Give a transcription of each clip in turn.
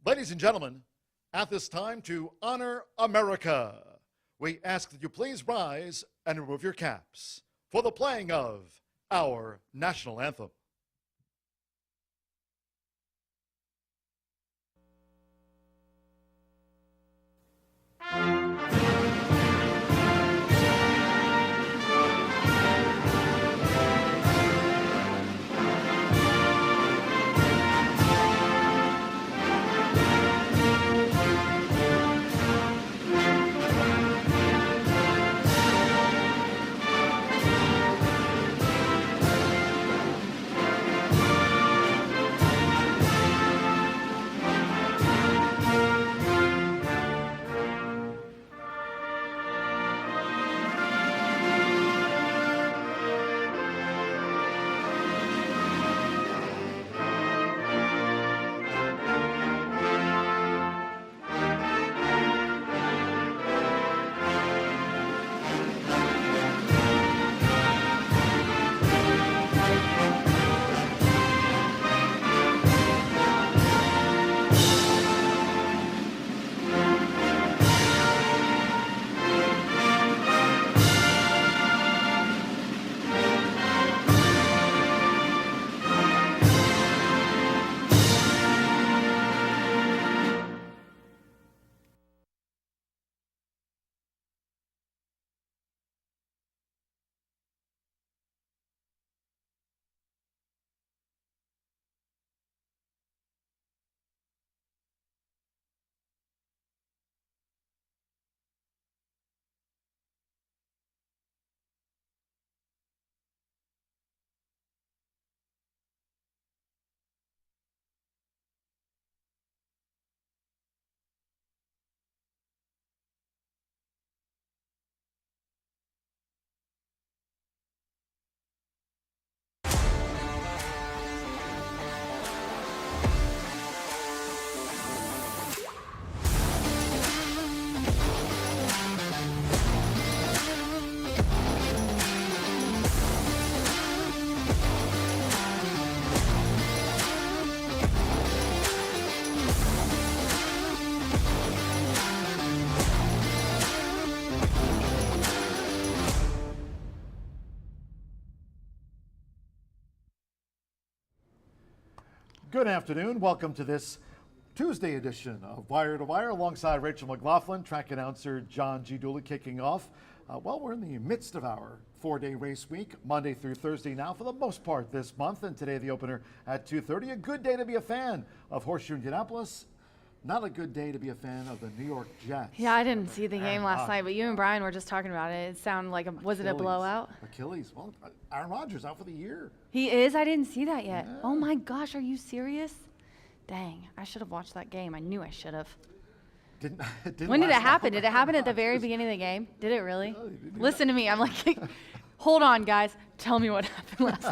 Ladies and gentlemen, at this time to honor America, we ask that you please rise and remove your caps for the playing of our national anthem. Good afternoon. Welcome to this Tuesday edition of Wire to Wire alongside Rachel McLaughlin, track announcer John G. Dooley kicking off. We're in the midst of our four-day race week, Monday through Thursday now for the most part this month, and today the opener at 2:30. A good day to be a fan of Horseshoe Indianapolis. Not a good day to be a fan of the New York Jets. Yeah, I didn't see the game last night, but you and Brian were just talking about it. It sounded like, was it a blowout? Achilles. Well, Aaron Rodgers out for the year. He is? I didn't see that yet. Yeah. Oh my gosh, are you serious? Dang, I should have watched that game. I knew I should have. When did it happen? Did it happen at the very beginning of the game? Did it really? Listen to me. I'm like, hold on, guys. Tell me what happened last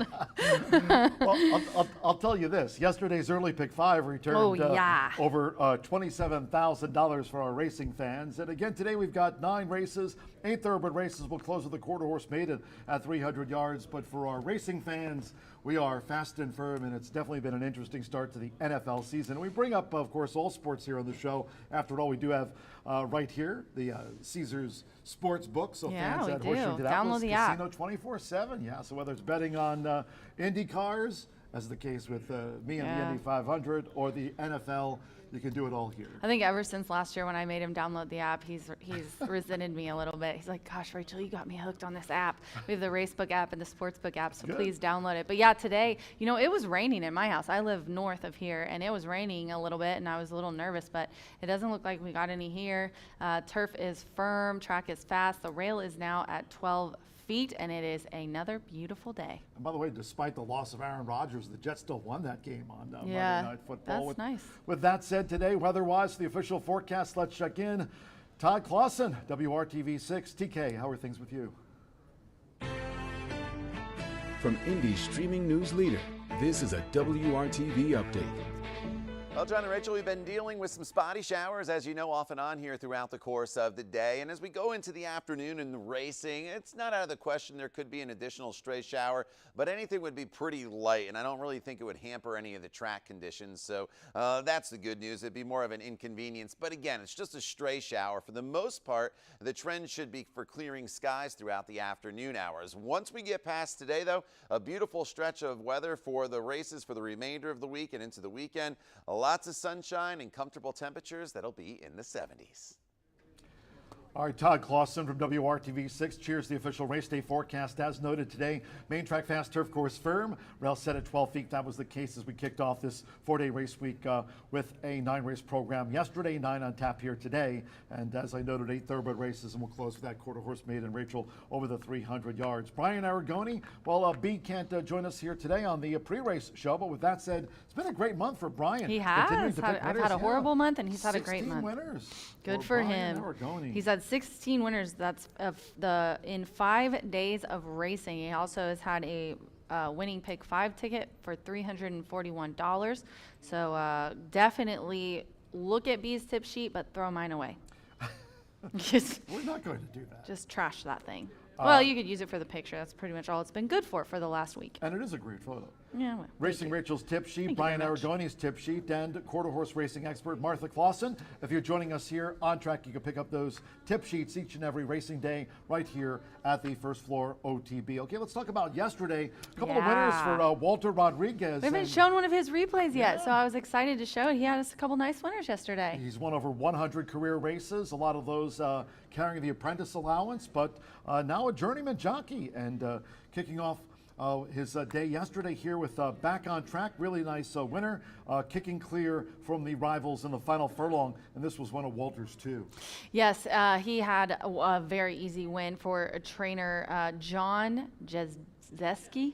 night. Well, I'll tell you this. Yesterday's early pick 5 returned over $27,000 for our racing fans. And again, today we've got 9 races. 8 thoroughbred races will close with a quarter horse maiden at 300 yards. But for our racing fans, we are fast and firm, and it's definitely been an interesting start to the NFL season. And we bring up, of course, all sports here on the show. After all, we do have right here the Caesars Sports Book. So fans at Horseshoe Indianapolis, download the Casino app. 24/7. Yeah, so whether it's betting on Indy cars, as the case with me and the Indy 500, or the NFL, you can do it all here. I think ever since last year when I made him download the app, he's resented me a little bit. He's like, gosh, Rachel, you got me hooked on this app. We have the Racebook app and the Sportsbook app, so please download it. But yeah, today, you know, it was raining in my house. I live north of here, and it was raining a little bit, and I was a little nervous, but it doesn't look like we got any here. Turf is firm, track is fast. The rail is now at 12 feet, and it is another beautiful day. And by the way, despite the loss of Aaron Rodgers, the Jets still won that game on Monday Night Football. That's nice. With that said, today, weather-wise, the official forecast, let's check in. Todd Clausen, WRTV6. TK, how are things with you? From Indy's streaming news leader, this is a WRTV update. Well, John and Rachel, we've been dealing with some spotty showers, as you know, off and on here throughout the course of the day. And as we go into the afternoon in the racing, it's not out of the question there could be an additional stray shower, but anything would be pretty light, and I don't really think it would hamper any of the track conditions. So that's the good news. It'd be more of an inconvenience. But again, it's just a stray shower. For the most part, the trend should be for clearing skies throughout the afternoon hours. Once we get past today, though, a beautiful stretch of weather for the races for the remainder of the week and into the weekend. Lots of sunshine and comfortable temperatures that'll be in the 70s. All right, Todd Clausen from WRTV6. Cheers the official race day forecast. As noted today, main track fast turf course firm. Rail set at 12 feet. That was the case as we kicked off this 4-day race week with a 9-race program. Yesterday, 9 on tap here today. And as I noted, 8 thoroughbred races, and we'll close with that quarter horse maiden, Rachel, over the 300 yards. Brian Aragoni, well, B can't join us here today on the pre-race show, but with that said, it's been a great month for Brian. He has. I've had a horrible month, and he's had a great month. 16 winners. Good for him. Aragoni. He's had 16 winners. That's in 5 days of racing. He also has had a winning pick 5 ticket for $341. So definitely look at B's tip sheet, but throw mine away. We're not going to do that. Just trash that thing. Well, you could use it for the picture. That's pretty much all it's been good for the last week. And it is a great photo. Yeah, well, Racing Rachel's tip sheet, Brian Aragoni's tip sheet, and quarter horse racing expert Martha Clausen. If you're joining us here on track, you can pick up those tip sheets each and every racing day right here at the first floor OTB. Okay, let's talk about yesterday. A couple of winners for Walter Rodriguez. We haven't shown one of his replays yet, so I was excited to show it. He had us a couple nice winners yesterday. He's won over 100 career races, a lot of those carrying the apprentice allowance, but now a journeyman jockey, and kicking off his day yesterday here with back on track. Really nice winner, kicking clear from the rivals in the final furlong, and this was one of Walter's too. Yes, he had a very easy win for a trainer, John Jazeski.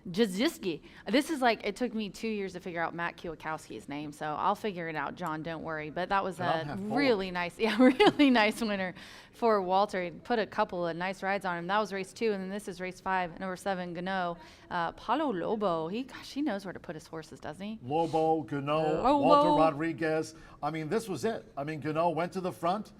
This is like, it took me 2 years to figure out Matt Kwiatkowski's name, so I'll figure it out, John, don't worry. But that was a really nice winner for Walter. He put a couple of nice rides on him. That was race 2, and then this is race 5, number 7, Gano. Paulo Lobo, he knows where to put his horses, doesn't he? Lobo, Gano, Walter Rodriguez. I mean, this was it. I mean, Gano went to the front,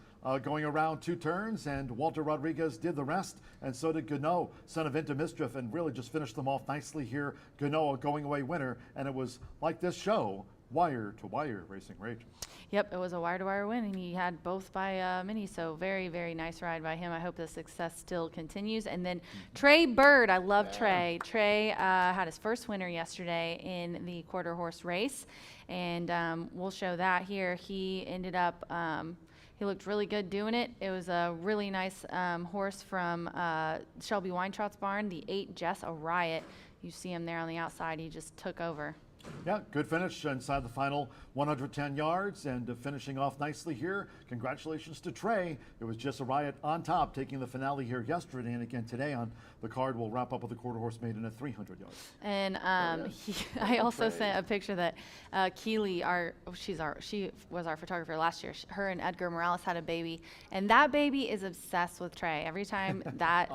going around 2 turns, and Walter Rodriguez did the rest, and so did Gano, son of Into Mischief, and really just finished them off nicely here. Gano, a going away winner, and it was like this show, wire to wire racing Rachel. Yep, it was a wire to wire win, and he had both by Mini, so very, very nice ride by him. I hope the success still continues. And then Trey Bird, I love Trey. Trey had his first winner yesterday in the quarter horse race, and we'll show that here. He ended up he looked really good doing it. It was a really nice horse from Shelby Weintraub's barn, the 8 Jess a Riot. You see him there on the outside. He just took over. Yeah, good finish inside the final 110 yards, and finishing off nicely here. Congratulations to Trey. It was just a Riot on top, taking the finale here yesterday, and again today on the card. We'll wrap up with the quarter horse maiden at 300 yards. And I also sent a picture that Keely, she was our photographer last year. Her and Edgar Morales had a baby, and that baby is obsessed with Trey. Every time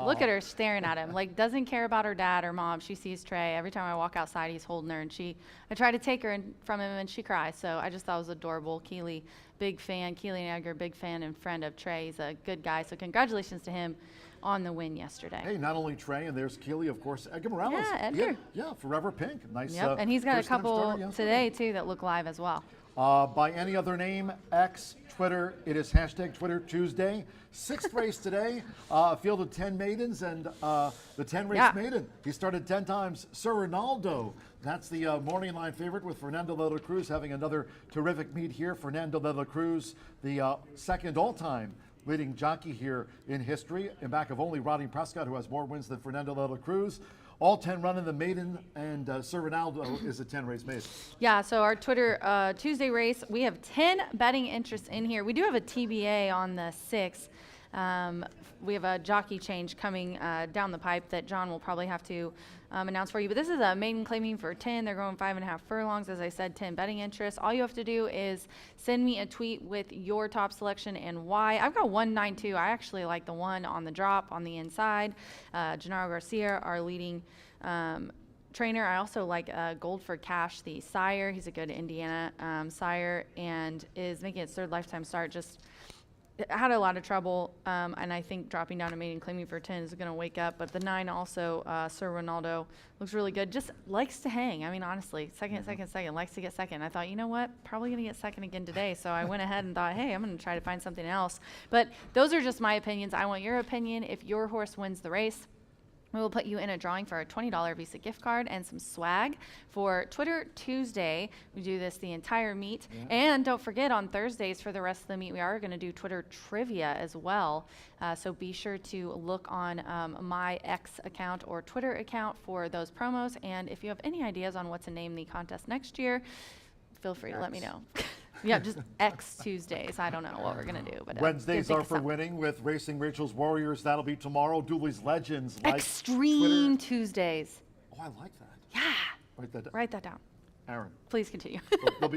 look at her staring at him, like doesn't care about her dad or mom. She sees Trey. Every time I walk outside, he's holding her, and I try to take her from him, and she cries. So I just thought it was adorable. Keely, big fan. Keely and Edgar, big fan and friend of Trey. He's a good guy. So congratulations to him on the win yesterday. Hey, not only Trey, and there's Keely, of course, Edgar Morales. Yeah, Edgar. Yeah, Forever Pink. Nice. Yep, and he's got a couple today, too, that look live as well. By any other name, X, Twitter, it is hashtag Twitter Tuesday. 6th race today, a field of 10 maidens, and the 10-race maiden. He started 10 times. Sir Ronaldo, that's the morning line favorite, with Fernando de la Cruz having another terrific meet here. Fernando de la Cruz, the second all-time leading jockey here in history, in back of only Rodney Prescott, who has more wins than Fernando de la Cruz. All 10 running the maiden, and Sir Ronaldo is a 10-race maiden. Yeah, so our Twitter Tuesday race, we have 10 betting interests in here. We do have a TBA on the 6th. We have a jockey change coming down the pipe that John will probably have to announce for you. But this is a maiden claiming for 10. They're going 5.5 furlongs. As I said, 10 betting interests. All you have to do is send me a tweet with your top selection and why. I've got 192. I actually like the one on the drop on the inside. Gennaro Garcia, our leading trainer. I also like Gold for Cash, the sire. He's a good Indiana sire and is making its 3rd lifetime start. Just had a lot of trouble, and I think dropping down to maiden claiming for 10 is going to wake up. But the 9 also, Sir Ronaldo, looks really good. Just likes to hang. I mean, honestly, second, likes to get second. I thought, you know what, probably going to get second again today. So I went ahead and thought, hey, I'm going to try to find something else. But those are just my opinions. I want your opinion. If your horse wins the race, we will put you in a drawing for a $20 Visa gift card and some swag for Twitter Tuesday. We do this the entire meet. Yeah. And don't forget, on Thursdays for the rest of the meet, we are going to do Twitter trivia as well. So be sure to look on my X account or Twitter account for those promos. And if you have any ideas on what to name the contest next year, feel free to let me know. Yeah, just X Tuesdays. I don't know what we're going to do. But Wednesdays are for winning with Racing Rachel's Warriors. That'll be tomorrow. Dooley's Legends. Like Extreme Twitter. Tuesdays. Oh, I like that. Yeah. Write that down. Aaron. Please continue.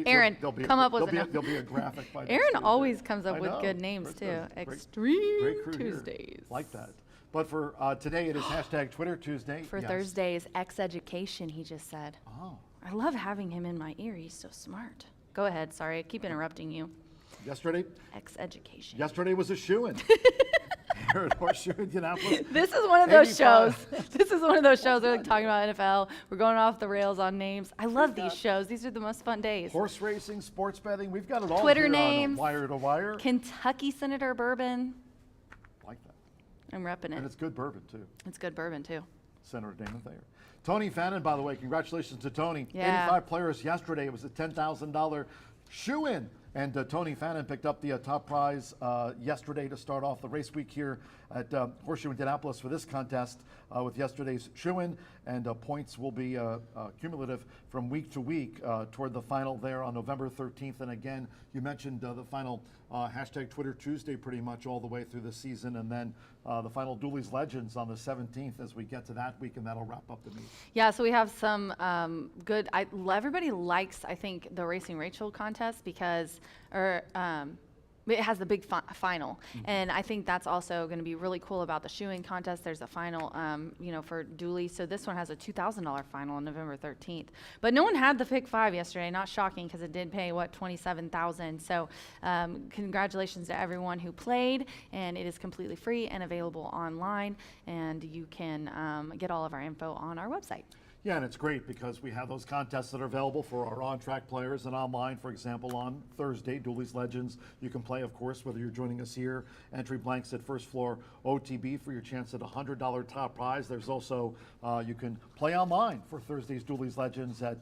Aaron, come up with There'll be a graphic by Aaron always comes up with good names, too. Extreme Tuesdays. Like that. But for today, it is hashtag Twitter Tuesday. For Thursdays, X Education, he just said. Oh. I love having him in my ear. He's so smart. Go ahead. Sorry, I keep interrupting you. Yesterday? X Education. Yesterday was a shoo-in. Here at Horseshoe Indianapolis. This is one of those shows. This is one of those shows. We're like talking about NFL. We're going off the rails on names. I love these shows. These are the most fun days. Horse racing, sports betting. We've got it all Twitter here names. On Wire to Wire. Kentucky Senator Bourbon. Like that. I'm repping it. And it's good bourbon, too. It's good bourbon, too. Senator Damon Thayer. Tony Fannin, by the way, congratulations to Tony. Yeah. 85 players yesterday. It was a $10,000 shoe-in. And Tony Fannin picked up the top prize yesterday to start off the race week here at Horseshoe Indianapolis for this contest with yesterday's shoe-in. And points will be cumulative from week to week toward the final there on November 13th. And again, you mentioned the final hashtag Twitter Tuesday pretty much all the way through the season. And then the final Dooley's Legends on the 17th as we get to that week, and that'll wrap up the meet. Yeah, so we have some good, everybody likes, I think, the Racing Rachel contest because, it has the big final. And I think that's also going to be really cool about the shoe-in contest. There's a final, for Dooley. So this one has a $2,000 final on November 13th. But no one had the pick 5 yesterday. Not shocking because it did pay, $27,000. So congratulations to everyone who played. And it is completely free and available online. And you can get all of our info on our website. Yeah, and it's great because we have those contests that are available for our on-track players and online. For example, on Thursday, Dooley's Legends, you can play, of course, whether you're joining us here. Entry blanks at First Floor OTB for your chance at a $100 top prize. There's also, you can play online for Thursday's Dooley's Legends at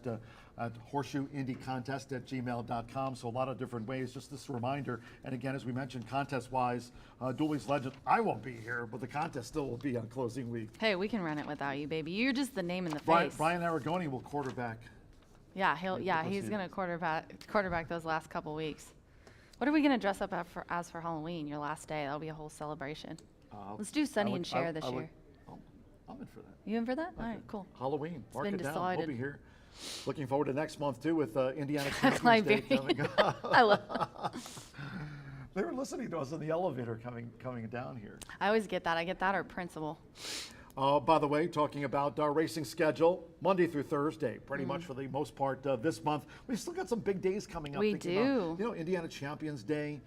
horseshoeindycontest@gmail.com. So a lot of different ways. Just this reminder, and again, as we mentioned, contest-wise, Dooley's Legend, I won't be here, but the contest still will be on closing week. Hey, we can run it without you, baby. You're just the name in the face. Brian Aragoni will quarterback. Yeah, he's going to quarterback those last couple weeks. What are we going to dress up as for Halloween, your last day? That'll be a whole celebration. Let's do Sonny and Cher this year. I'm in for that. You in for that? Okay. All right, cool. Halloween. Mark it down. Decided. We'll be here. Looking forward to next month, too, with Indiana Champions Day coming up. I love They were listening to us in the elevator coming down here. I always get that. I get that or principal. By the way, talking about our racing schedule, Monday through Thursday, pretty much for the most part this month. We've still got some big days coming up. We do. About, Indiana Champions Day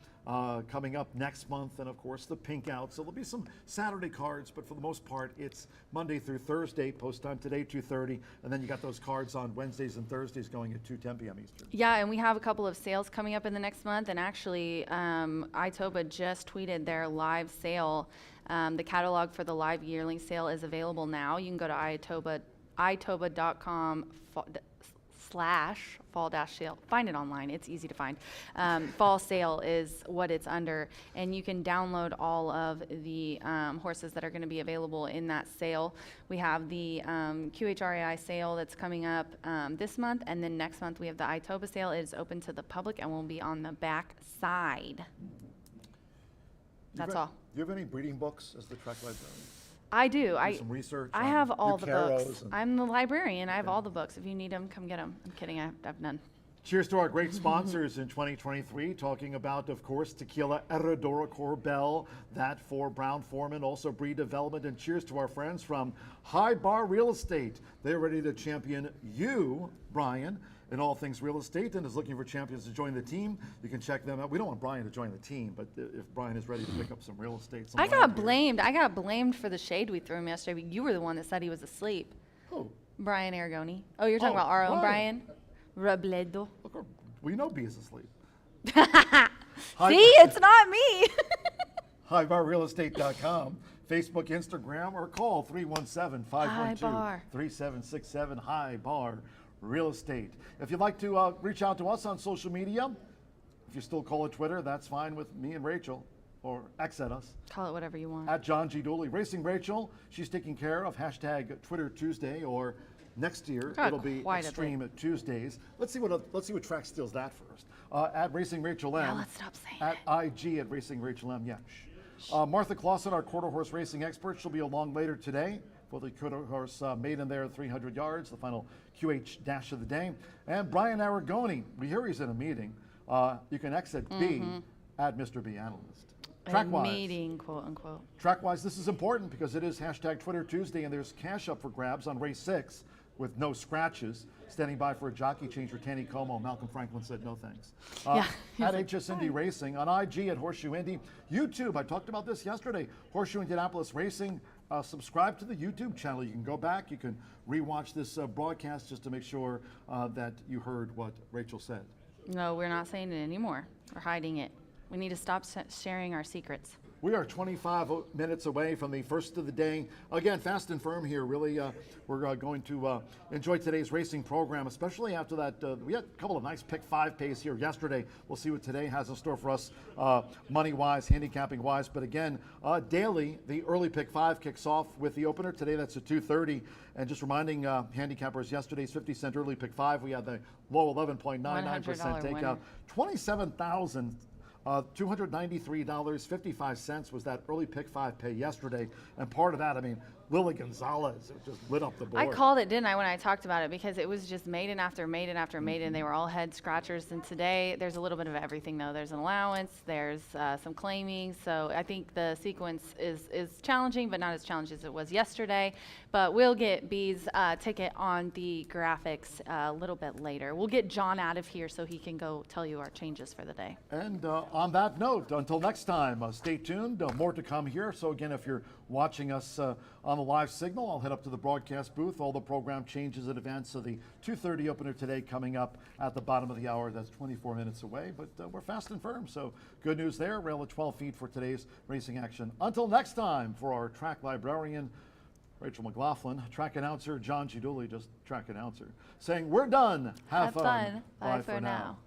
coming up next month, and of course the Pink Out. So there'll be some Saturday cards, but for the most part, it's Monday through Thursday. Post time today, 2:30, and then you got those cards on Wednesdays and Thursdays going at 2:10 p.m. Eastern. Yeah, and we have a couple of sales coming up in the next month, and actually, iToba just tweeted their live sale. The catalog for the live yearling sale is available now. You can go to itoba.com/fall-sale. Find it online. It's easy to find. Fall sale is what it's under, and you can download all of the horses that are going to be available in that sale. We have the QHRAI sale that's coming up this month, and then next month we have the iToba sale. It is open to the public and will be on the back side. That's all. Do you have any breeding books as the track librarian? I do. Some research. I have all the books. I'm the librarian. I have all the books. If you need them, come get them. I'm kidding. I have none. Cheers to our great sponsors in 2023, talking about, of course, Tequila Herradura Corbel, that for Brown-Forman, also Breed Development, and cheers to our friends from High Bar Real Estate. They're ready to champion you, Brian, in all things real estate, and is looking for champions to join the team. You can check them out. We don't want Brian to join the team, but if Brian is ready to pick up some real estate. I got blamed for the shade we threw him yesterday, but you were the one that said he was asleep. Who? Brian Aragoni. Oh, you're talking about our own Brian? Robledo. Look, we know B is asleep. See, it's not me. HighBarRealEstate.com, Facebook, Instagram, or call 317-512-3767. High Bar Real Estate. If you'd like to reach out to us on social media, if you still call it Twitter, that's fine with me and Rachel, or X at us. Call it whatever you want. At John G. Dooley. Racing Rachel, she's taking care of hashtag Twitter Tuesday, or next year it'll be Extreme Tuesdays. Let's see what track steals that first. At Racing Rachel M. Yeah, let's stop saying at IG at Racing Rachel M. Yeah. Martha Clausen, our quarter horse racing expert, she'll be along later today for the quarter horse maiden there at 300 yards, the final QH dash of the day. And Brian Aragoni, we hear he's in a meeting. You can exit B at Mr. B Analyst. Trackwise. Meeting, quote unquote. Trackwise, this is important because it is hashtag Twitter Tuesday, and there's cash up for grabs on race 6 with no scratches. Standing by for a jockey change for Tanny Como. Malcolm Franklin said no thanks. At HS Indy Racing, on IG at Horseshoe Indy. YouTube, I talked about this yesterday. Horseshoe Indianapolis Racing. Subscribe to the YouTube channel. You can go back. You can rewatch this broadcast just to make sure that you heard what Rachel said. No, we're not saying it anymore. We're hiding it. We need to stop sharing our secrets. We are 25 minutes away from the first of the day. Again, fast and firm here. Really, we're going to enjoy today's racing program, especially after that. We had a couple of nice pick 5 pays here yesterday. We'll see what today has in store for us, money-wise, handicapping-wise. But again, daily, the early pick 5 kicks off with the opener. Today, that's at 2:30. And just reminding handicappers, yesterday's 50-cent early pick 5, we had the low 11.99% takeout. 27,000. $293.55 was that early pick 5 pay yesterday, and part of that, I mean, Lily Gonzalez just lit up the board. I called it, didn't I, when I talked about it, because it was just maiden after maiden after maiden. They were all head scratchers, and today there's a little bit of everything, though. There's an allowance, there's some claiming, so I think the sequence is challenging, but not as challenging as it was yesterday. But we'll get B's ticket on the graphics a little bit later. We'll get John out of here so he can go tell you our changes for the day. And on that note, until next time, stay tuned. More to come here. So again, if you're watching us on the live signal, I'll head up to the broadcast booth. All the program changes in advance of the 2:30 opener today coming up at the bottom of the hour. That's 24 minutes away, but we're fast and firm. So good news there. Rail at 12 feet for today's racing action. Until next time, for our track librarian, Rachel McLaughlin, track announcer, John G. Dooley, just track announcer, saying we're done. Have fun. Bye for now.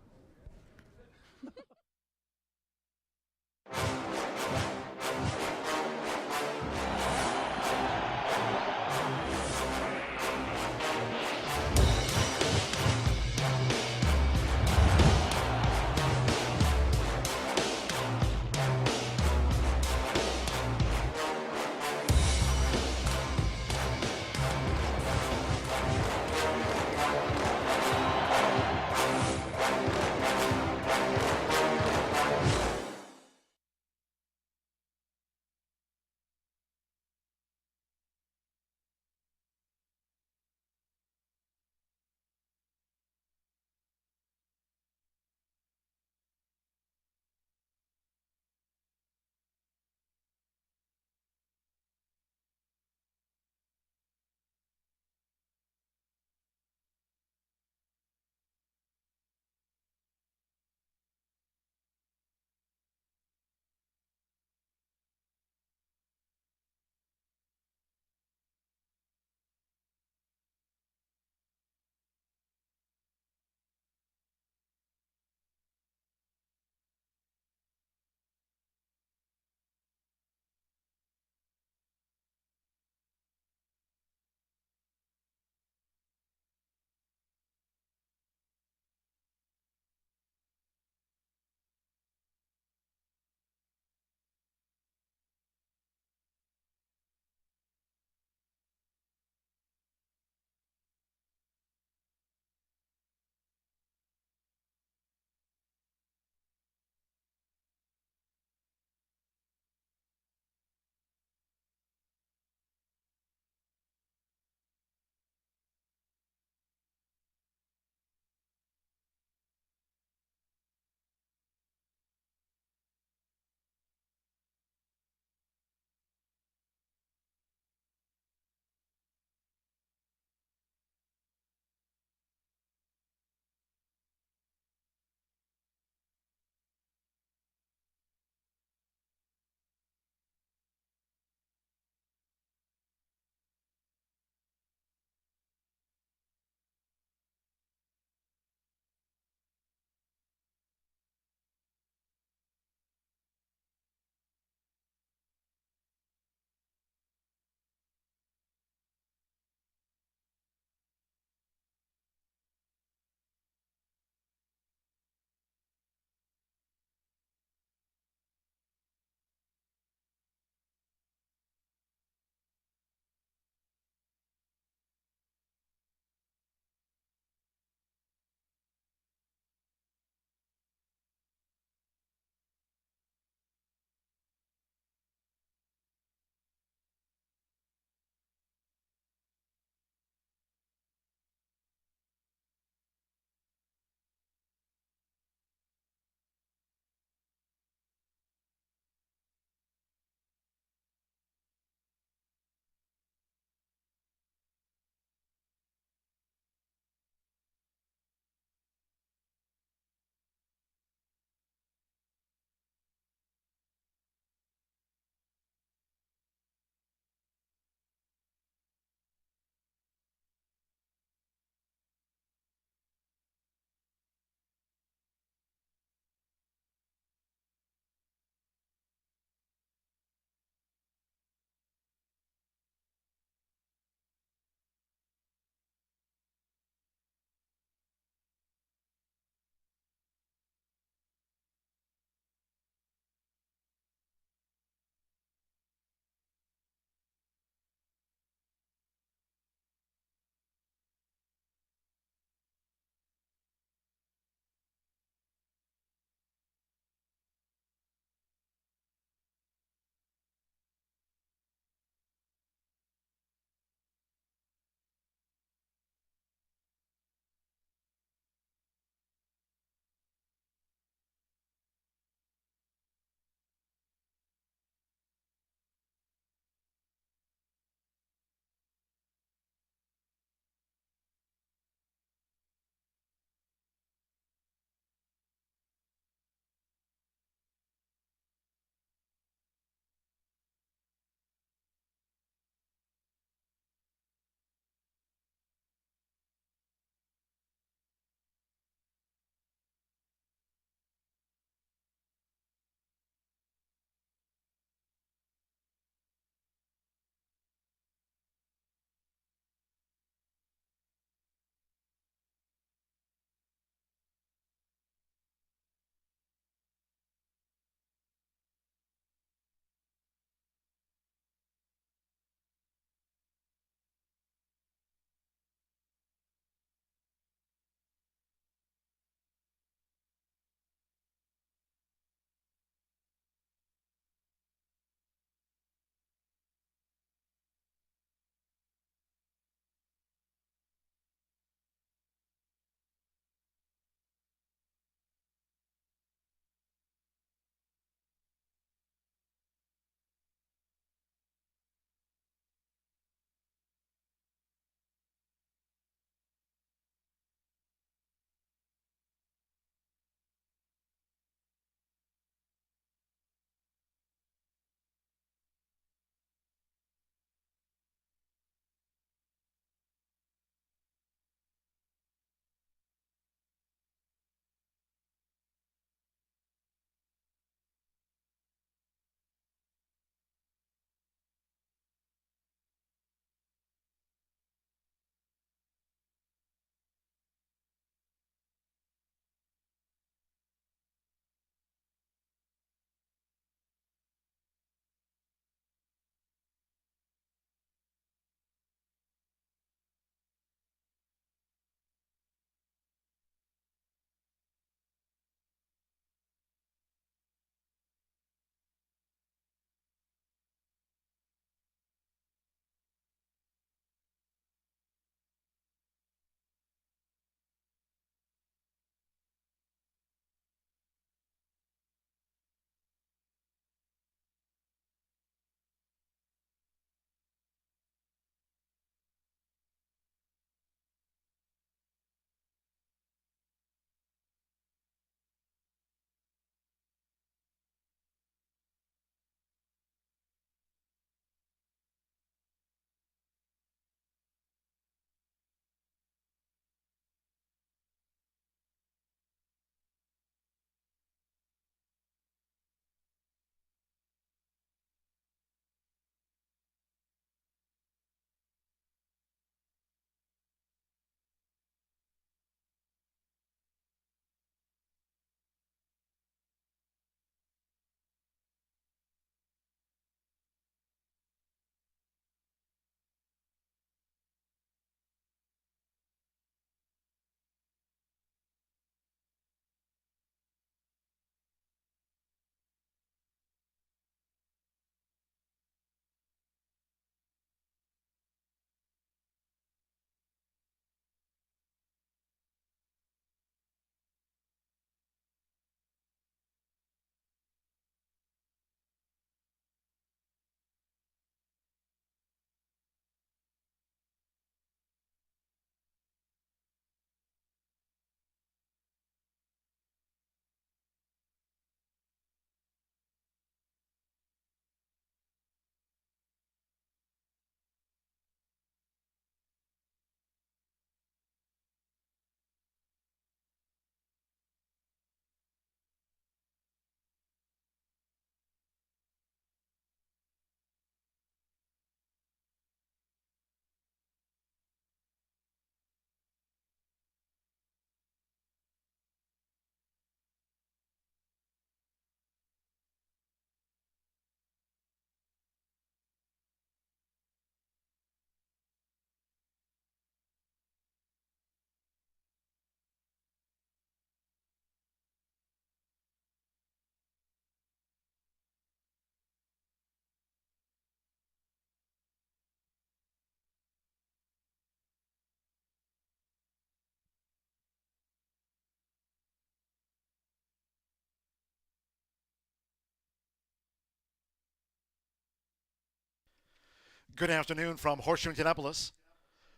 Good afternoon from Horseshoe Indianapolis.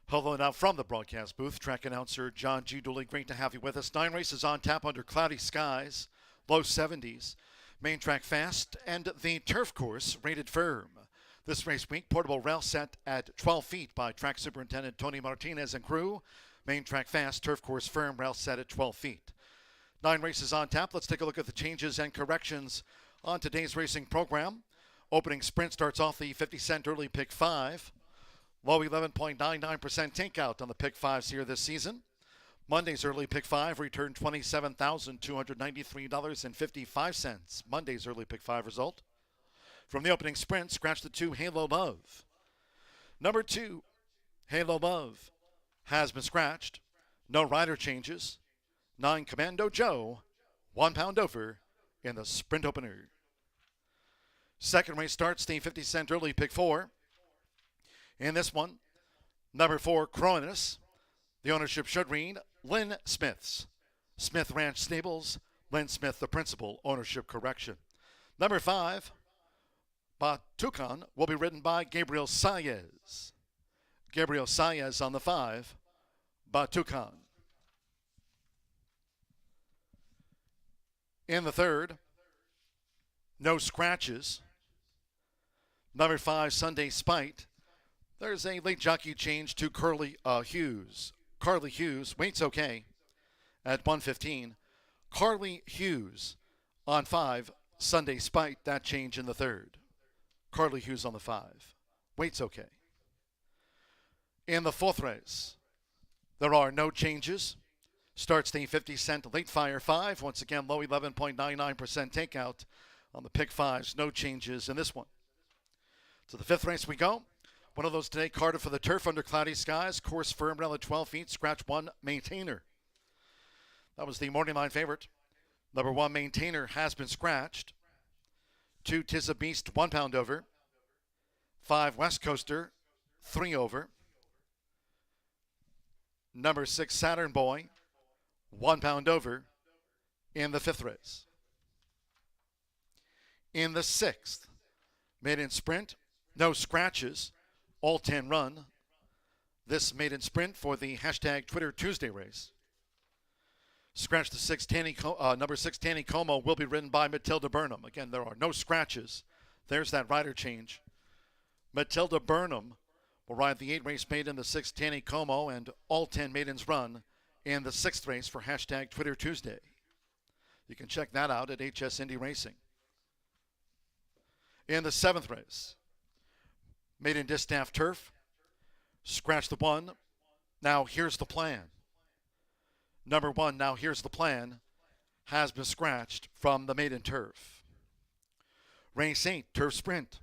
Hello now from the broadcast booth. Track announcer John G. Dooley, great to have you with us. 9 races on tap under cloudy skies, low 70s. Main track fast and the turf course rated firm. This race week, portable rail set at 12 feet by track superintendent Tony Martinez and crew. Main track fast, turf course firm, rail set at 12 feet. 9 races on tap. Let's take a look at the changes and corrections on today's racing program. Opening sprint starts off the 50-cent early pick 5. Low 11.99% takeout on the pick 5s here this season. Monday's early pick 5 returned $27,293.55. Monday's early pick 5 result. From the opening sprint, scratch the 2 Halo Love. Number 2, Halo Love, has been scratched. No rider changes. 9 Commando Joe, 1 pound over in the sprint opener. Second race starts the 50-cent early pick 4. In this one, number 4, Cronus. The ownership should read Lynn Smith's. Smith Ranch Stables, Lynn Smith the principal, ownership correction. Number 5, Batucan, will be ridden by Gabriel Saez. Gabriel Saez on the 5, Batucan. In the third, no scratches. Number 5, Sunday Spite. There's a late jockey change to Carly Hughes. Carly Hughes waits okay at 115. Carly Hughes on 5, Sunday Spite, that change in the third. Carly Hughes on the 5. Waits okay. In the fourth race, there are no changes. Starts the 50-cent late fire 5. Once again, low 11.99% takeout on the pick 5s. No changes in this one. To the fifth race we go. One of those today, Carter for the turf under cloudy skies. Course firm, rail at 12 feet. Scratch 1, Maintainer. That was the morning line favorite. Number 1, Maintainer, has been scratched. 2, Tis a Beast, 1 pound over. 5, West Coaster, 3 over. Number 6, Saturn Boy, 1 pound over in the fifth race. In the sixth, maiden sprint, no scratches, all 10 run. This maiden sprint for the hashtag Twitter Tuesday race. Scratch the 6, number 6, Tanny Como, will be ridden by Matilda Burnham. Again, there are no scratches. There's that rider change. Matilda Burnham will ride the 8 race maiden, the 6, Tanny Como, and all 10 maidens run in the 6th race for hashtag Twitter Tuesday. You can check that out at HS Indy Racing. In the 7th race, maiden distaff turf, scratch the 1. Now here's the plan. Number 1, now here's the plan, has been scratched from the maiden turf. Race 8, turf sprint.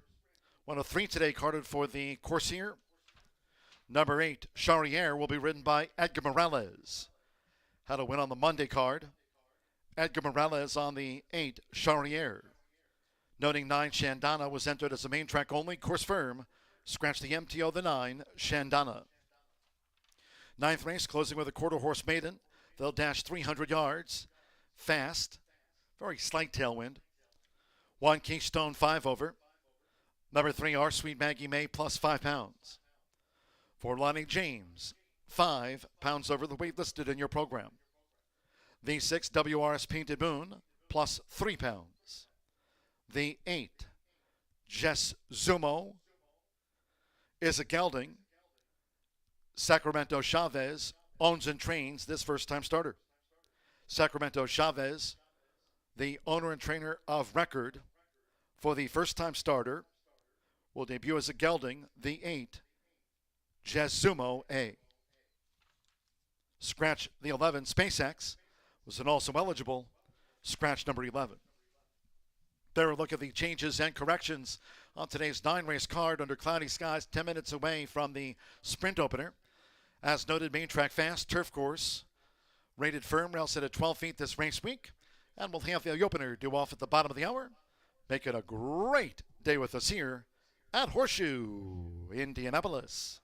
1 of 3 today carded for the Corsair. Number 8, Charriere, will be ridden by Edgar Morales. Had a win on the Monday card. Edgar Morales on the 8, Charriere. Noting 9, Shandana, was entered as a main track only, course firm. Scratch the MTO, the 9, Shandana. 9th race, closing with a quarter horse maiden. They'll dash 300 yards. Fast. Very slight tailwind. 1, Keystone, 5 over. Number 3, Our Sweet Maggie May, plus 5 pounds. For Lonnie James, 5 pounds over the weight listed in your program. The 6, WRS Painted Moon, plus 3 pounds. The 8, Jess Zumo, is a gelding. Sacramento Chavez owns and trains this first-time starter. Sacramento Chavez, the owner and trainer of record for the first-time starter, will debut as a gelding, the 8, Jazumo A. Scratch the 11, SpaceX, was an also eligible. Scratch number 11. There, a look at the changes and corrections on today's 9-race card under cloudy skies, 10 minutes away from the sprint opener. As noted, main track fast, turf course, rated firm, rail set at 12 feet this race week. And we'll have the opener due off at the bottom of the hour. Make it a great day with us here at Horseshoe Indianapolis.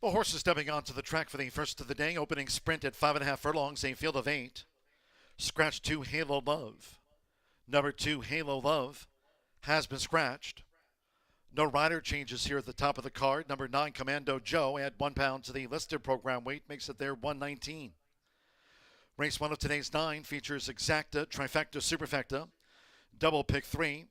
Well, horses stepping onto the track for the first of the day. Opening sprint at 5.5 furlongs, a field of 8. Scratch 2, Halo Love. Number 2, Halo Love, has been scratched. No rider changes here at the top of the card. Number 9, Commando Joe, add 1 pound to the listed program weight, makes it there 119. Race 1 of today's 9 features Exacta, Trifecta, Superfecta, Double Pick 3.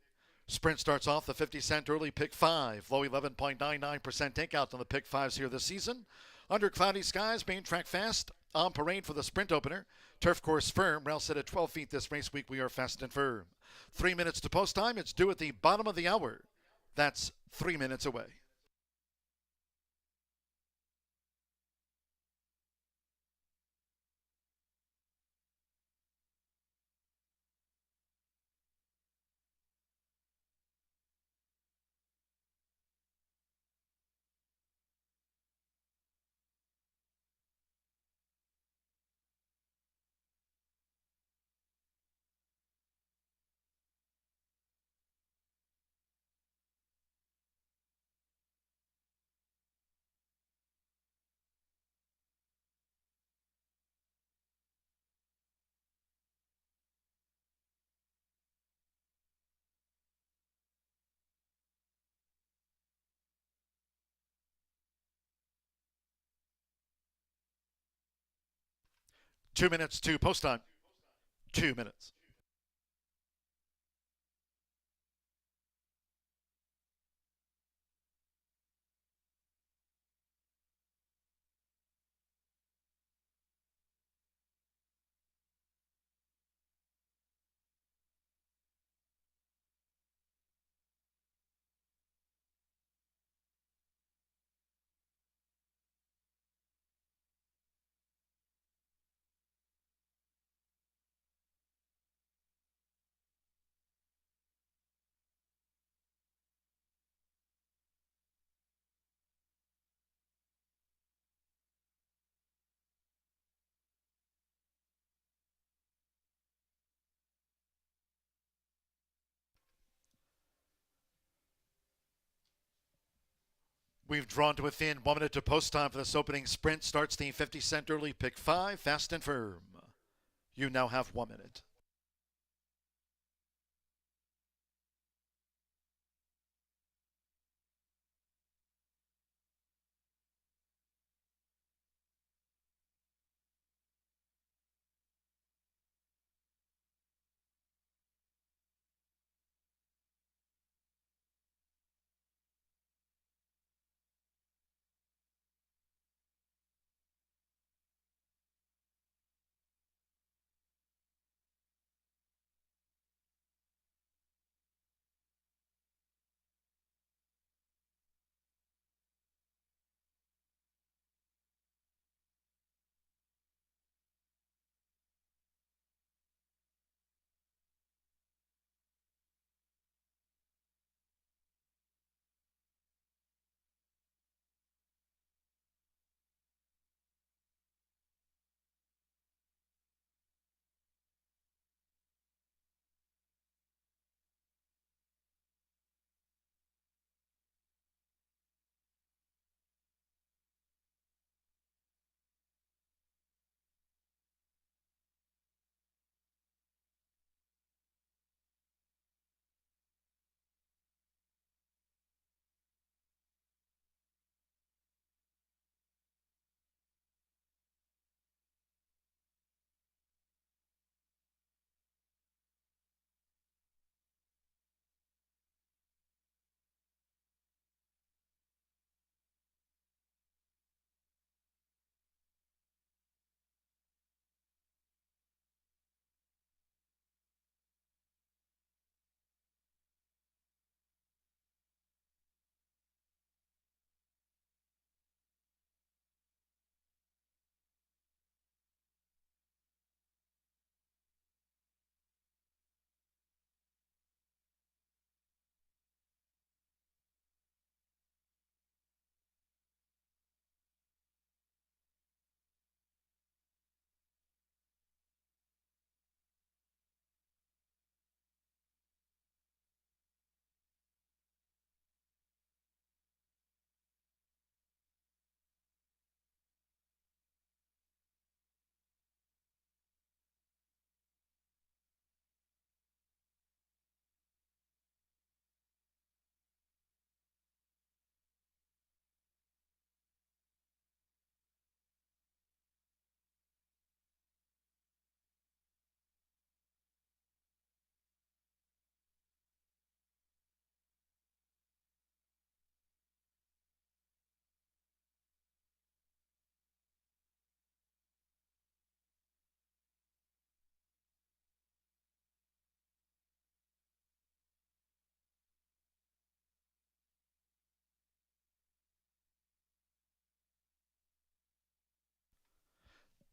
Sprint starts off the 50-cent early pick 5. Low 11.99% takeout on the pick 5s here this season. Under cloudy skies, main track fast. On parade for the sprint opener. Turf course firm. Rail set at 12 feet this race week. We are fast and firm. 3 minutes to post time. It's due at the bottom of the hour. That's 3 minutes away. Two minutes to post time. 2 minutes. We've drawn to within 1 minute to post time for this opening sprint. Starts the 50-cent early pick 5, fast and firm. You now have 1 minute.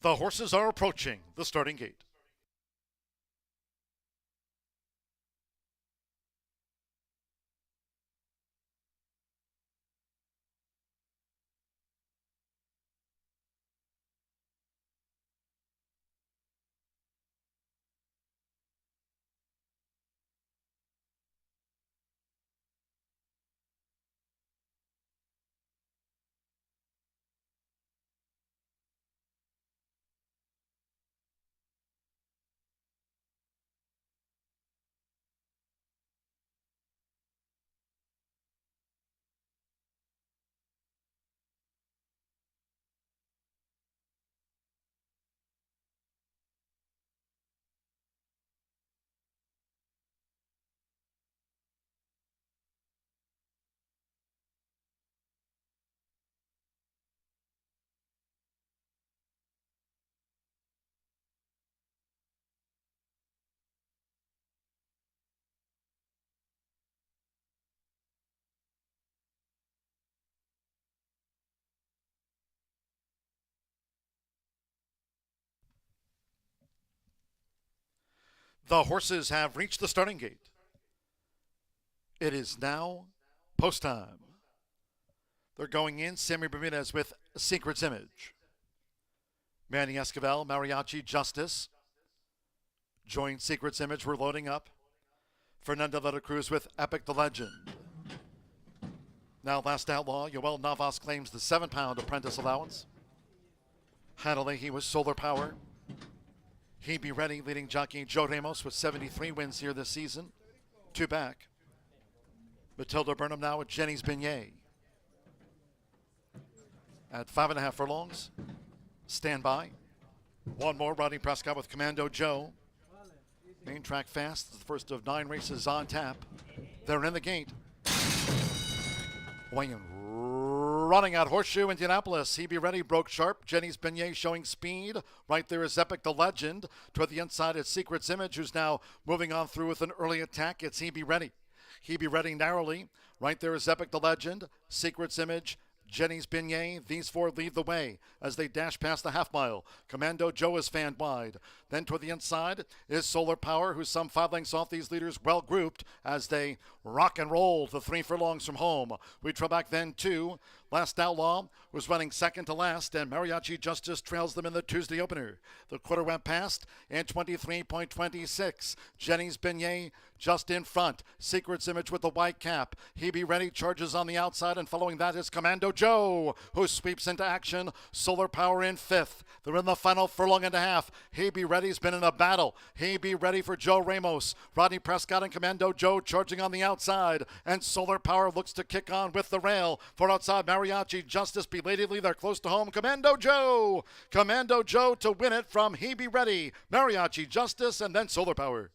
The horses are approaching the starting gate. The horses have reached the starting gate. It is now post time. They're going in. Sammy Bermudez with Secret's Image. Manny Esquivel, Mariachi Justice. Join Secret's Image. We're loading up. Fernando de la Cruz with Epic the Legend. Now Last Outlaw. Yoel Navas claims the 7-pound apprentice allowance. Hanalei was Solar Power. He Be Ready, leading jockey Joe Ramos with 73 wins here this season. 2 back. Matilda Burnham now with Jenny's Beignet. At 5.5 furlongs. Stand by. One more, Rodney Prescott with Commando Joe. Main track fast, the first of 9 races on tap. They're in the gate. Weighing running out Horseshoe Indianapolis. He Be Ready broke sharp. Jenny's Beignet showing speed. Right there is Epic the Legend. Toward the inside is Secret's Image, who's now moving on through with an early attack. It's He Be Ready. He Be Ready narrowly. Right there is Epic the Legend. Secret's Image. Jenny's Beignet. These 4 lead the way as they dash past the half mile. Commando Joe is fanned wide. Then toward the inside is Solar Power, who's some 5 lengths off these leaders, well grouped as they rock and roll the 3 furlongs from home. We trail back then to Last Outlaw, was running second to last, and Mariachi Justice trails them in the Tuesday opener. The quarter went past in 23.26. Jenny's Beignet just in front. Secret's Image with the white cap. He Be Ready charges on the outside, and following that is Commando Joe, who sweeps into action. Solar Power in 5th. They're in the final furlong and a half. He Be Ready's been in a battle. He Be Ready for Joe Ramos. Rodney Prescott and Commando Joe charging on the outside, and Solar Power looks to kick on with the rail. For outside Mariachi Justice, belatedly, they're close to home. Commando Joe to win it from He Be Ready, Mariachi Justice, and then Solar Power.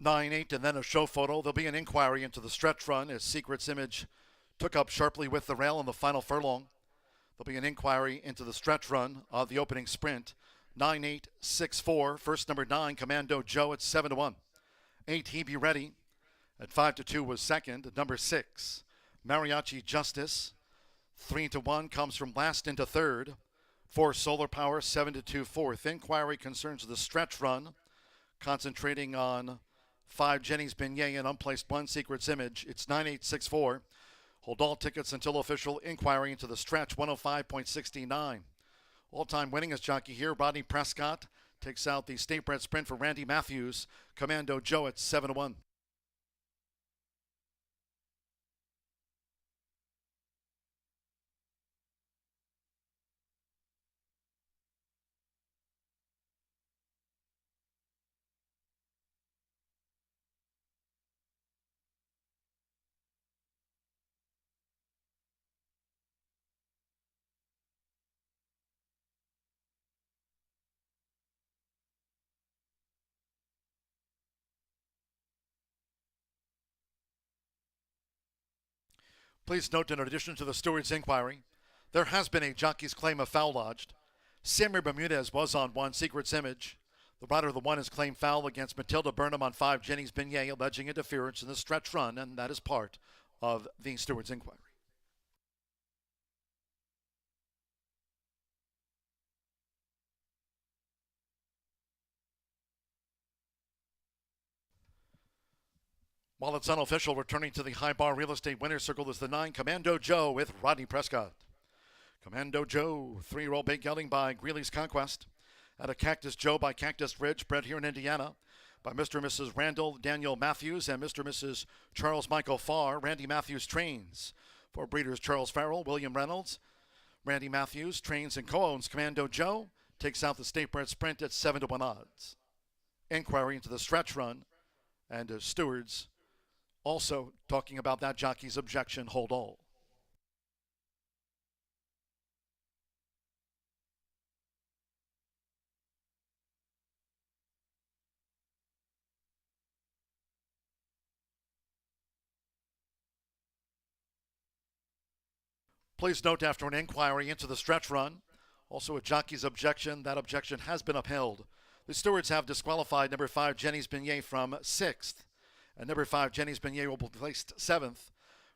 Nine, 8, and then a show photo. There'll be an inquiry into the stretch run as Secret's Image took up sharply with the rail in the final furlong. There'll be an inquiry into the stretch run of the opening sprint. 9-8-6-4. First number 9, Commando Joe at 7-1. 8, He Be Ready at 5-2 was second. Number 6, Mariachi Justice. 3-1 comes from last into third. 4, Solar Power. 7-2 fourth. Inquiry concerns the stretch run, concentrating on 5, Jenny's Beignet, and unplaced 1, Secret's Image. It's 9-8-6-4. Hold all tickets until official inquiry into the stretch. 105.69. All-time winningest jockey here, Rodney Prescott, takes out the State Bred Sprint for Randy Matthews. Commando Joe at 7-1. Please note, in addition to the steward's inquiry, there has been a jockey's claim of foul lodged. Samir Bermudez was on 1, Secret's Image. The rider of the 1 has claimed foul against Matilda Burnham on 5, Jenny's Beignet, alleging interference in the stretch run, and that is part of the steward's inquiry. While it's unofficial, returning to the high bar real estate winner's circle is the 9, Commando Joe with Rodney Prescott. Commando Joe, 3-year-old big gelding by Greeley's Conquest. At a Cactus Joe by Cactus Ridge, bred here in Indiana by Mr. and Mrs. Randall Daniel Matthews and Mr. and Mrs. Charles Michael Farr. Randy Matthews trains for breeders Charles Farrell, William Reynolds. Randy Matthews trains and co-owns Commando Joe. Takes out the state bred sprint at 7-1 odds. Inquiry into the stretch run and stewards also talking about that jockey's objection, hold all. Please note, after an inquiry into the stretch run, also a jockey's objection, that objection has been upheld. The stewards have disqualified number 5, Jenny's Beignet, from 6th. And number 5, Jenny's Beignet, will be placed 7th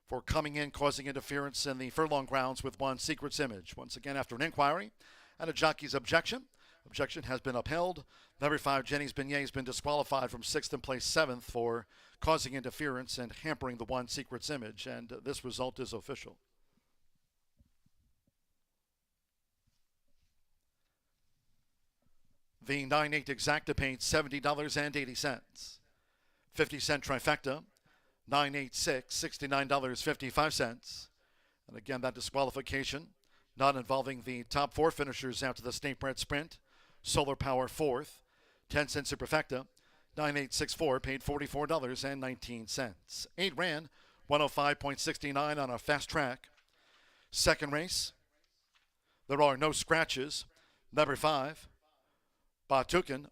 for coming in, causing interference in the furlong grounds with 1, Secret's Image. Once again, after an inquiry and a jockey's objection has been upheld. Number 5, Jenny's Beignet, has been disqualified from 6th and placed 7th for causing interference and hampering the 1, Secret's Image. And this result is official. The 9/8 exacta paid $70.80. 50-cent trifecta, 9/8/6, $69.55. And again, that disqualification, not involving the top 4 finishers after the state bred sprint. Solar Power 4th, 10-cent superfecta, 9/8/64, paid $44.19. 8 ran, 105.69 on a fast track. Second race, there are no scratches. Number 5, Batukan,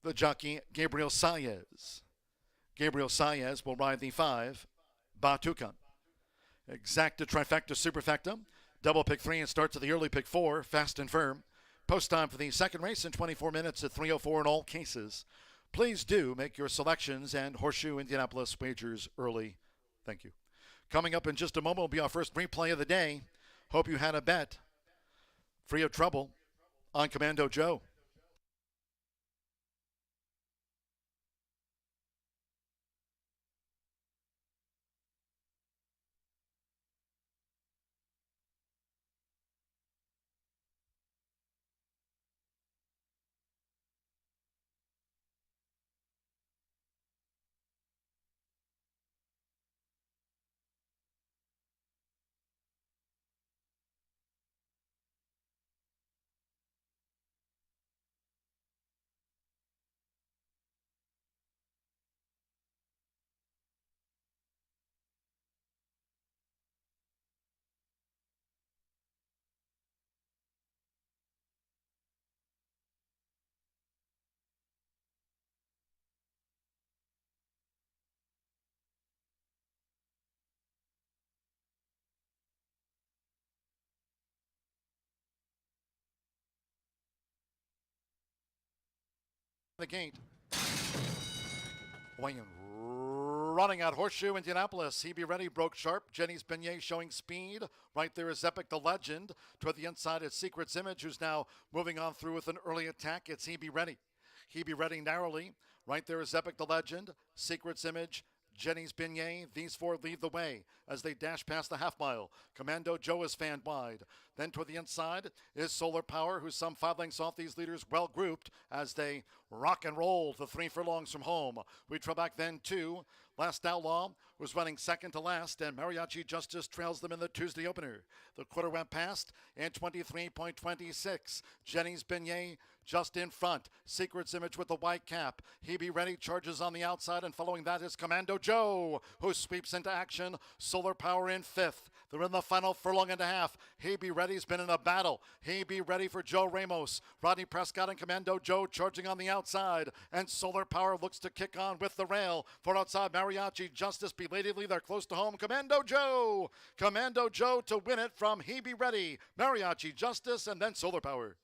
the jockey Gabriel Saez. Gabriel Saez will ride the 5, Batukan. Exacta trifecta superfecta, double pick 3 and start to the early pick 4, fast and firm. Post time for the second race in 24 minutes at 3:04 in all cases. Please do make your selections and Horseshoe Indianapolis wagers early. Thank you. Coming up in just a moment will be our first replay of the day. Hope you had a bet. Free of trouble on Commando Joe. The gate. Wayne running out Horseshoe Indianapolis. He Be Ready broke sharp. Jenny's Beignet showing speed. Right there is Epic the Legend. Toward the inside is Secret's Image, who's now moving on through with an early attack. It's He Be Ready. He Be Ready narrowly. Right there is Epic the Legend. Secret's Image. Jenny's Beignet. These 4 lead the way as they dash past the half mile. Commando Joe is fanned wide. Then toward the inside is Solar Power, who's some 5 lengths off these leaders, well grouped as they rock and roll the 3 furlongs from home. We trail back then to Last Outlaw, was running second to last, and Mariachi Justice trails them in the Tuesday opener. The quarter went past in 23.26. Jenny's Beignet just in front. Secret's Image with the white cap. He Be Ready charges on the outside, and following that is Commando Joe, who sweeps into action. Solar Power in 5th. They're in the final furlong and a half. He Be Ready Ready's been in a battle. He Be Ready for Joe Ramos. Rodney Prescott and Commando Joe charging on the outside. And Solar Power looks to kick on with the rail. For outside Mariachi Justice, belatedly, they're close to home. Commando Joe to win it from He Be Ready, Mariachi Justice, and then Solar Power.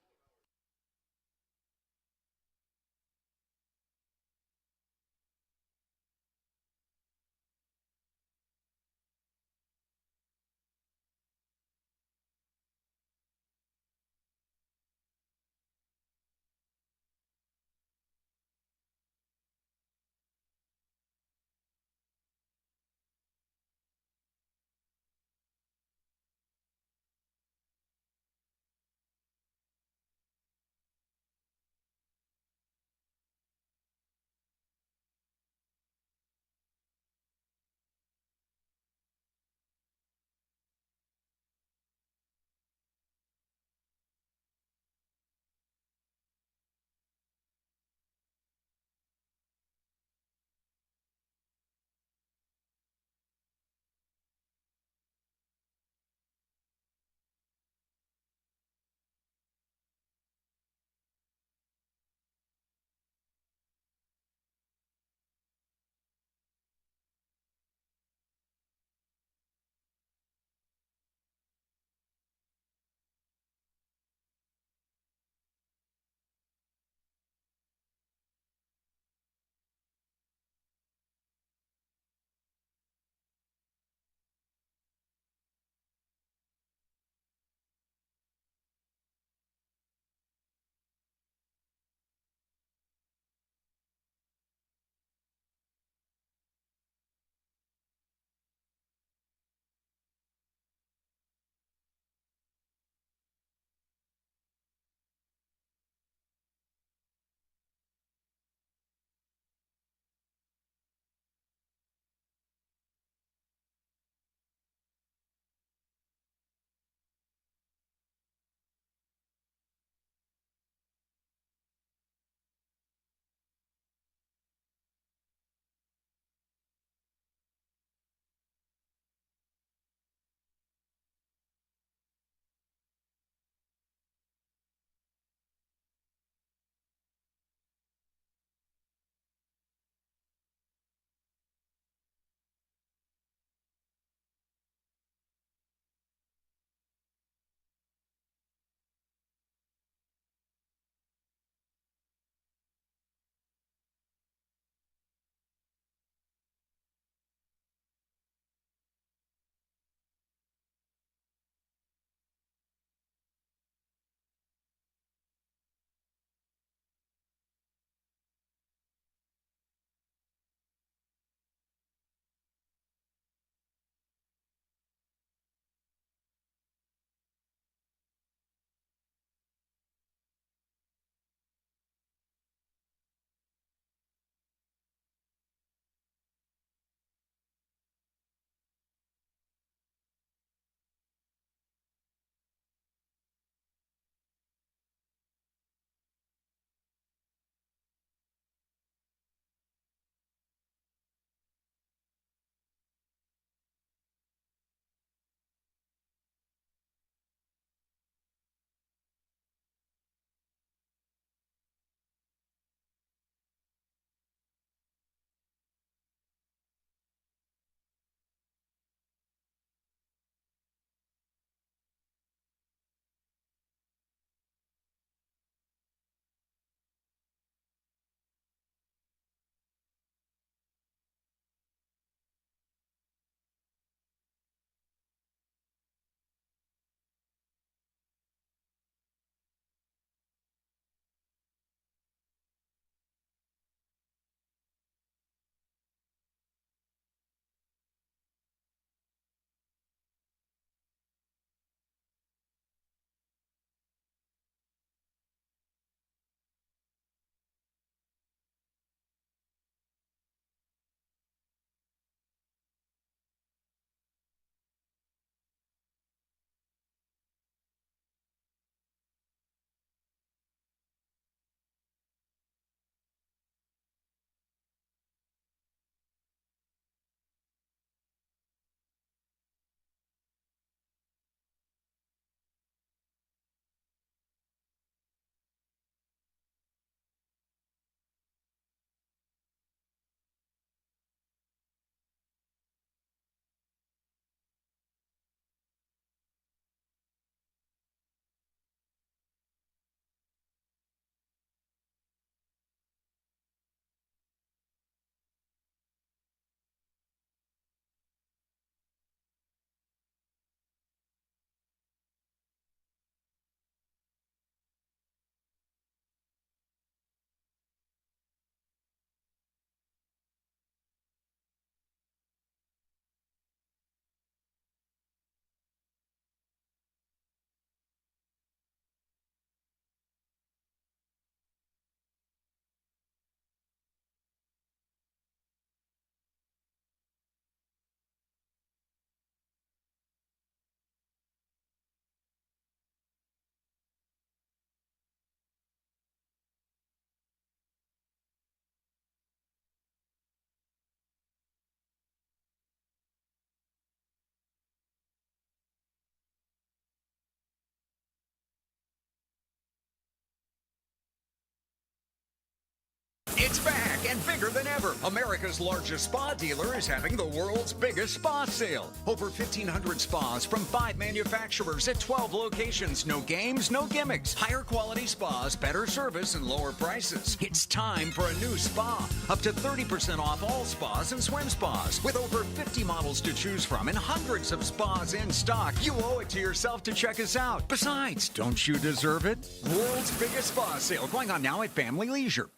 back and bigger than ever. America's largest spa dealer is having the world's biggest spa sale. Over 1,500 spas from 5 manufacturers at 12 locations. No games, no gimmicks. Higher quality spas, better service, and lower prices. It's time for a new spa. Up to 30% off all spas and swim spas. With over 50 models to choose from and hundreds of spas in stock. You owe it to yourself to check us out. Besides, don't you deserve it? World's biggest spa sale going on now at Family Leisure.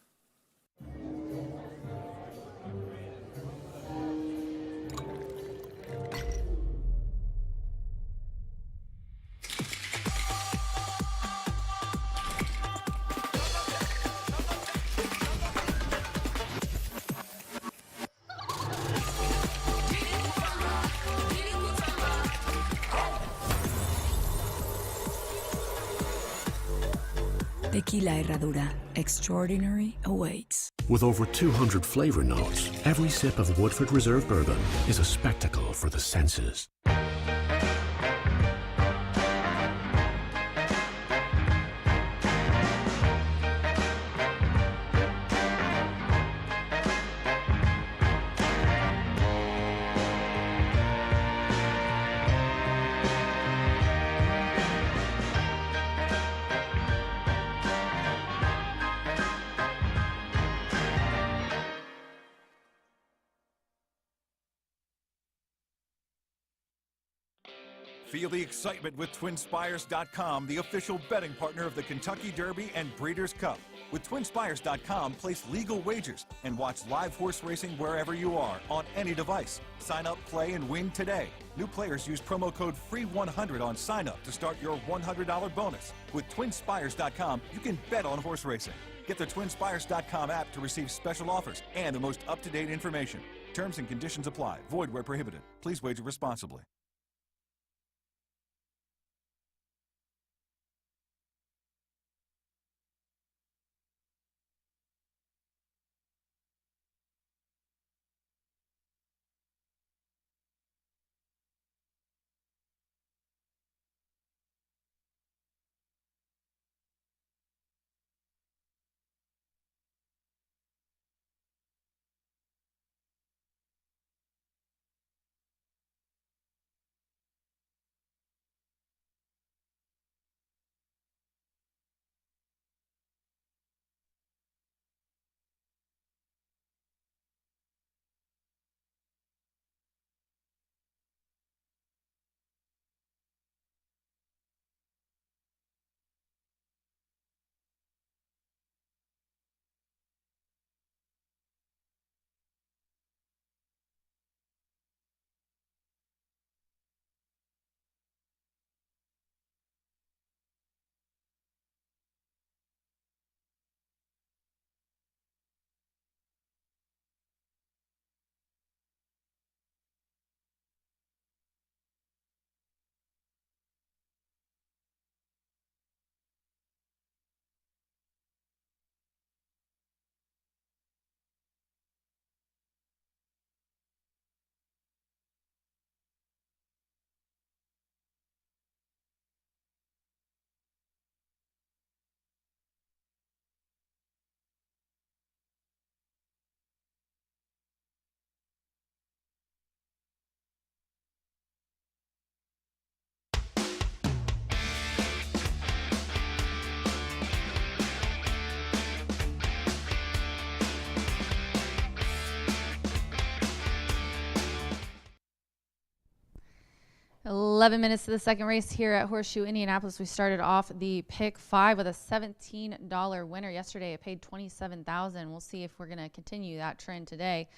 Tequila Herradura. Extraordinary awaits. With over 200 flavor notes, every sip of Woodford Reserve Bourbon is a spectacle for the senses. Feel the excitement with TwinSpires.com, the official betting partner of the Kentucky Derby and Breeders' Cup. With TwinSpires.com, place legal wagers and watch live horse racing wherever you are on any device. Sign up, play, and win today. New players use promo code FREE100 on sign up to start your $100 bonus. With TwinSpires.com, you can bet on horse racing. Get the TwinSpires.com app to receive special offers and the most up-to-date information. Terms and conditions apply. Void where prohibited. Please wager responsibly. $11 minutes to the second race here at Horseshoe Indianapolis. We started off the pick 5 with a $17 winner. Yesterday it paid $27,000. We'll see if we're going to continue that trend today.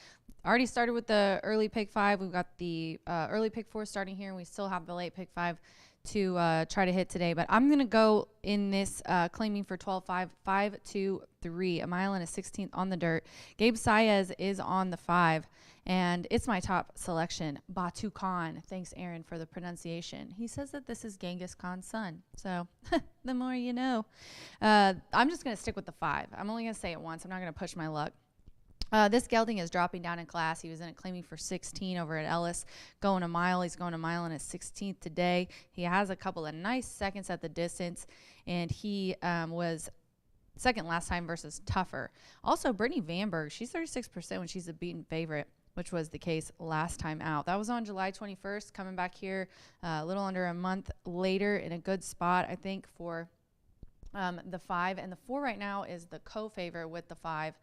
Already started with the early pick 5. We've got the early pick 4 starting here, and we still have the late pick 5 to try to hit today. But I'm going to go in this claiming for 12-5, 5-2-3, a mile and a 16th on the dirt. Gabe Saez is on the 5. And it's my top selection, Batu Khan. Thanks, Aaron, for the pronunciation. He says that this is Genghis Khan's son. So the more you know. I'm just going to stick with the 5. I'm only going to say it once. I'm not going to push my luck. This gelding is dropping down in class. He was in it claiming for 16 over at Ellis, going a mile. He's going a mile and a 16th today. He has a couple of nice seconds at the distance, and he was second last time versus tougher. Also, Brittany Vanberg, she's 36% when she's a beaten favorite, which was the case last time out. That was on July 21st, coming back here a little under a month later in a good spot, I think, for the 5. And the 4 right now is the co-favorite with the 5.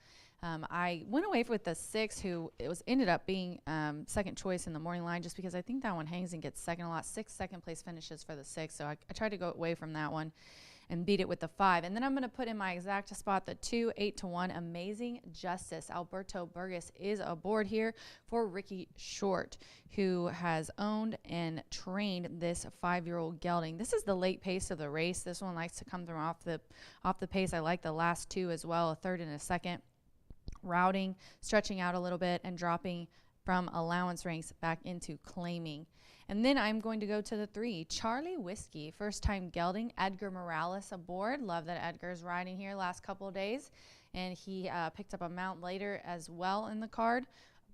I went away with the 6, who ended up being second choice in the morning line, just because I think that one hangs and gets second a lot. 6 second place finishes for the 6, so I tried to go away from that one and beat it with the 5. And then I'm going to put in my exacta spot the 2, 8-1, Amazing Justice. Alberto Burgess is aboard here for Ricky Short, who has owned and trained this 5-year-old gelding. This is the late pace of the race. This one likes to come through off the pace. I like the last 2 as well, a third and a second. Routing, stretching out a little bit, and dropping from allowance ranks back into claiming. And then I'm going to go to the 3, Charlie Whiskey, first time gelding, Edgar Morales aboard. Love that Edgar's riding here last couple of days, and he picked up a mount later as well in the card.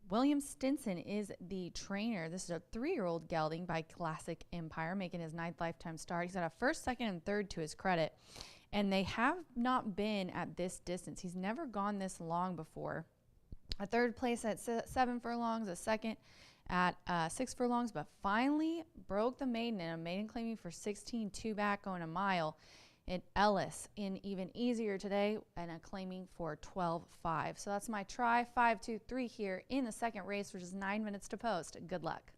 William Stinson is the trainer. This is a 3-year-old gelding by Classic Empire, making his 9th lifetime start. He's got a first, second, and third to his credit, and they have not been at this distance. He's never gone this long before. A third place at 7 furlongs, a second at 6 furlongs, but finally broke the maiden in a maiden claiming for 16, 2 back going a mile. At Ellis in even easier today and a claiming for 12.5. So that's my try 5, 2, 3 here in the second race, which is 9 minutes to post. Good luck.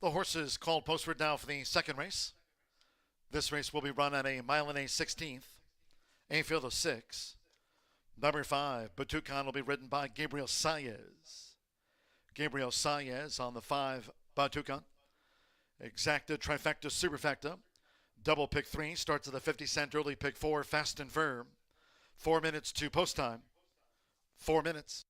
The horses called postward now for the second race. This race will be run at a mile and a 16th, a field of 6. Number 5, Batucan, will be ridden by Gabriel Saez. Gabriel Saez on the 5, Batucan. Exacta, trifecta, superfecta. Double pick 3 starts at the 50-cent early pick 4, fast and firm. 4 minutes to post time. 4 minutes.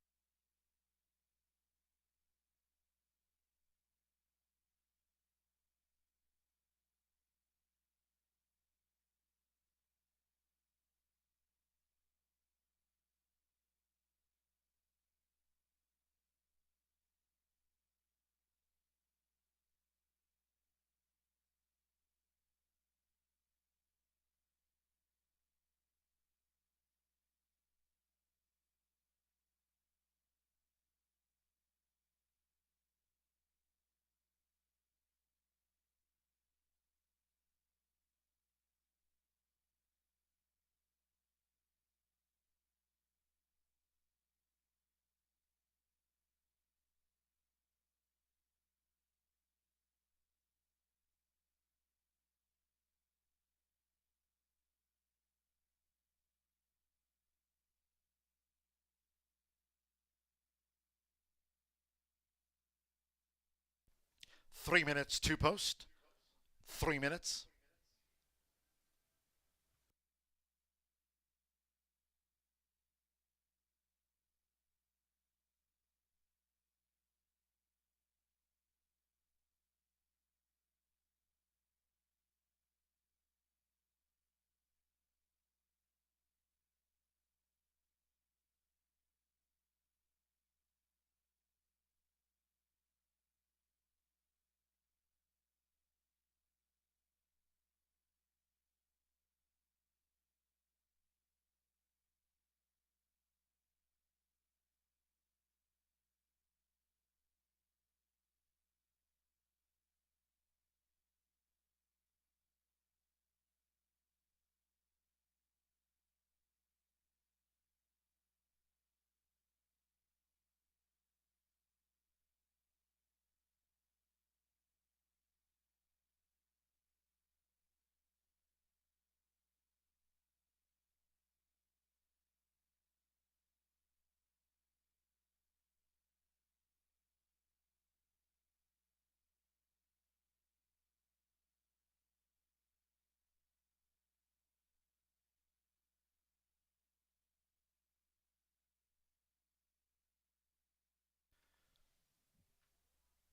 Three minutes to post. 3 minutes.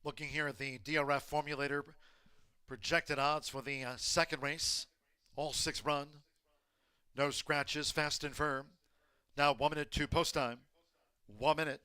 Looking here at the DRF formulator, projected odds for the second race. All 6 run. No scratches, fast and firm. Now 1 minute to post time. 1 minute.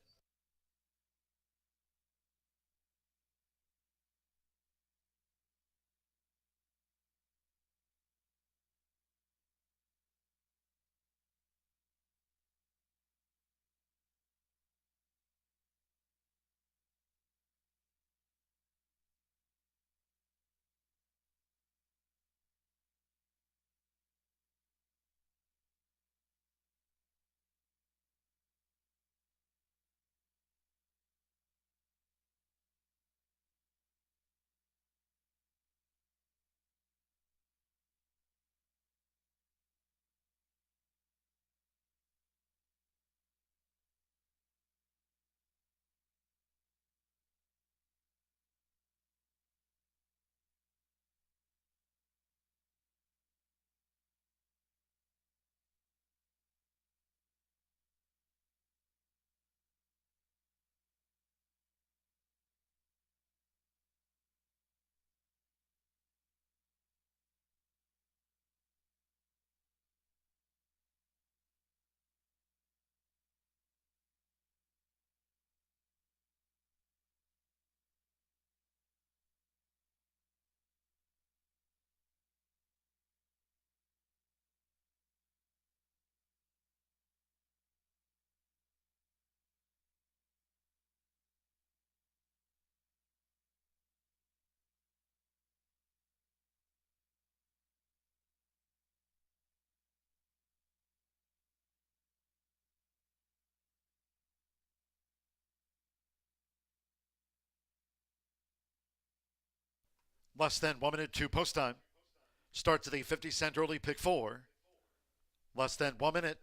Less than 1 minute to post time. Starts at a 50-cent early pick 4. Less than 1 minute.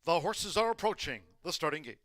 The horses are approaching the starting gate.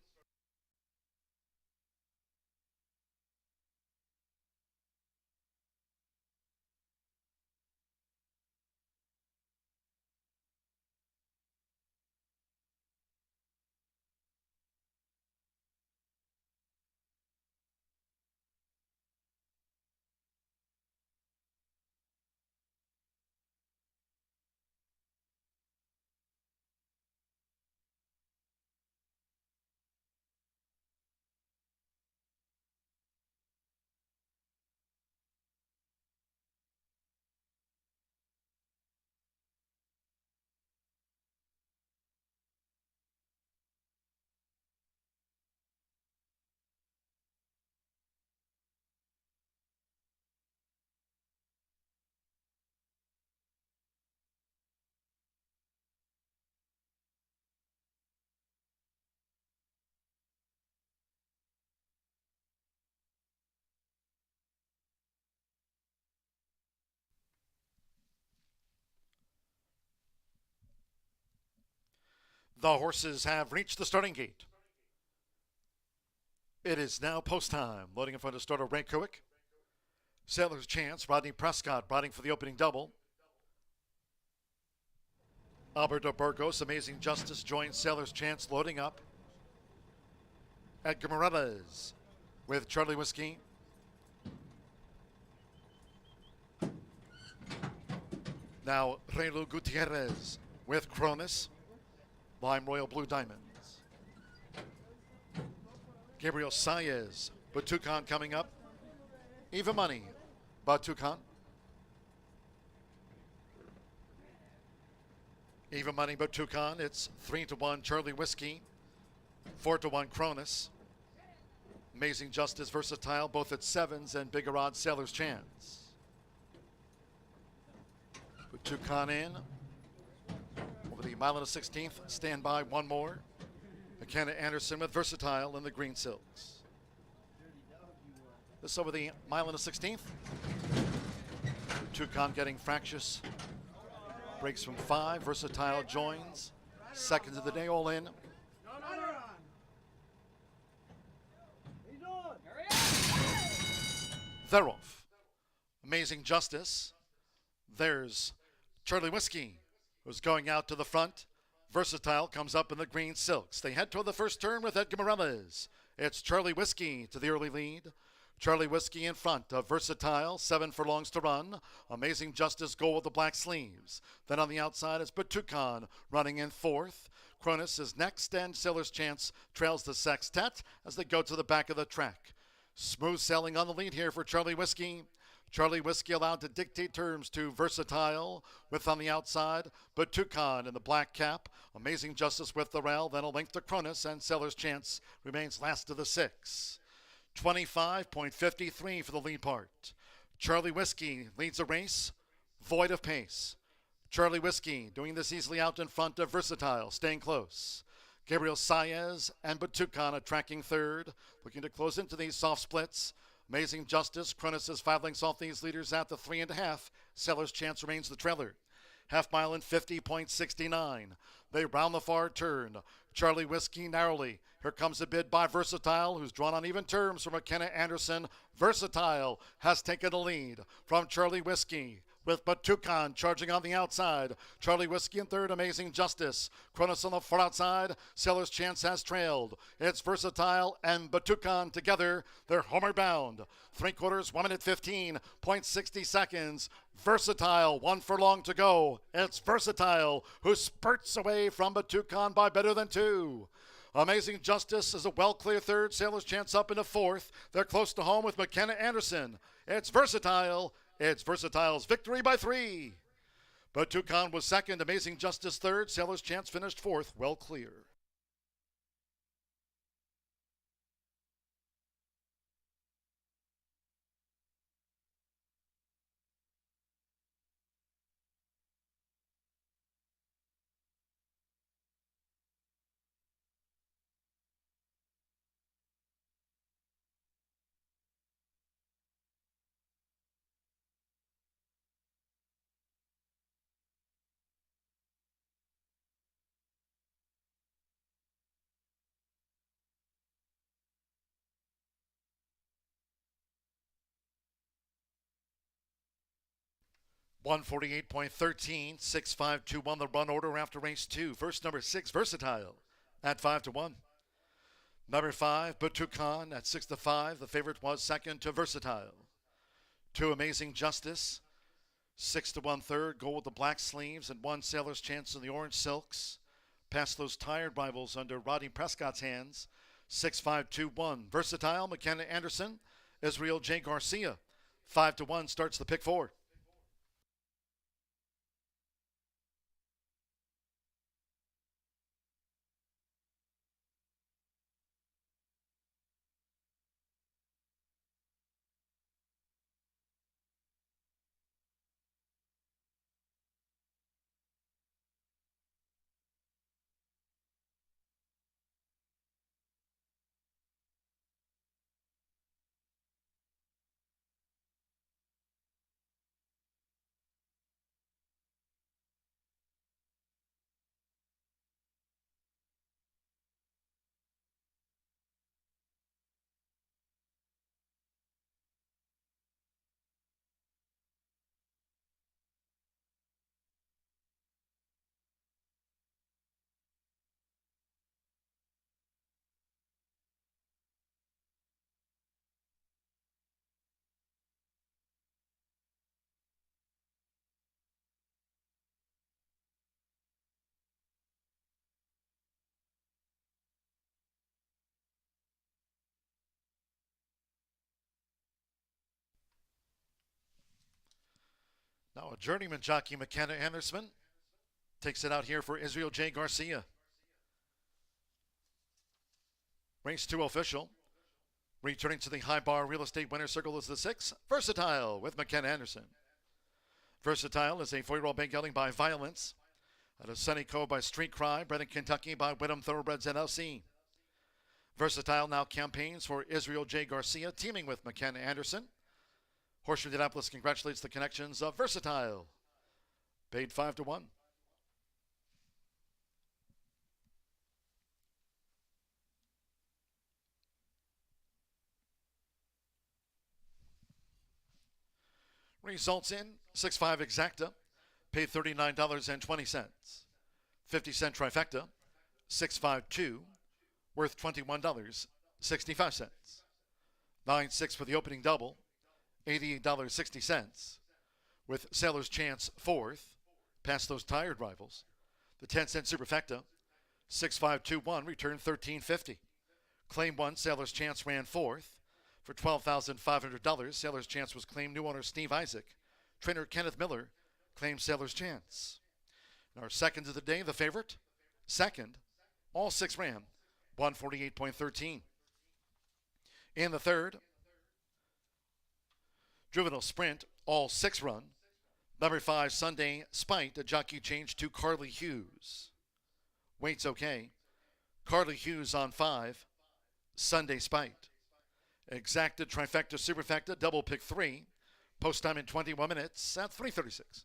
The horses have reached the starting gate. It is now post time. Loading in front of starter Ray Kuick. Sailor's Chance, Rodney Prescott riding for the opening double. Alberto Burgos, Amazing Justice joins Sailor's Chance loading up. Edgar Morales with Charlie Whiskey. Now Reylu Gutierrez with Cronus. Lime Royal Blue Diamonds. Gabriel Saez, Batucan coming up. Eva Money, Batucan. Eva Money, Batucan. It's 3-1 Charlie Whiskey, 4-1 Cronus. Amazing Justice, Versatile, both at 7s and bigger odds, Sailor's Chance. Batucan in. Over the mile and a 16th, stand by one more. McKenna Anderson with Versatile in the green silks. This over the mile and a 16th. Toucan getting fractious. Breaks from 5. Versatile joins. Seconds of the day all in. They're off. Amazing Justice. There's Charlie Whiskey, who's going out to the front. Versatile comes up in the green silks. They head toward the first turn with Edgar Morales. It's Charlie Whiskey to the early lead. Charlie Whiskey in front of Versatile, 7 furlongs to run. Amazing Justice goal with the black sleeves. Then on the outside is Batucan running in 4th. Cronus is next, and Sailor's Chance trails the Sextet as they go to the back of the track. Smooth sailing on the lead here for Charlie Whiskey. Charlie Whiskey allowed to dictate terms to Versatile with on the outside, but Toucan in the black cap. Amazing Justice with the rail, then a length to Cronus, and Seller's Chance remains last of the 6. 25.53 for the lead part. Charlie Whiskey leads the race, void of pace. Charlie Whiskey doing this easily out in front of Versatile, staying close. Gabriel Saez and Batucan tracking third, looking to close into these soft splits. Amazing Justice, Cronus is 5 lengths off these leaders at the 3.5. Seller's Chance remains the trailer. Half mile in 50.69. They round the far turn. Charlie Whiskey narrowly. Here comes a bid by Versatile, who's drawn on even terms from McKenna Anderson. Versatile has taken the lead from Charlie Whiskey, with Batucan charging on the outside. Charlie Whiskey in third, Amazing Justice. Cronus on the far outside. Seller's Chance has trailed. It's Versatile and Batucan together. They're homeward bound. 3/4, 1 minute 15.60 seconds. Versatile, 1 furlong to go. It's Versatile who spurts away from Batucan by better than 2. Amazing Justice is a well-clear third. Sailor's Chance up into 4th. They're close to home with McKenna Anderson. It's Versatile. It's Versatile's victory by 3. Batucan was second. Amazing Justice third. Sailor's Chance finished 4th. Well clear. $148.13, 6-5-2-1 the run order after race 2. First number 6, Versatile at 5-1. Number 5, Batucan at 6-5. The favorite was second to Versatile. 2, Amazing Justice, 6-1 third. Go with the black sleeves and 1, Sailor's Chance in the orange silks. Past those tired rivals under Rodney Prescott's hands. 6-5-2-1. Versatile, McKenna Anderson, Israel J. Garcia. 5-1 starts the pick 4. Now a journeyman jockey, McKenna Anderson, takes it out here for Israel J. Garcia. Race 2 official. Returning to the high bar real estate winner circle is the 6, Versatile with McKenna Anderson. Versatile is a 4-year-old big gelding by Violence. Out of Sunny Cove by Street Cry, bred in Kentucky by Whittam Thoroughbreds LLC. Versatile now campaigns for Israel J. Garcia, teaming with McKenna Anderson. Horseshoe Indianapolis congratulates the connections of Versatile. Paid 5-1. Results in 6-5 exacta, paid $39.20. 50-cent trifecta, 6-5-2, worth $21.65. 9-6 for the opening double, $88.60, with Sailor's Chance 4th, past those tired rivals. The 10-cent superfecta, 6-5-2-1, returned $13.50. Claim 1, Sailor's Chance ran 4th, For $12,500, Sailor's Chance was claimed. New owner Steve Isaac. Trainer Kenneth Miller claimed Sailor's Chance. And our seconds of the day, the favorite, second, all six ran, 148.13. In the third, Juvenile Sprint, all six run. Number 5, Sunday Spite, a jockey change to Carly Hughes. Waits okay. Carly Hughes on 5, Sunday Spite. Exacted trifecta superfecta, double pick 3. Post time in 21 minutes at 3:36.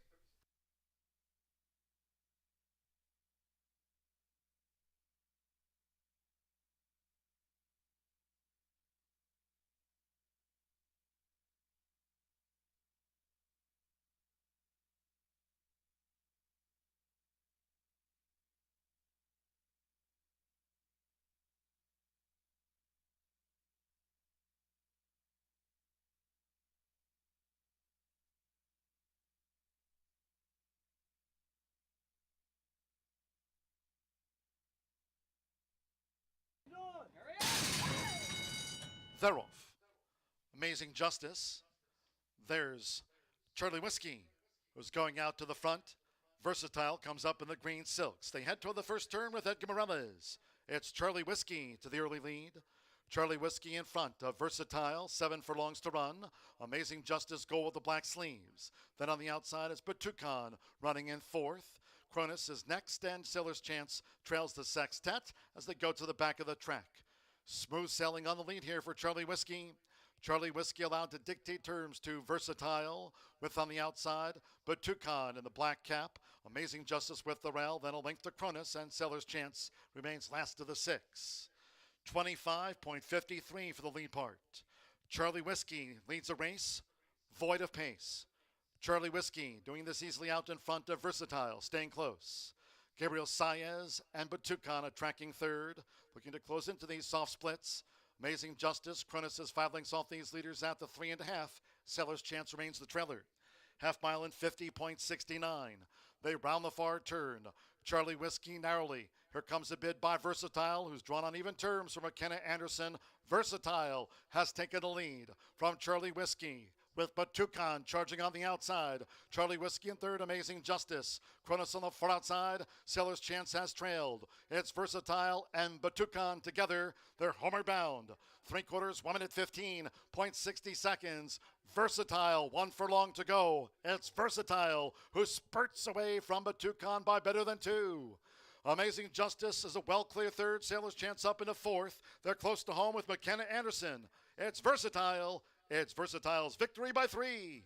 They're off. Amazing Justice. There's Charlie Whiskey, who's going out to the front. Versatile comes up in the green silks. They head toward the first turn with Edgar Morales. It's Charlie Whiskey to the early lead. Charlie Whiskey in front of Versatile, 7 furlongs to run. Amazing Justice go with the black sleeves. Then on the outside is Batukan running in fourth. Cronus is next, and Sailor's Chance trails the Sextet as they go to the back of the track. Smooth sailing on the lead here for Charlie Whiskey. Charlie Whiskey allowed to dictate terms to Versatile with on the outside, Batukan in the black cap. Amazing Justice with the rail, then a length to Cronus, and Sailor's Chance remains last of the 6. 25.53 for the lead part. Charlie Whiskey leads the race, void of pace. Charlie Whiskey doing this easily out in front of Versatile, staying close. Gabriel Saez and Batukan tracking third, looking to close into these soft splits. Amazing Justice, Cronus is 5 lengths off these leaders at the 3.5. Sailor's Chance remains the trailer. Half mile in 50.69. They round the far turn. Charlie Whiskey narrowly. Here comes a bid by Versatile, who's drawn on even terms from McKenna Anderson. Versatile has taken the lead from Charlie Whiskey, with Batukan charging on the outside. Charlie Whiskey in third, Amazing Justice. Cronus on the far outside. Sailor's Chance has trailed. It's Versatile and Batukan together. They're homeward bound. 3/4, 1 minute 15.60 seconds. Versatile, 1 furlong to go. It's Versatile who spurts away from Batukan by better than 2. Amazing Justice is a well-clear third. Sailor's Chance up into fourth. They're close to home with McKenna Anderson. It's Versatile. It's Versatile's victory by 3.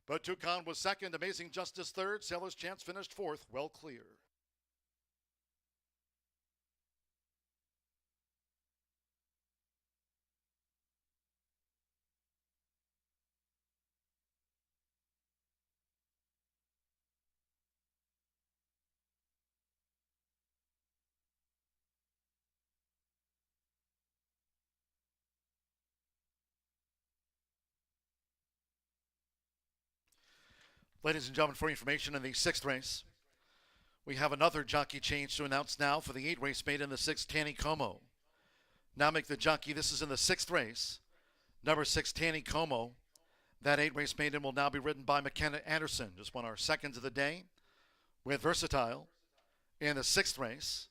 Batukan was second. Amazing Justice third. Sailor's Chance finished fourth. Well clear. Ladies and gentlemen, for information in the 6th race, we have another jockey change to announce now for the 8 race made in the 6th, Tanny Como. Now make the jockey, this is in the 6th race, number 6, Tanny Como. That 8 race maiden will now be ridden by McKenna Anderson. Just won our seconds of the day with Versatile. In the 6th race,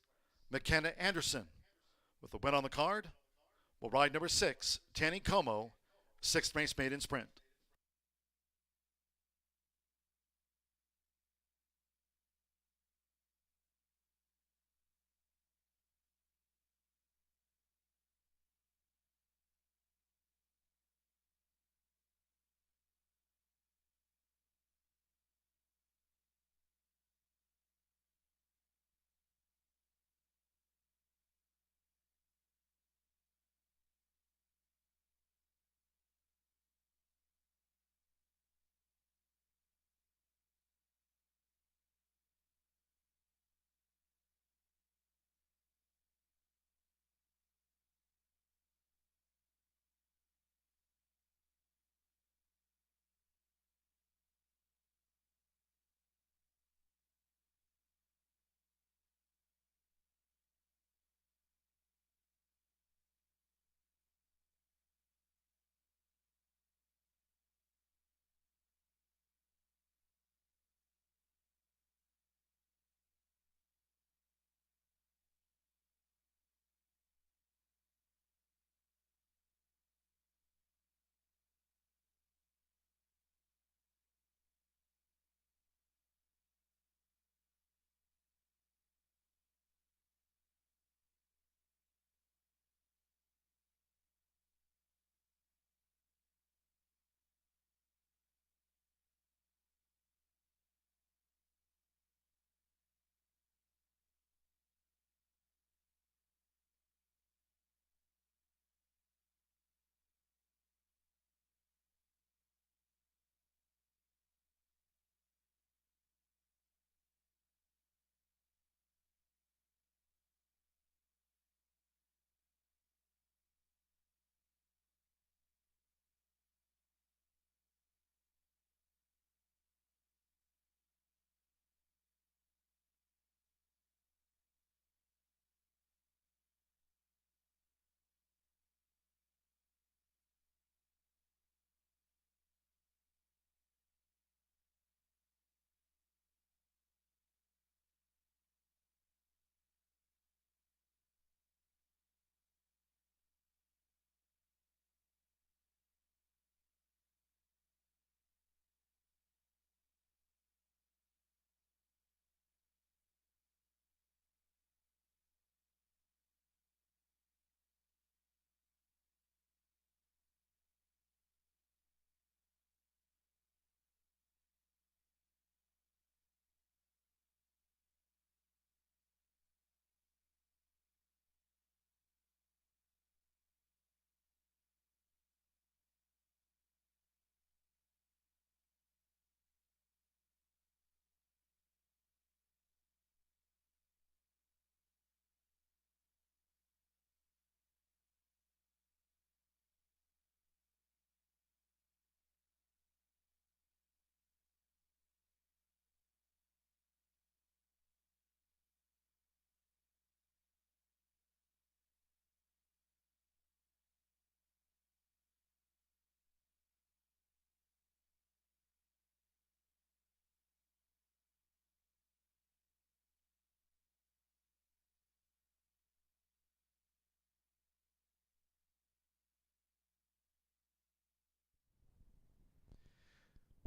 McKenna Anderson. With the win on the card, will ride number 6, Tanny Como, 6th race maiden sprint.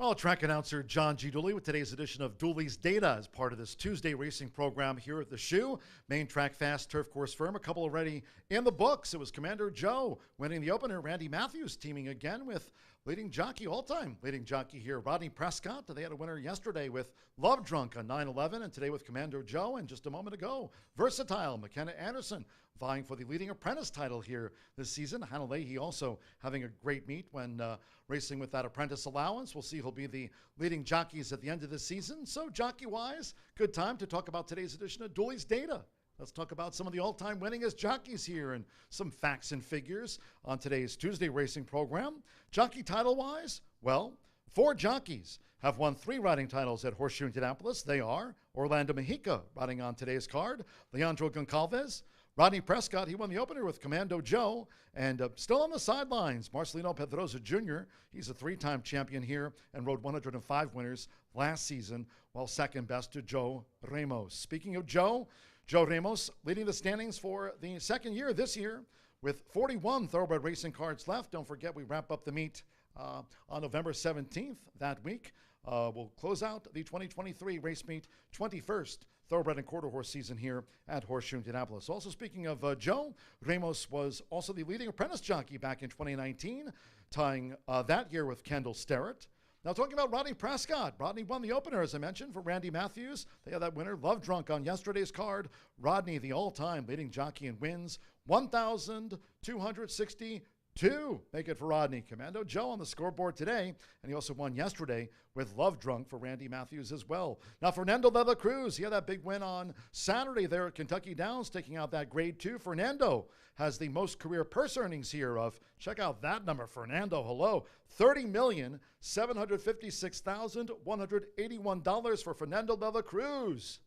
Well, track announcer John G. Dooley with today's edition of Dooley's Data as part of this Tuesday racing program here at the Shoe. Main track fast turf course firm. A couple already in the books. It was Commander Joe winning the opener. Randy Matthews teaming again with leading jockey, all-time leading jockey here, Rodney Prescott. They had a winner yesterday with Love Drunk on 9/11, and today with Commander Joe. And just a moment ago, Versatile, McKenna Anderson vying for the leading apprentice title here this season. Hannah Leahy also having a great meet when racing with that apprentice allowance. We'll see who'll be the leading jockeys at the end of the season. So jockey-wise, good time to talk about today's edition of Dooley's Data. Let's talk about some of the all-time winningest jockeys here and some facts and figures on today's Tuesday racing program. Jockey title-wise, well, 4 jockeys have won 3 riding titles at Horseshoe Indianapolis. They are Orlando Mejica riding on today's card, Leandro Goncalves, Rodney Prescott, he won the opener with Commando Joe, and still on the sidelines, Marcelino Pedrosa Jr. He's a 3-time champion here and rode 105 winners last season, while second best to Joe Ramos. Speaking of Joe Ramos leading the standings for the second year this year with 41 thoroughbred racing cards left. Don't forget, we wrap up the meet on November 17th that week. We'll close out the 2023 race meet 21st thoroughbred and quarter horse season here at Horseshoe Indianapolis. Also speaking of Joe, Ramos was also the leading apprentice jockey back in 2019, tying that year with Kendall Sterrett. Now talking about Rodney Prescott. Rodney won the opener, as I mentioned, for Randy Matthews. They had that winner, Love Drunk, on yesterday's card. Rodney, the all-time leading jockey in wins, 1,262. Make it for Rodney. Commando Joe on the scoreboard today, and he also won yesterday with Love Drunk for Randy Matthews as well. Now, Fernando de la Cruz, he had that big win on Saturday there at Kentucky Downs, taking out that grade 2. Fernando has the most career purse earnings here of, check out that number, Fernando, hello, $30,756,181 for Fernando de la Cruz.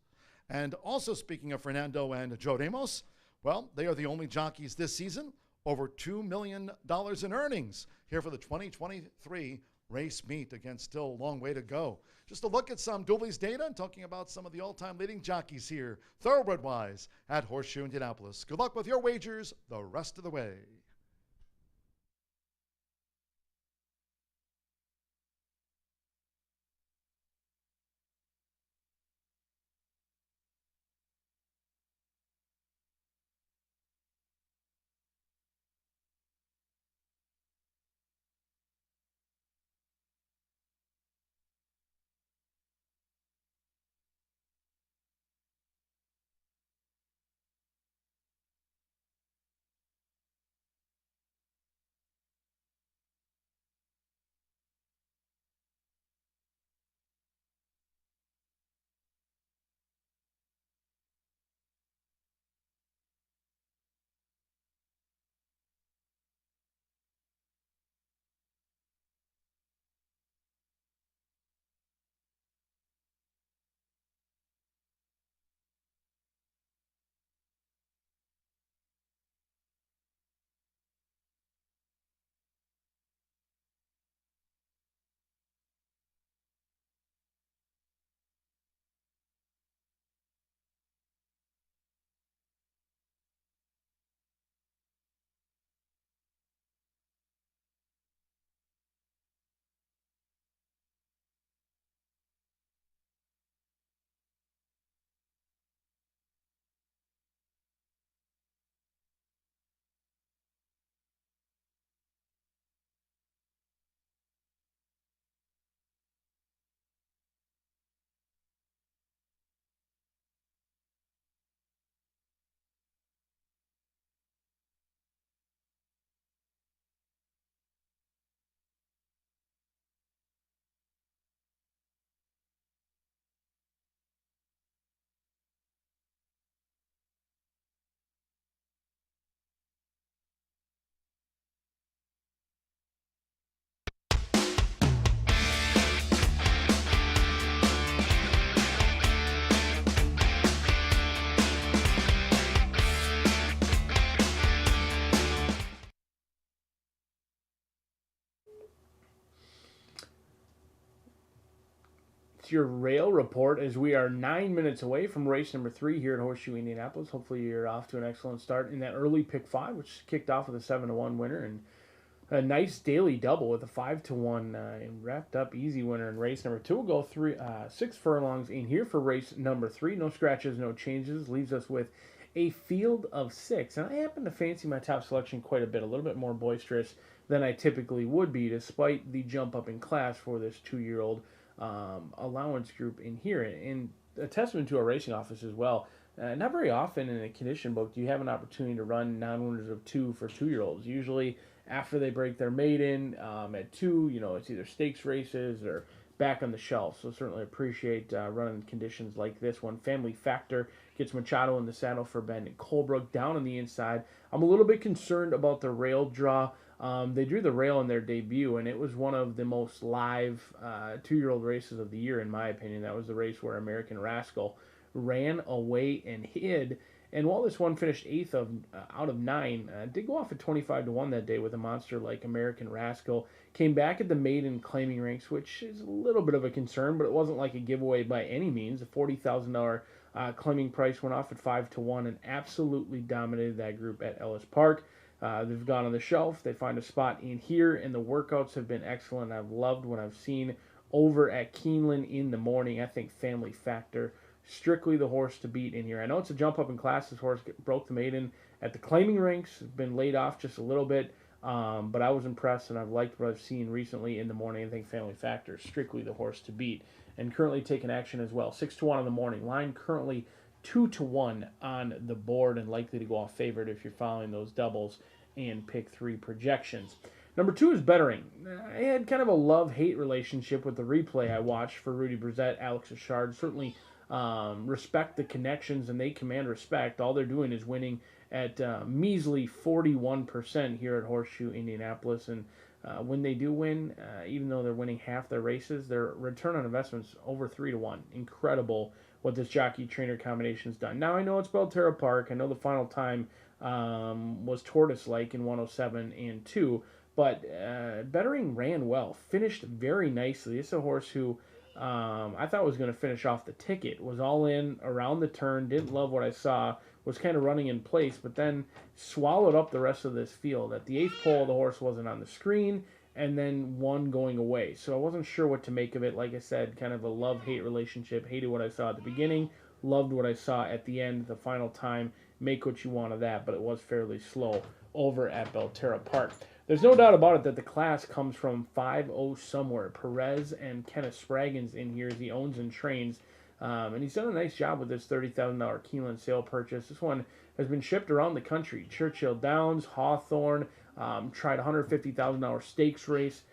And also speaking of Fernando and Joe Ramos, well, they are the only jockeys this season over $2 million in earnings here for the 2023 race meet. Again, still a long way to go. Just a look at some Dooley's data and talking about some of the all-time leading jockeys here, thoroughbred-wise, at Horseshoe Indianapolis. Good luck with your wagers the rest of the way. Your rail report as we are 9 minutes away from race number 3 here at Horseshoe Indianapolis. Hopefully you're off to an excellent start in that early pick 5, which kicked off with a 7-1 winner, and a nice daily double with a 5-1 and wrapped up easy winner in race number 2. We'll go 6 furlongs in here for race number 3. No scratches, no changes. Leaves us with a field of 6. And I happen to fancy my top selection quite a bit, a little bit more boisterous than I typically would be, despite the jump up in class for this 2-year-old allowance group in here. And a testament to our racing office as well. Not very often in a condition book do you have an opportunity to run non-winners of 2 for 2-year-olds. Usually after they break their maiden at 2, it's either stakes races or back on the shelf. So certainly appreciate running conditions like this one. Family Factor gets Machado in the saddle for Ben Colebrook down on the inside. I'm a little bit concerned about the rail draw. They drew the rail in their debut, and it was one of the most live 2-year-old races of the year, in my opinion. That was the race where American Rascal ran away and hid. And while this one finished 8th out of 9, did go off at 25-1 that day with a monster like American Rascal. Came back at the maiden claiming ranks, which is a little bit of a concern, but it wasn't like a giveaway by any means. A $40,000 claiming price went off at 5-1 and absolutely dominated that group at Ellis Park. They've gone on the shelf. They find a spot in here, and the workouts have been excellent. I've loved what I've seen over at Keeneland in the morning. I think Family Factor, strictly the horse to beat in here. I know it's a jump up in class. This horse broke the maiden at the claiming ranks, been laid off just a little bit, but I was impressed, and I've liked what I've seen recently in the morning. I think Family Factor is strictly the horse to beat, and currently taking action as well. 6-1 in the morning. Line currently 2-1 on the board, and likely to go off favorite if you're following those doubles and pick 3 projections. Number 2 is Bettering. I had kind of a love-hate relationship with the replay I watched for Rudy Brissett, Alex Achard. Certainly respect the connections, and they command respect. All they're doing is winning at measly 41% here at Horseshoe Indianapolis, and when they do win, even though they're winning half their races, their return on investment's over 3-1. Incredible what this jockey trainer combination's done. Now I know it's Belterra Park. I know the final time was tortoise-like in 107 and 2, but Bettering ran well, finished very nicely. It's a horse who I thought was going to finish off the ticket, was all in around the turn, didn't love what I saw, was kind of running in place, but then swallowed up the rest of this field. At the 8th pole, the horse wasn't on the screen, and then one going away. So I wasn't sure what to make of it. Like I said, kind of a love-hate relationship. Hated what I saw at the beginning, loved what I saw at the end, the final time. Make what you want of that, but it was fairly slow over at Belterra Park. There's no doubt about it that the class comes from 5-0 somewhere. Perez and Kenneth Spraggins in here as he owns and trains. And he's done a nice job with this $30,000 Keeneland sale purchase. This one has been shipped around the country. Churchill Downs, Hawthorne, tried a $150,000 stakes race.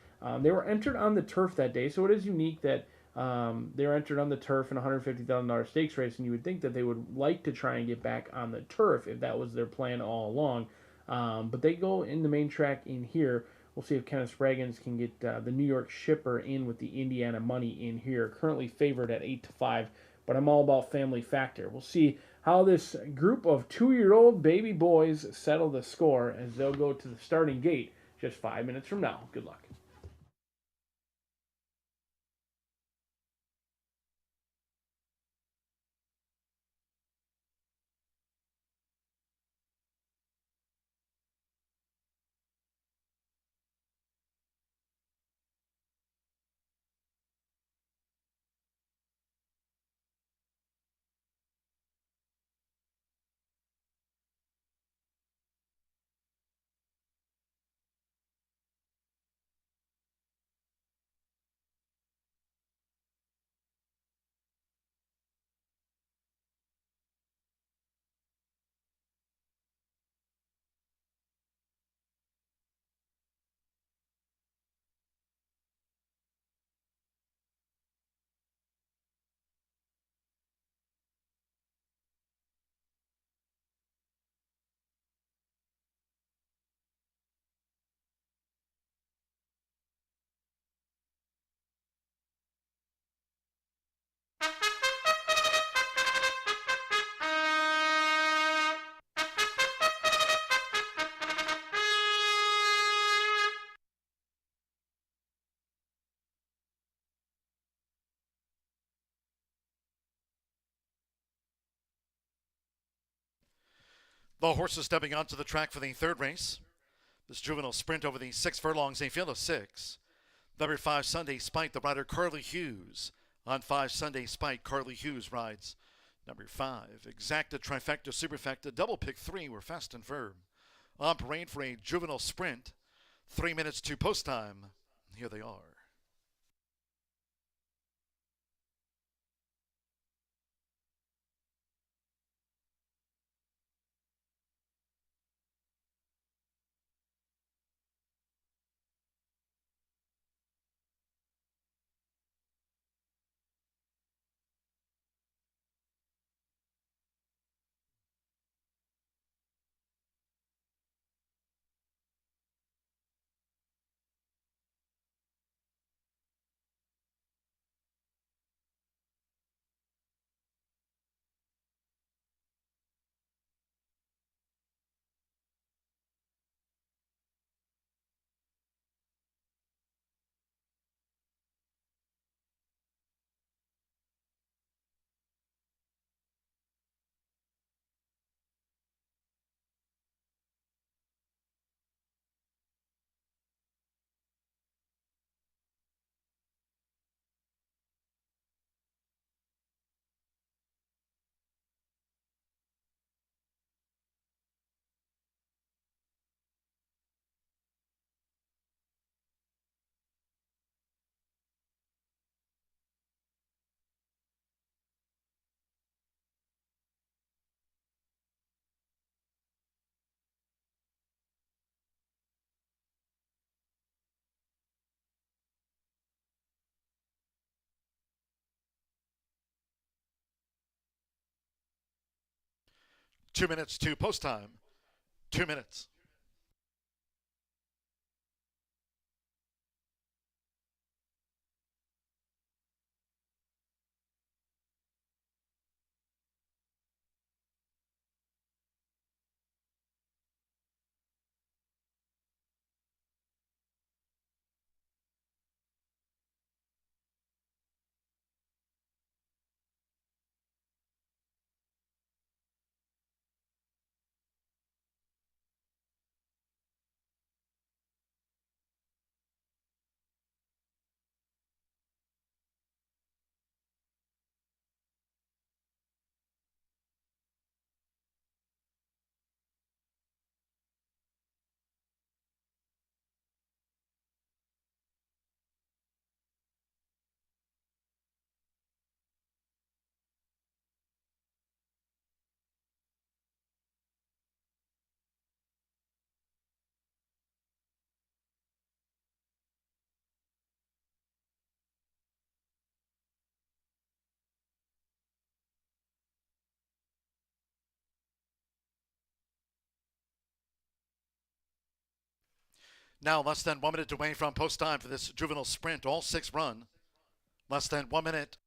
They were entered on the turf that day, so it is unique that they were entered on the turf in a $150,000 stakes race, and you would think that they would like to try and get back on the turf if that was their plan all along. But they go in the main track in here. We'll see if Kenneth Spraggins can get the New York shipper in with the Indiana money in here. Currently favored at 8-5, but I'm all about Family Factor. We'll see how this group of 2-year-old baby boys settle the score as they'll go to the starting gate just 5 minutes from now. Good luck. The horses stepping onto the track for the third race. This juvenile sprint over the 6 furlongs, a field of 6. Number 5, Sunday Spike, the rider Carly Hughes. On 5, Sunday Spike, Carly Hughes rides. Number 5, Exacta, Trifecta, Superfecta, double pick 3 were fast and firm. On parade for a juvenile sprint. 3 minutes to post time. Here they are. Two minutes to post time. 2 minutes. Now less than 1 minute away from post time for this juvenile sprint. All 6 run. Less than 1 minute.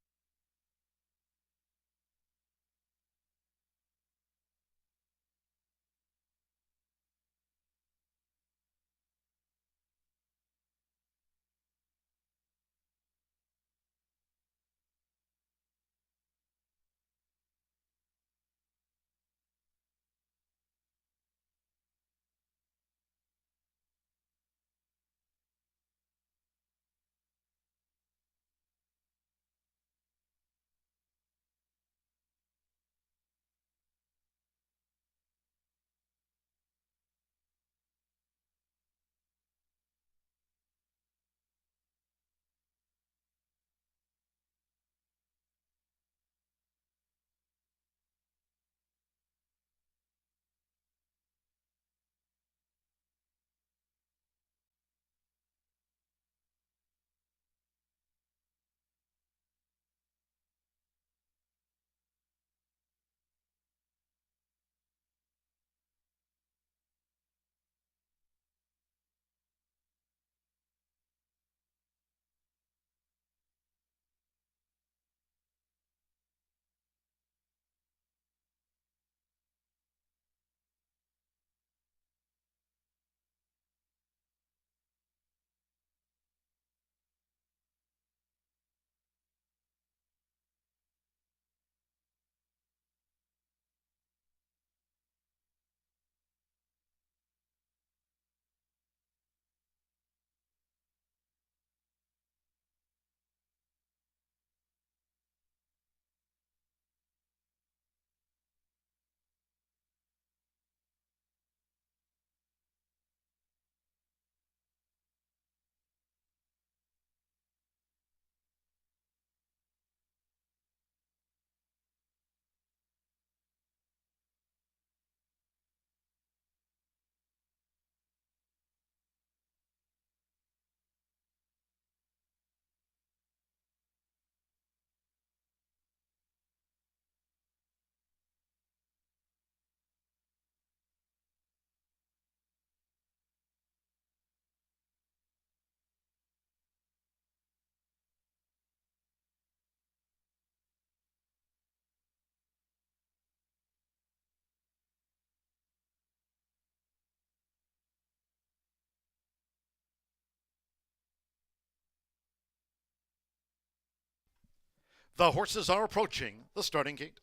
The horses are approaching the starting gate.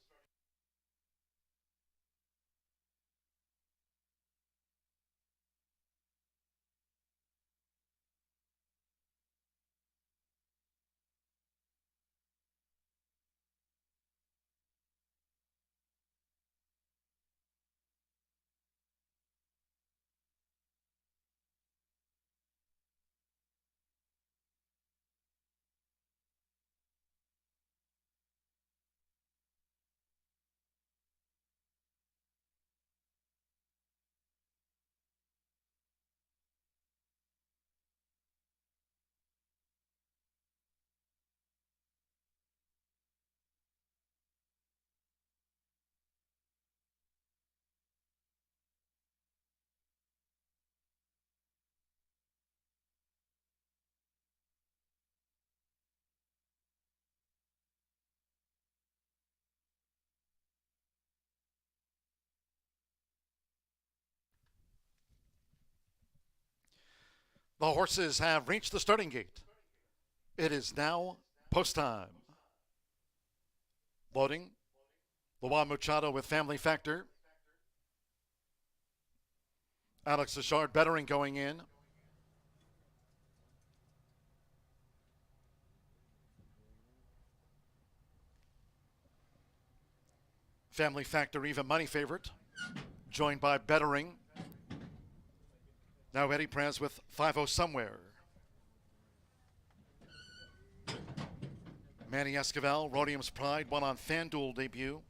The horses have reached the starting gate. It is now post time. Loading. Luan Machado with Family Factor. Alex Achard Bettering going in. Family Factor even money favorite. Joined by Bettering. Now Eddie Prez with 5-0 somewhere. Manny Esquivel, Rhodium's Pride, won on FanDuel debut.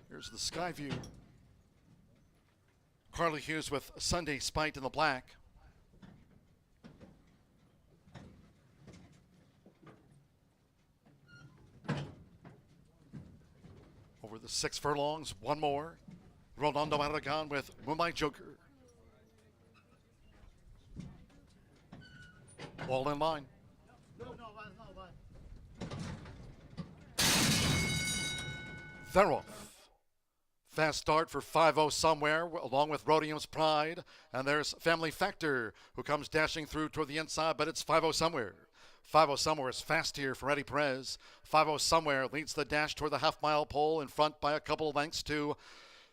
Here's the Skyview. Carly Hughes with Sunday Spite in the black. Over the 6 furlongs, one more. Rolando Aragon with Moonlight Joker. All in line. They're off. Fast start for 5-0 somewhere, along with Rhodium's Pride. And there's Family Factor, who comes dashing through toward the inside, but it's 5-0 somewhere. 5-0 somewhere is fast here for Eddie Perez. 5-0 somewhere leads the dash toward the half-mile pole, in front by a couple of lengths to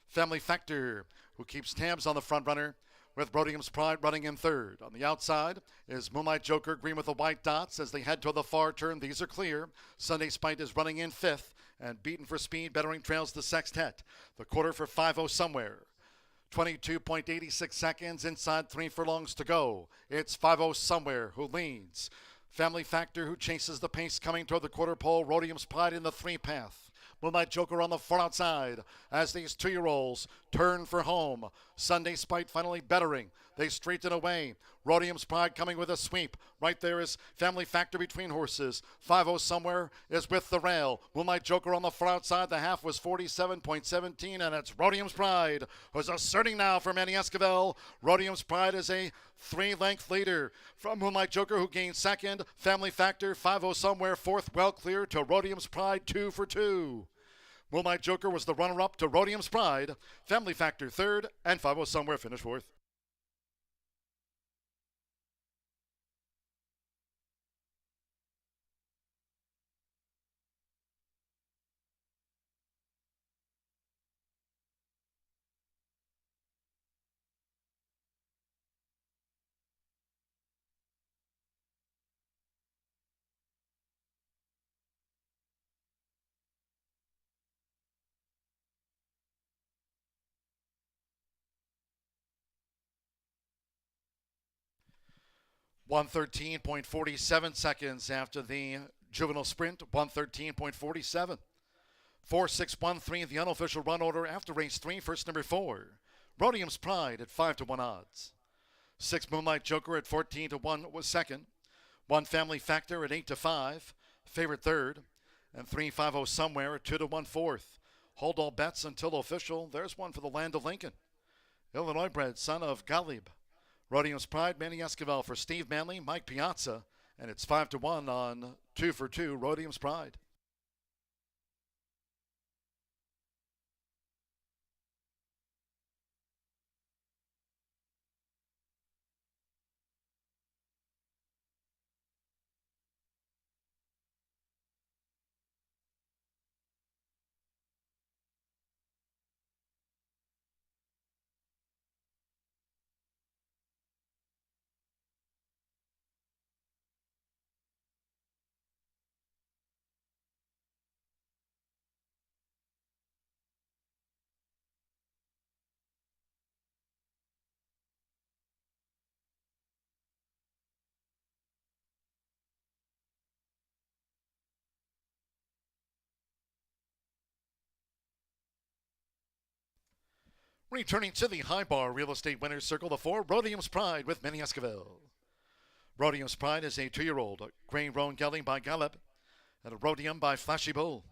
Family Factor, who keeps tabs on the front runner, with Rhodium's Pride running in third. On the outside is Moonlight Joker, green with the white dots as they head toward the far turn. These are clear. Sunday Spite is running in fifth, and Beaten for Speed, Bettering trails the sextet. The quarter for 5-0 somewhere. 22.86 seconds, inside 3 furlongs to go. It's 5-0 somewhere who leads. Family Factor, who chases the pace coming toward the quarter pole. Rhodium's Pride in the 3 path. Moonlight Joker on the far outside as these 2-year-olds turn for home. Sunday Spite finally Bettering. They straighten away. Rhodium's Pride coming with a sweep. Right there is Family Factor between horses. 5-0 somewhere is with the rail. Moonlight Joker on the far outside. The half was 47.17, and it's Rhodium's Pride who's asserting now for Manny Esquivel. Rhodium's Pride is a 3-length leader from Moonlight Joker, who gains second. Family Factor 5-0 somewhere fourth, well clear to Rhodium's Pride 2 for 2. Moonlight Joker was the runner-up to Rhodium's Pride. Family Factor third, and 5-0 somewhere finished fourth. (113.47 seconds after the juvenile sprint. 113.47. 4-6-1-3, the unofficial run order after race 3, first number 4. Rhodium's Pride at 5-1 odds. 6 Moonlight Joker at 14-1 was second. 1 Family Factor at 8-5, favorite third. And 3-5-0 somewhere at 2-1 fourth. Hold all bets until official. There's one for the land of Lincoln. Illinois bred, son of Galib. Rhodium's Pride, Manny Esquivel for Steve Manley, Mike Piazza, and it's 5-1 on 2 for 2, Rhodium's Pride. Returning to the High Bar Real Estate Winners Circle, the 4, Rhodium's Pride with Minnie Esquivel. Rhodium's Pride is a 2-year-old, a Gray Roan Gelding by Gallup, and a Rhodium by Flashy Bull.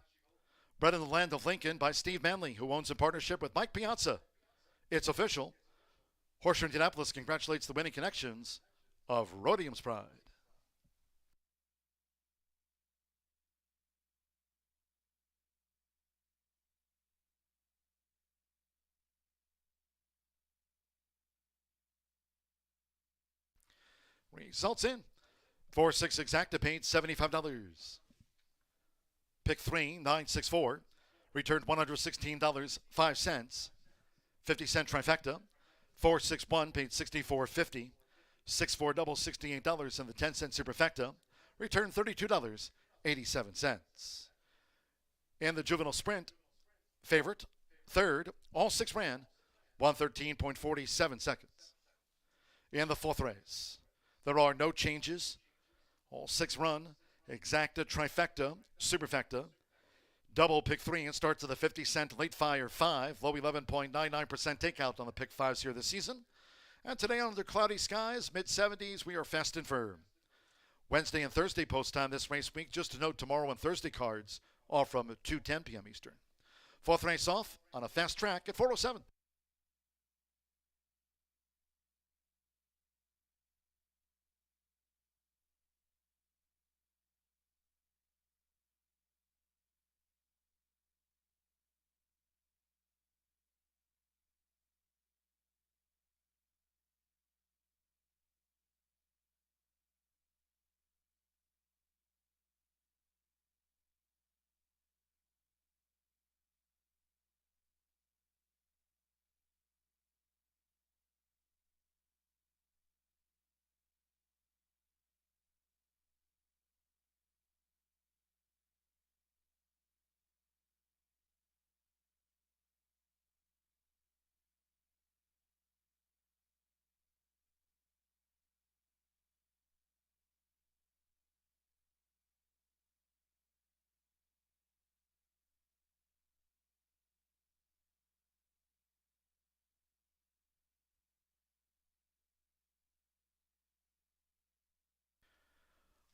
Bred in the land of Lincoln by Steve Manley, who owns in partnership with Mike Piazza. It's official. Horseshoe Indianapolis congratulates the winning connections of Rhodium's Pride. Results in. 4-6 exacta paid $75. Pick 3, 964. Returned $116.05. 50-cent trifecta. 4-6-1 paid $64.50. 6-4 double $68 and the 10-cent superfecta. Returned $32.87. In the juvenile sprint, favorite, third, all 6 ran 113.47 seconds. In the 4th race, there are no changes. All 6 run. Exacta, trifecta, superfecta. Double pick 3 and starts at the 50-cent late fire 5. Low 11.99% takeout on the pick 5s here this season. And today under cloudy skies, mid-70s, we are fast and firm. Wednesday and Thursday post time this race week. Just to note, tomorrow and Thursday cards are from 2:10 p.m. Eastern. 4th race off on a fast track at 4:07.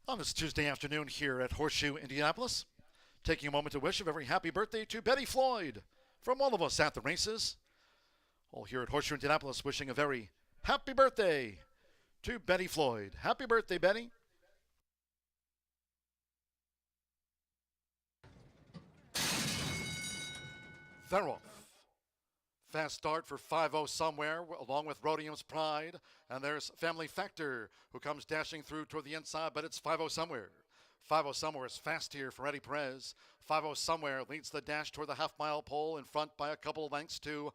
On this Tuesday afternoon here at Horseshoe Indianapolis, taking a moment to wish a very happy birthday to Betty Floyd from all of us at the races. All here at Horseshoe Indianapolis wishing a very happy birthday to Betty Floyd. Happy birthday, Betty. They're off. Fast start for 5-0 somewhere, along with Rhodium's Pride. And there's Family Factor, who comes dashing through toward the inside, but it's 5-0 somewhere. 5-0 somewhere is fast here for Eddie Perez. 5-0 somewhere leads the dash toward the half-mile pole in front by a couple of lengths to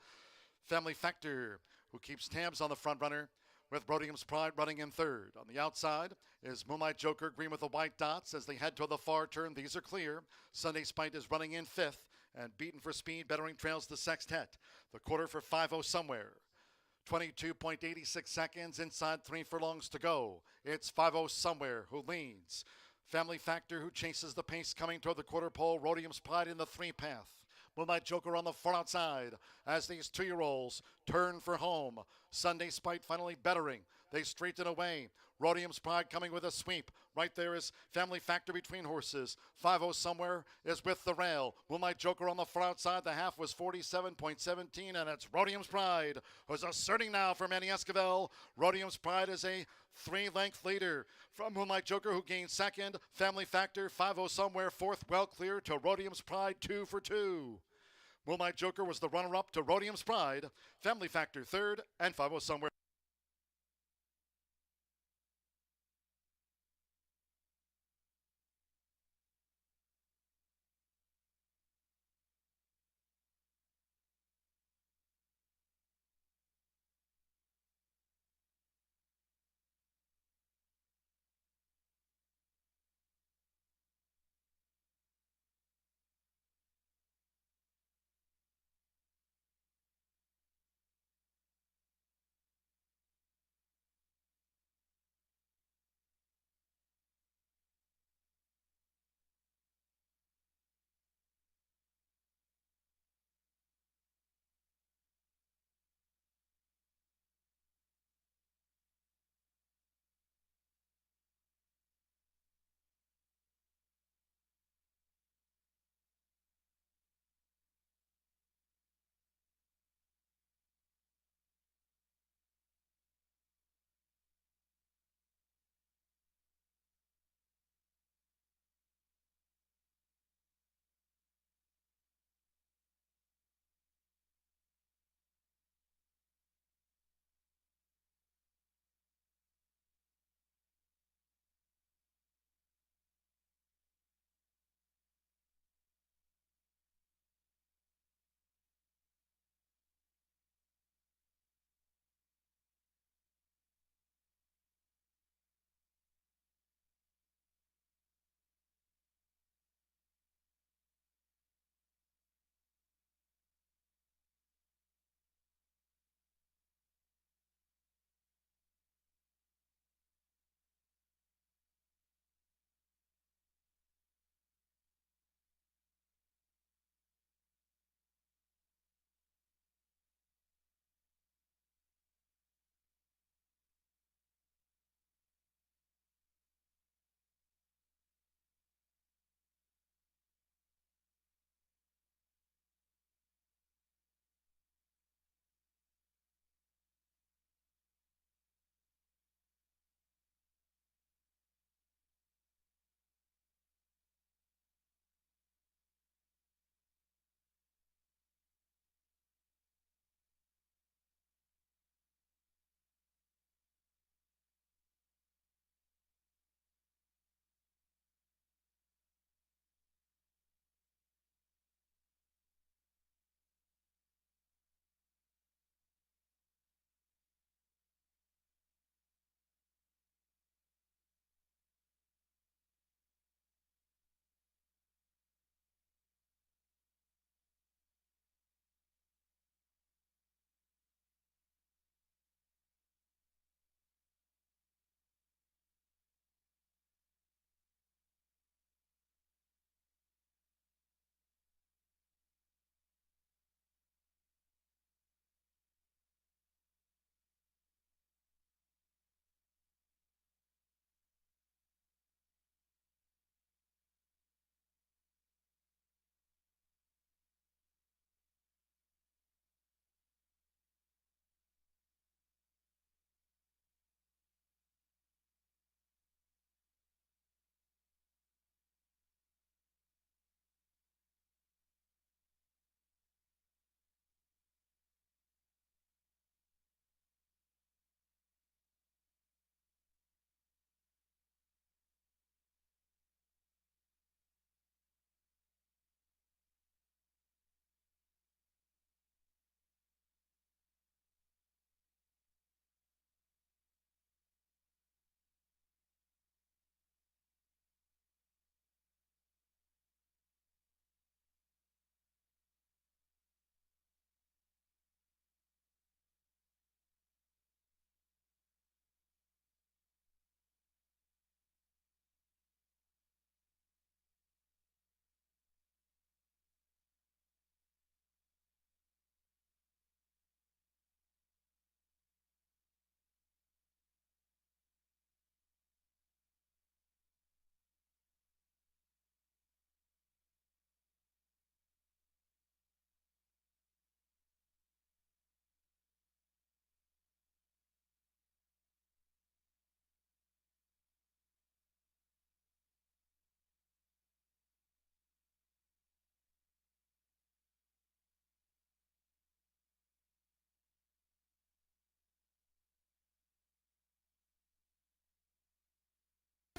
Family Factor, who keeps tabs on the front runner, with Rhodium's Pride running in third. On the outside is Moonlight Joker, green with the white dots as they head toward the far turn. These are clear. Sunday Spite is running in fifth. And beaten for speed, Bettering trails the sextet. The quarter for 5-0 somewhere. 22.86 seconds, inside 3 furlongs to go. It's 5-0 somewhere who leads. Family Factor who chases the pace coming toward the quarter pole. Rhodium's Pride in the 3 path. Moonlight Joker on the far outside as these 2-year-olds turn for home. Sunday Spite finally Bettering. They straighten away. Rhodium's Pride coming with a sweep. Right there is Family Factor between horses. 5-0 somewhere is with the rail. Moonlight Joker on the far outside. The half was 47.17, and it's Rhodium's Pride who's asserting now for Manny Esquivel. Rhodium's Pride is a 3-length leader from Moonlight Joker, who gains second. Family Factor 5-0 somewhere fourth, well clear to Rhodium's Pride 2 for 2. Moonlight Joker was the runner-up to Rhodium's Pride. Family Factor third, and 5-0 somewhere.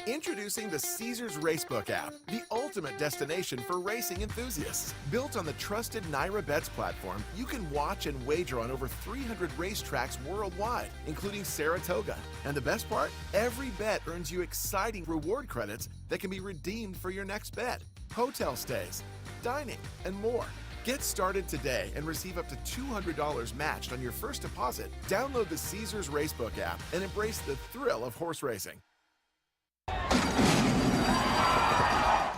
Introducing the Caesars Racebook app, the ultimate destination for racing enthusiasts. Built on the trusted Naira Bets platform, you can watch and wager on over 300 racetracks worldwide, including Saratoga. And the best part? Every bet earns you exciting reward credits that can be redeemed for your next bet, hotel stays, dining, and more. Get started today and receive up to $200 matched on your first deposit. Download the Caesars Racebook app and embrace the thrill of horse racing.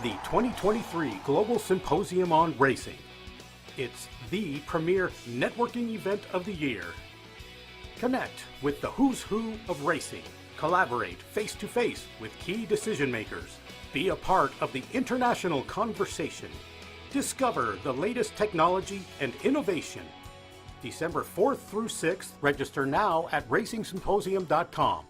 The 2023 Global Symposium on Racing. It's the premier networking event of the year. Connect with the who's who of racing. Collaborate face-to-face with key decision makers. Be a part of the international conversation. Discover the latest technology and innovation. December 4th through 6th. Register now at racingsymposium.com.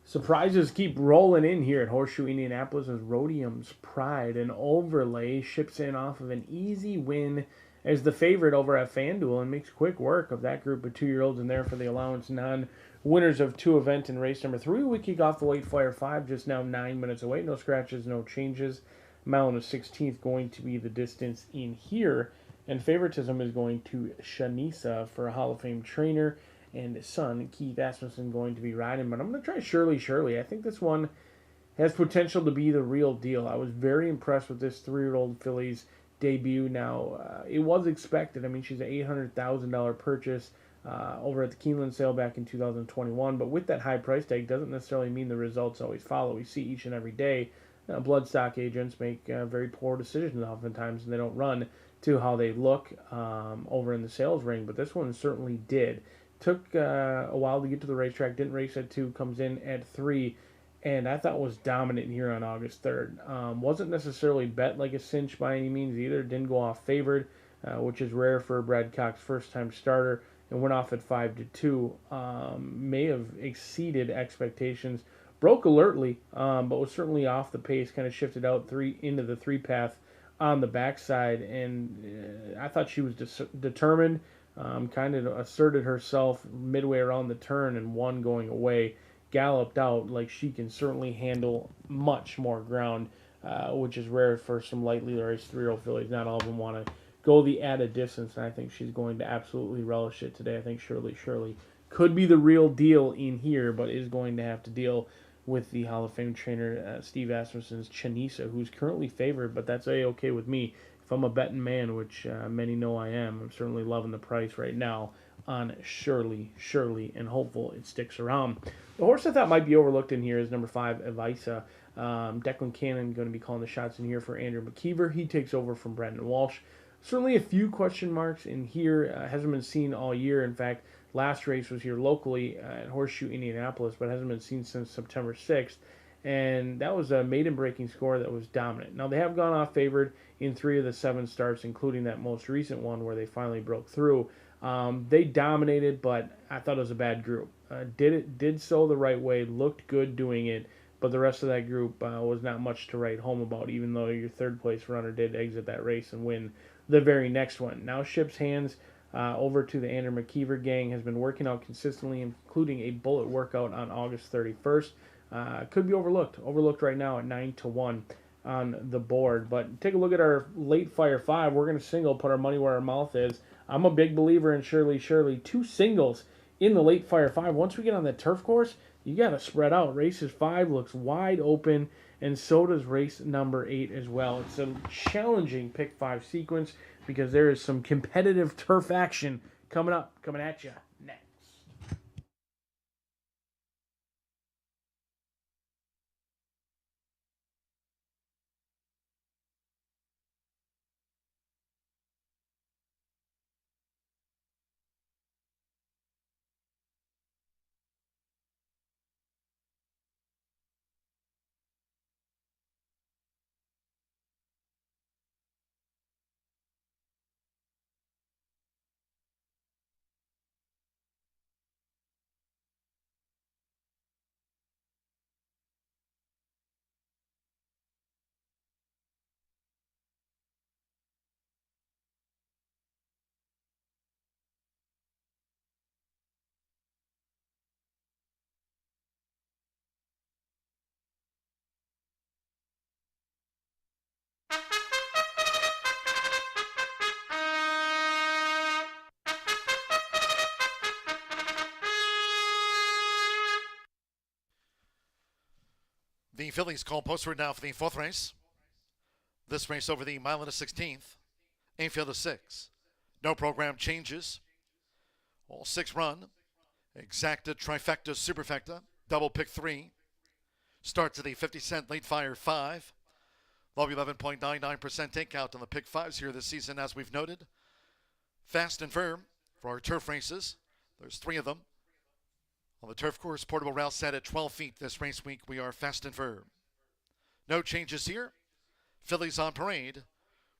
Surprises keep rolling in here at Horseshoe Indianapolis as Rhodium's Pride and Overlay ships in off of an easy win as the favorite over at FanDuel and makes quick work of that group of 2-year-olds in there for the allowance non-winners of 2 event in race number 3. We kick off the late Fire 5 just now 9 minutes away. No scratches, no changes. Mile and a 16th going to be the distance in here. And favoritism is going to Shanisa for a Hall of Fame trainer. And son, Keith Asmussen, going to be riding. But I'm going to try Shirley. I think this one has potential to be the real deal. I was very impressed with this 3-year-old filly's debut. Now, it was expected. I mean, she's an $800,000 purchase over at the Keeneland sale back in 2021. But with that high price tag, doesn't necessarily mean the results always follow. We see each and every day bloodstock agents make very poor decisions oftentimes, and they don't run to how they look over in the sales ring. But this one certainly did. Took a while to get to the racetrack. Didn't race at 2. Comes in at 3. And I thought was dominant here on August 3rd. Wasn't necessarily bet like a cinch by any means either. Didn't go off favored, which is rare for Brad Cox's first-time starter, and went off at 5-2. May have exceeded expectations. Broke alertly, but was certainly off the pace. Kind of shifted out into the 3 path on the backside, and I thought she was determined. Kind of asserted herself midway around the turn and won going away. Galloped out like she can certainly handle much more ground, which is rare for some lightly raced 3-year-old fillies. Not all of them want to go the added distance, and I think she's going to absolutely relish it today. I think Shirley could be the real deal in here, but is going to have to deal with the Hall of Fame trainer Steve Asmussen's Chanisa, who's currently favored, but that's okay with me. If I'm a betting man, which many know I am, I'm certainly loving the price right now on Shirley, and hopeful it sticks around. The horse I thought might be overlooked in here is number 5, Evisa. Declan Cannon going to be calling the shots in here for Andrew McKeever. He takes over from Brandon Walsh. Certainly a few question marks in here. Hasn't been seen all year. In fact, last race was here locally at Horseshoe Indianapolis, but hasn't been seen since September 6th. And that was a maiden breaking score that was dominant. Now, they have gone off favored in 3 of the 7 starts, including that most recent one where they finally broke through. They dominated, but I thought it was a bad group. Did so the right way, looked good doing it, but the rest of that group was not much to write home about, even though your third-place runner did exit that race and win the very next one. Now ships hands over to the Andrew McKeever gang, has been working out consistently, including a bullet workout on August 31st. Could be overlooked right now at 9-1 on the board. But take a look at our late Fire 5. We're going to single, put our money where our mouth is. I'm a big believer in Shirley. 2 singles in the late Fire 5. Once we get on the turf course, you got to spread out. Races 5 looks wide open, and so does race number 8 as well. It's a challenging pick 5 sequence because there is some competitive turf action coming at you next. The fillies call postward now for the 4th race. This race over the mile and a 16th. Infield of 6. No program changes. All 6 run. Exacta, trifecta, superfecta. Double pick 3. Starts at the 50-cent late Fire 5. Low 11.99% takeout on the pick 5s here this season, as we've noted. Fast and firm for our turf races. There's 3 of them. On the turf course, portable route set at 12 feet this race week. We are fast and firm. No changes here. Fillies on parade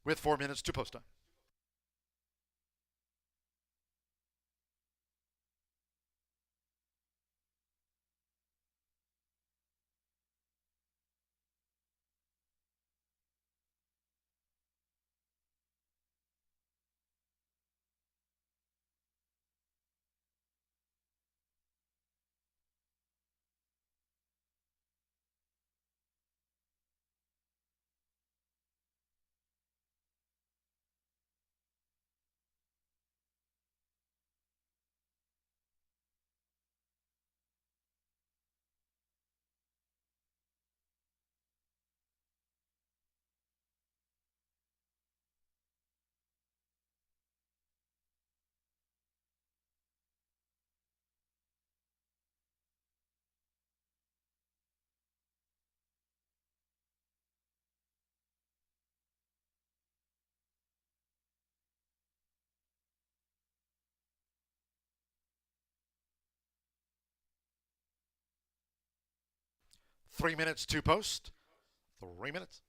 with 4 minutes to post time. 3 minutes to post. 3 minutes.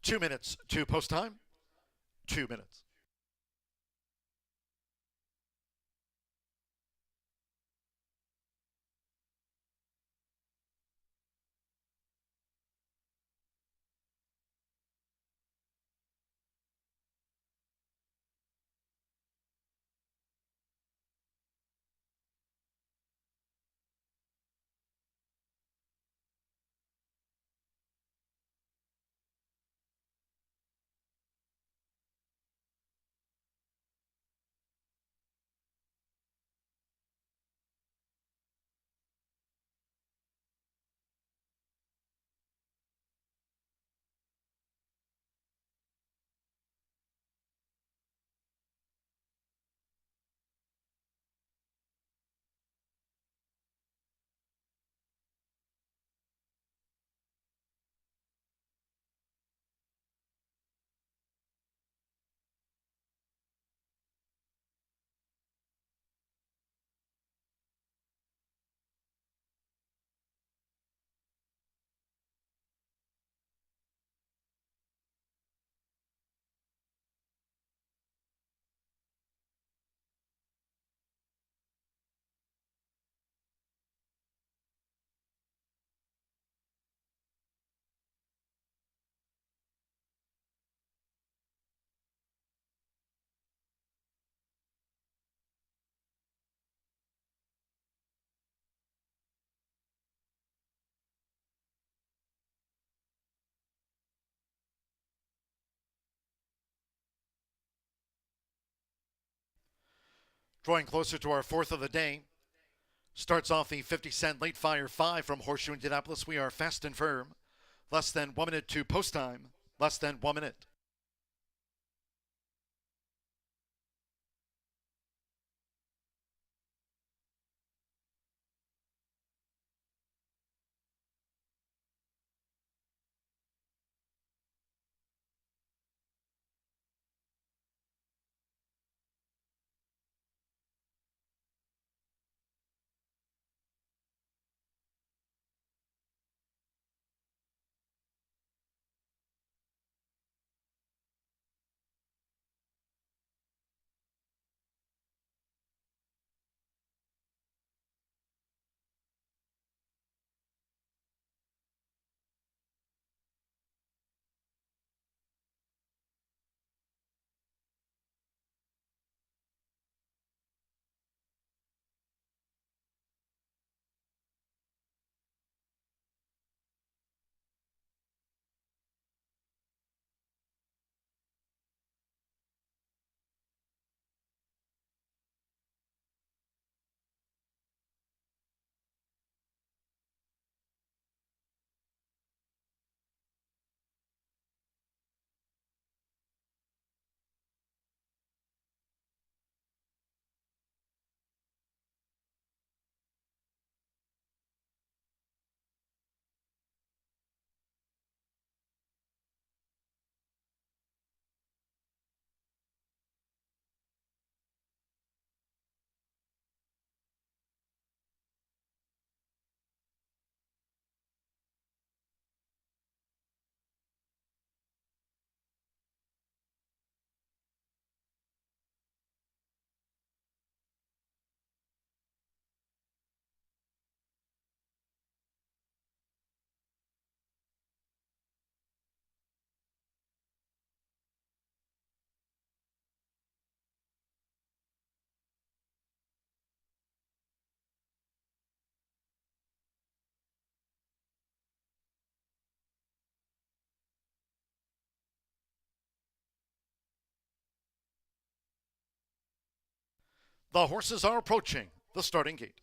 Two minutes to post time. 2 minutes. Drawing closer to our fourth of the day. Starts off the 50-cent late fire 5 from Horseshoe Indianapolis. We are fast and firm. Less than 1 minute to post time. Less than 1 minute. The horses are approaching the starting gate.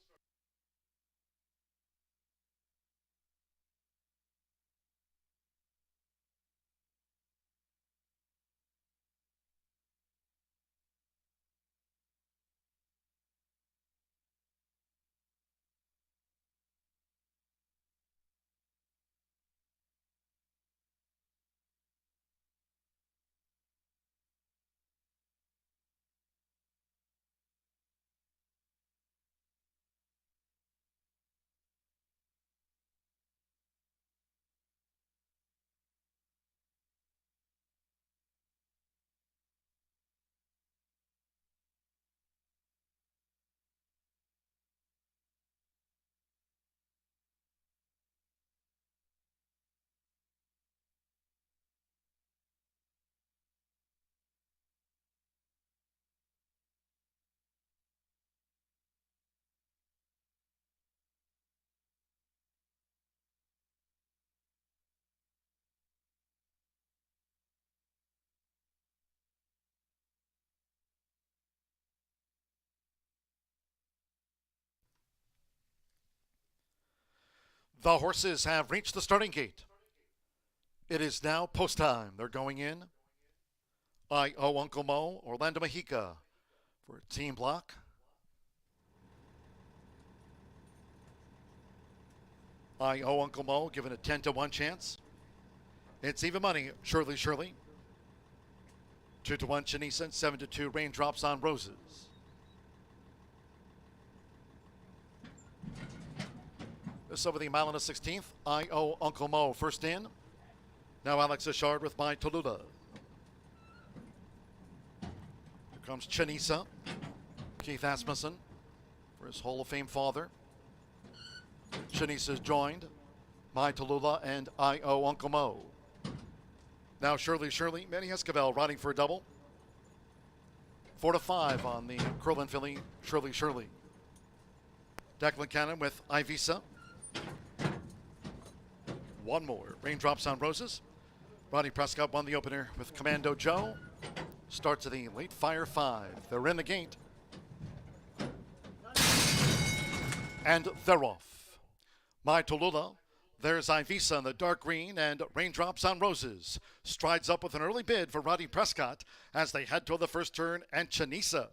The horses have reached the starting gate. It is now post time. They're going in. I.O. Uncle Mo, Orlando Mexica for team block. I.O. Uncle Mo given a 10-1 chance. It's even money, Shirley Shirley. 2-1 Chinisa, 7-2 Raindrops on Roses. This over the mile and a 16th. I.O. Uncle Mo first in. Now Alex Ashard with My Tallulah. Here comes Chinisa. Keith Asmussen for his Hall of Fame father. Chinisa's joined. My Tallulah and I.O. Uncle Mo. Now Shirley Shirley, Manny Esquivel riding for a double. 4-5 on the Curlin filly, Shirley Shirley. Declan Cannon with Ivisa. One more. Raindrops on Roses. Ronnie Prescott won the opener with Commando Joe. Starts at the late fire 5. They're in the gate. And they're off. My Tallulah. There's Ivisa in the dark green, and Raindrops on Roses strides up with an early bid for Roddy Prescott as they head toward the first turn, and Chinisa.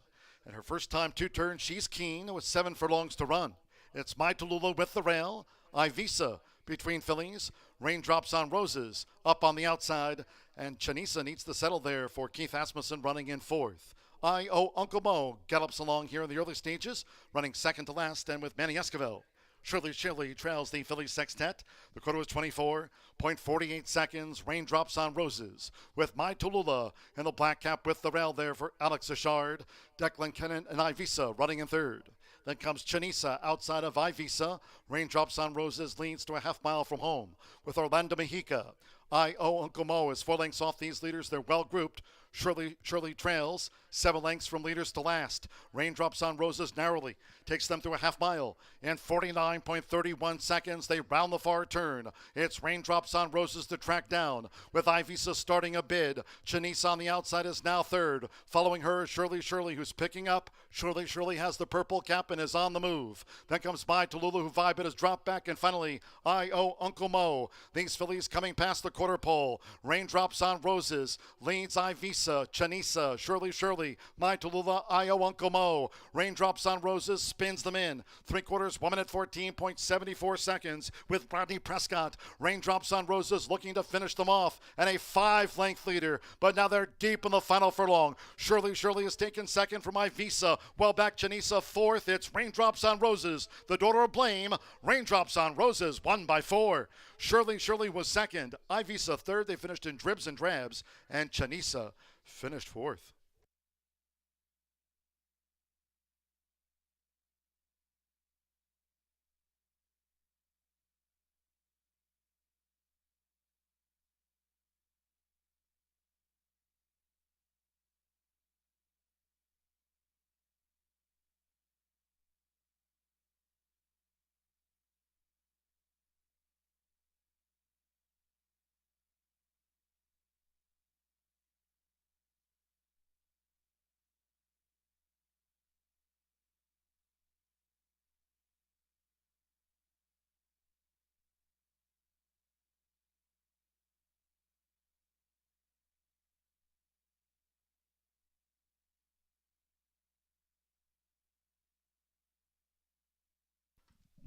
In her first time 2 turns, she's keen with 7 furlongs to run. It's My Tallulah with the rail. Ivisa between fillies. Raindrops on Roses up on the outside, and Chinisa needs to settle there for Keith Asmussen running in 4th. I.O. Uncle Mo gallops along here in the early stages, running second to last, and with Manny Esquivel. Shirley Shirley trails the Philly Sextet. The quarter was 24.48 seconds. Raindrops on Roses with My Tallulah in the black cap with the rail there for Alex Ashard. Declan Kennan and Ivisa running in 3rd. Then comes Chinisa outside of Ivisa. Raindrops on Roses leads to a half mile from home with Orlando Mexica. I.O. Uncle Mo is 4 lengths off these leaders. They're well grouped. Shirley trails 7 lengths from leaders to last. Raindrops on Roses narrowly takes them through a half mile. In 49.31 seconds, they round the far turn. It's Raindrops on Roses to track down with Ivisa starting a bid. Chinisa on the outside is now 3rd. Following her is Shirley Shirley, who's picking up. Shirley Shirley has the purple cap and is on the move. Then comes My Tallulah, who vibe it has dropped back. And finally, I.O. Uncle Mo. These fillies coming past the quarter pole. Raindrops on Roses leads Ivisa. Chinisa, Shirley Shirley, My Tallulah, I.O. Uncle Mo. Raindrops on Roses spins them in. 3/4, 1 minute 14.74 seconds with Rodney Prescott. Raindrops on Roses looking to finish them off, and a 5-length leader. But now they're deep in the final furlong. Shirley Shirley is taken second from Ivisa. Well back Chinisa 4th. It's Raindrops on Roses, the daughter of Blame. Raindrops on Roses won by 4. Shirley Shirley was second. Ivisa 3rd. They finished in dribs and drabs, and Chinisa finished 4th.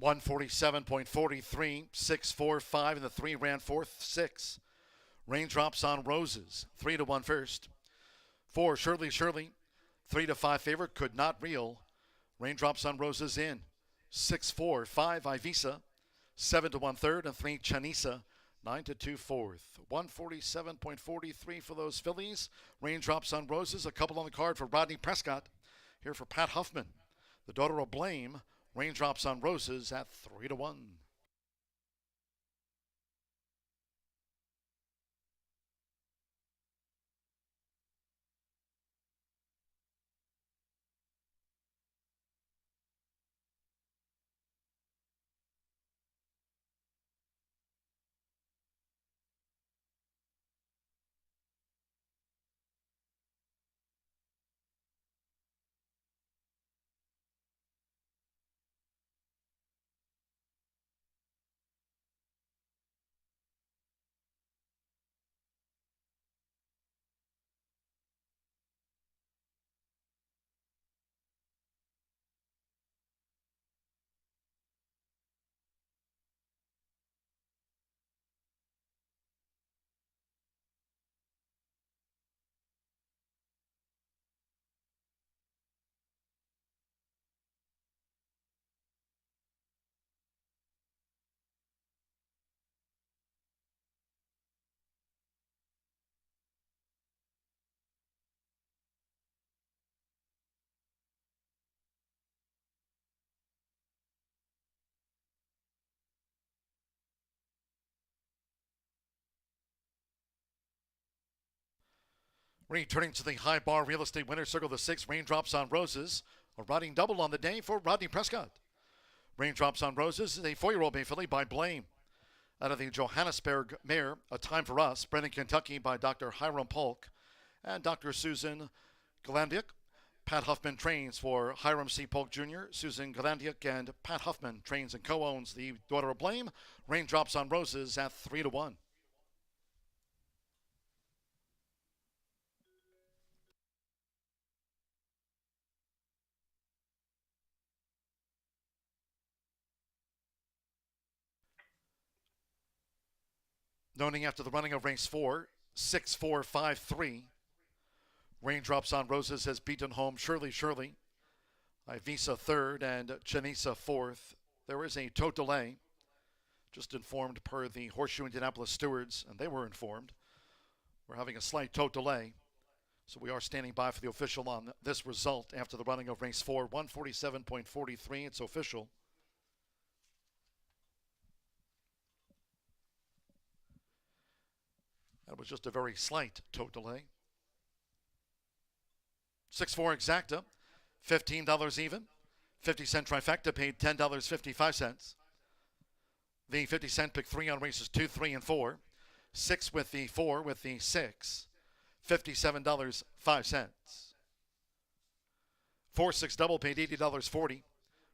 147.43, 6.45, and the 3 ran fourth, 6. Raindrops on Roses, 3-1 first. 4, Shirley, 3-5 favorite, could not reel. Raindrops on Roses in. 6-4, 5, Ivisa, 7-1 third, and 3, Chanisa, 9-2 fourth. 147.43 for those fillies. Raindrops on Roses, a couple on the card for Rodney Prescott. Here for Pat Huffman, the daughter of Blame. Raindrops on Roses at 3-1. Returning to the high bar real estate winner's circle, the 6, Raindrops on Roses. A riding double on the day for Rodney Prescott. Raindrops on Roses is a 4-year-old bay filly by Blame. Out of the Johannesburg mare, A Time for Us, bred in Kentucky by Dr. Hiram Polk and Dr. Susan Galandiuk. Pat Huffman trains for Hiram C. Polk Jr. Susan Galandiuk and Pat Huffman trains and co-owns the daughter of Blame. Raindrops on Roses at 3-1. Noting after the running of race 4, 6-4-5-3. Raindrops on Roses has beaten home Shirley, Ivisa third, and Chanisa fourth. There is a tote delay. Just informed per the Horseshoe Indianapolis stewards, and they were informed. We're having a slight tote delay. So we are standing by for the official on this result after the running of race 4, 147.43. It's official. That was just a very slight tote delay. 6-4 exacta, $15 even. 50-cent trifecta paid $10.55. The 50-cent pick 3 on races 2, 3, and 4. 6 with the 4 with the 6. $57.05. 4-6 double paid $80.40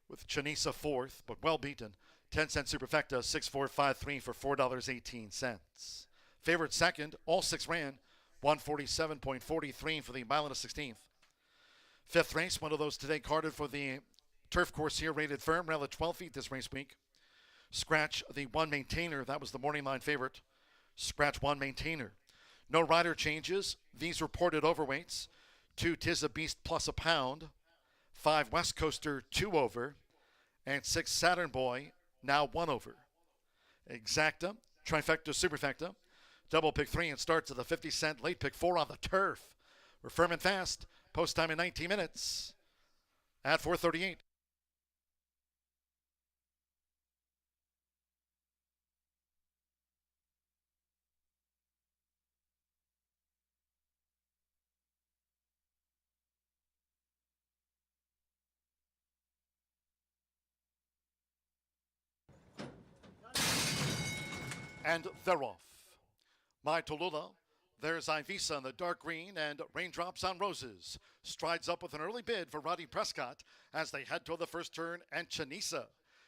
with Chanisa fourth, but well beaten. 10-cent superfecta 6-4-5-3 for $4.18. Favorite second, all 6 ran, 147.43 for the mile and a 16th. 5th race, one of those today carded for the turf course here, rated firm, rail at 12 feet this race week. Scratch the 1 Maintainer, that was the morning line favorite. Scratch 1 Maintainer. No rider changes. These reported overweights. 2 Tis a Beast plus a pound. 5 West Coaster 2 over. And 6 Saturn Boy now 1 over. Exacta, trifecta, superfecta. Double pick 3 and starts at the 50-cent late pick 4 on the turf. We're firm and fast. Post time in 19 minutes at 4:38. And they're off. My Tallulah. There's Ivisa in the dark green and Raindrops on Roses. Strides up with an early bid for Rodney Prescott as they head toward the first turn, and Chanisa.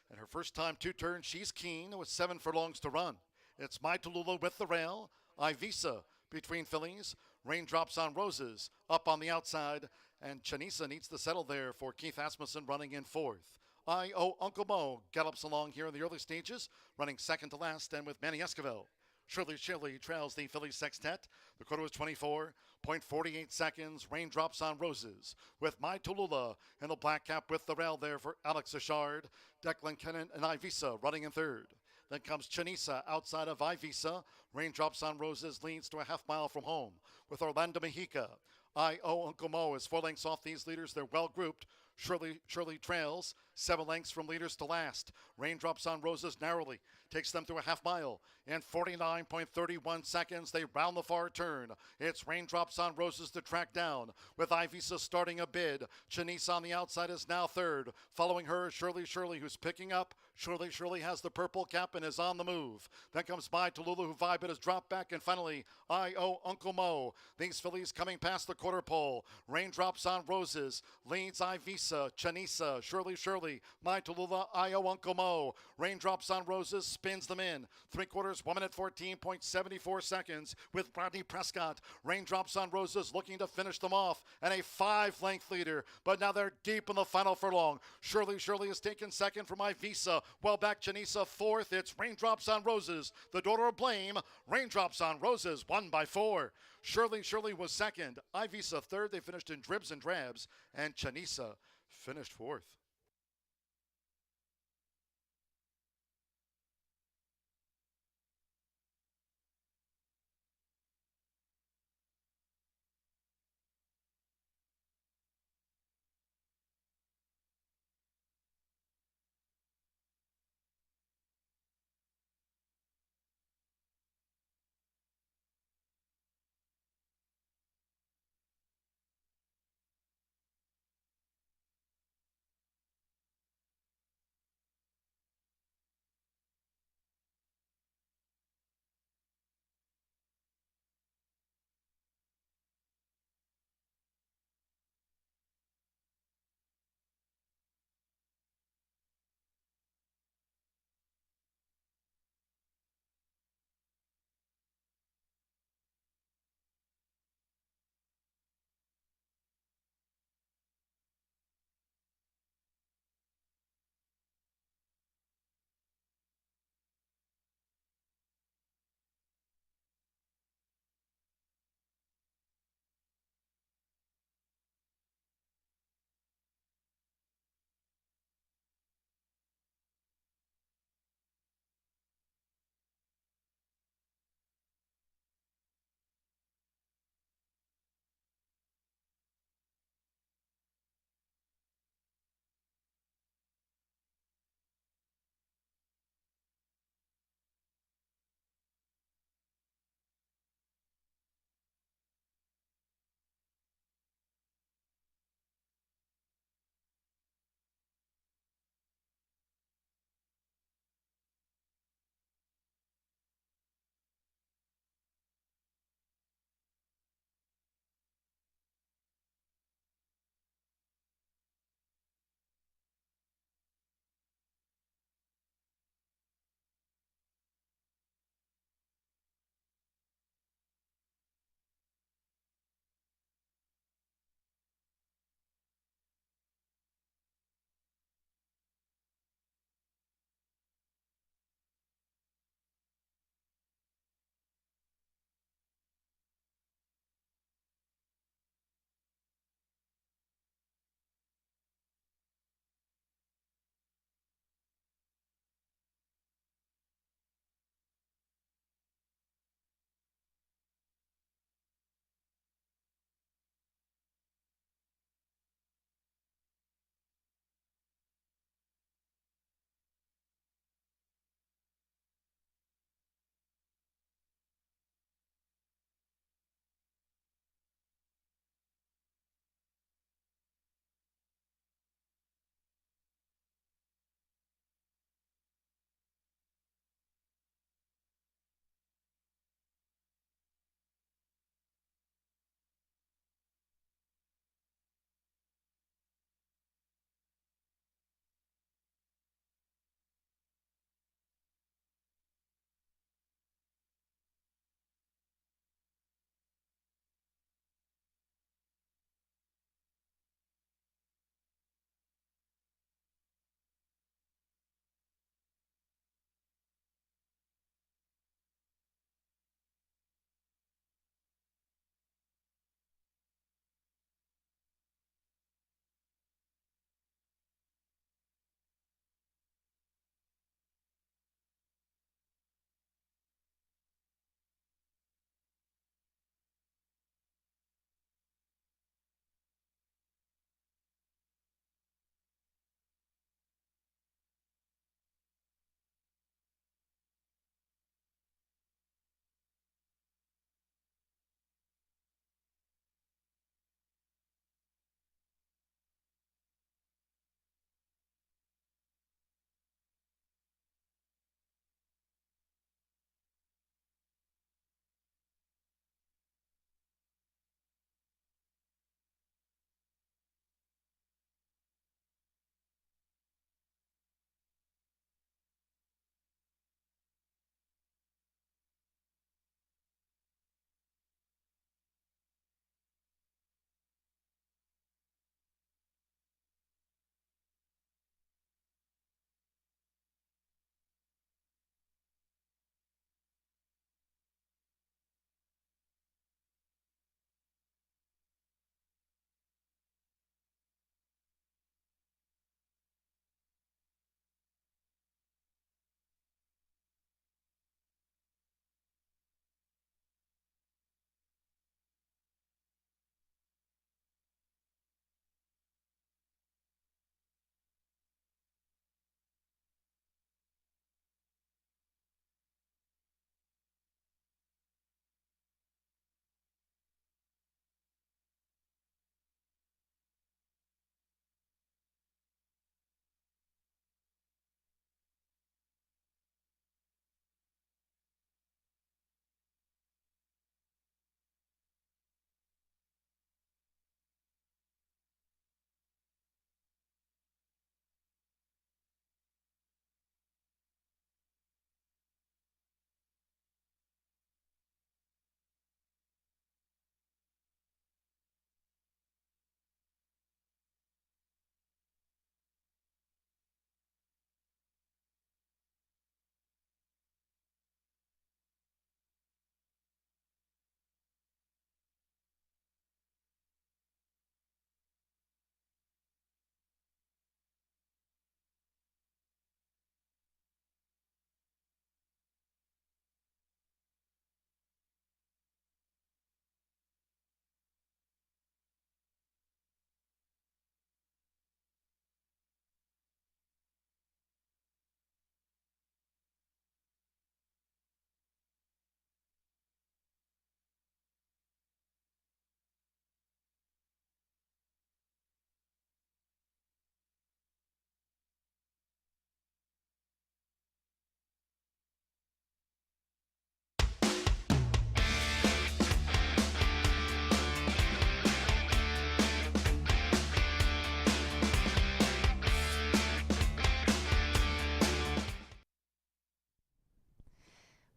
In her first time 2 turns, she's keen with 7 furlongs to run. It's My Tallulah with the rail. Ivisa between fillies. Raindrops on Roses up on the outside, and Chanisa needs to settle there for Keith Asmussen running in 4th. I.O. Uncle Mo gallops along here in the early stages, running second to last and with Manny Esquivel. Shirley trails the Philly Sextet. The quarter was 24.48 seconds. Raindrops on Roses with My Tallulah in the black cap with the rail there for Alex Achard. Declan Kennan and Ivisa running in third. Then comes Chanisa outside of Ivisa. Raindrops on Roses leads to a half mile from home with Orlando Mejica. I.O. Uncle Mo is 4 lengths off these leaders. They're well grouped. Shirley trails 7 lengths from leaders to last. Raindrops on Roses narrowly takes them through a half mile. In 49.31 seconds, they round the far turn. It's Raindrops on Roses to track down with Ivisa starting a bid. Chanisa on the outside is now third. Following her, Shirley, who's picking up. Shirley has the purple cap and is on the move. Then comes My Tallulah, who vibe it has dropped back. And finally, I.O. Uncle Mo. These fillies coming past the quarter pole. Raindrops on Roses leads Ivisa, Chanisa, Shirley, My Tallulah, I.O. Uncle Mo. Raindrops on Roses spins them in. 3/4, 1 minute 14.74 seconds with Rodney Prescott. Raindrops on Roses looking to finish them off and a 5-length leader. But now they're deep in the final furlong. Shirley is taken second from Ivisa. Well back Chanisa fourth. It's Raindrops on Roses, the daughter of Blame. Raindrops on Roses won by 4. Shirley was second. Ivisa third. They finished in dribs and drabs. And Chanisa finished fourth.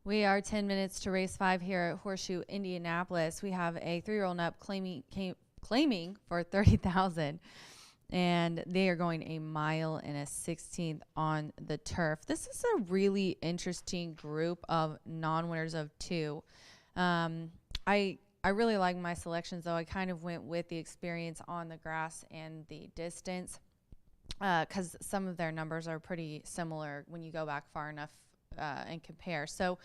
We are 10 minutes to race 5 here at Horseshoe Indianapolis. We have a 3-year-old up claiming for 30,000, and they are going a mile and a 16th on the turf. This is a really interesting group of non-winners of 2. I really like my selections, though. I kind of went with the experience on the grass and the distance because some of their numbers are pretty similar when you go back far enough and compare. So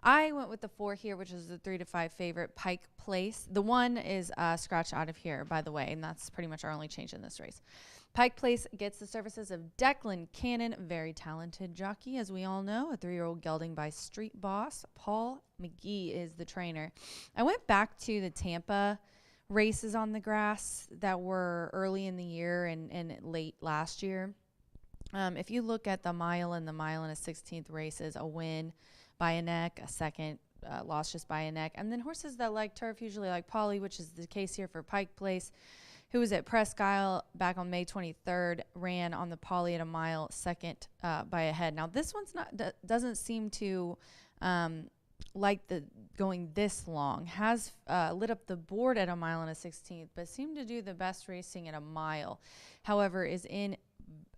I went with the 4 here, which is the 3 to 5 favorite, Pike Place. The 1 is scratched out of here, by the way, and that's pretty much our only change in this race. Pike Place gets the services of Declan Cannon, very talented jockey, as we all know, a 3-year-old gelding by Street Boss. Paul McGee is the trainer. I went back to the Tampa races on the grass that were early in the year and late last year. If you look at the mile and a 16th races, a win by a neck, a second loss just by a neck. And then horses that like turf usually like Polly, which is the case here for Pike Place, who was at Presque Isle back on May 23rd, ran on the Polly at a mile, second by a head. Now this one's doesn't seem to like the going this long. Has lit up the board at a mile and a 16th, but seemed to do the best racing at a mile. However, is in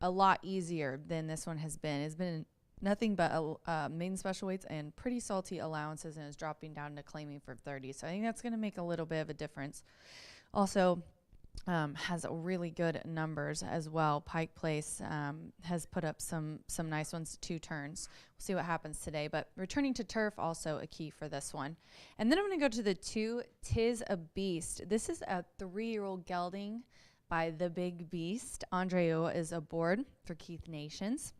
a lot easier than this one has been. It's been nothing but maiden special weights and pretty salty allowances, and is dropping down to claiming for 30. So I think that's going to make a little bit of a difference. Also, has really good numbers as well. Pike Place has put up some nice ones, 2 turns. We'll see what happens today. But returning to turf, also a key for this one. And then I'm going to go to the 2, Tis a Beast. This is a 3-year-old gelding by the Big Beast. Andre Oa is aboard for Keith Nations.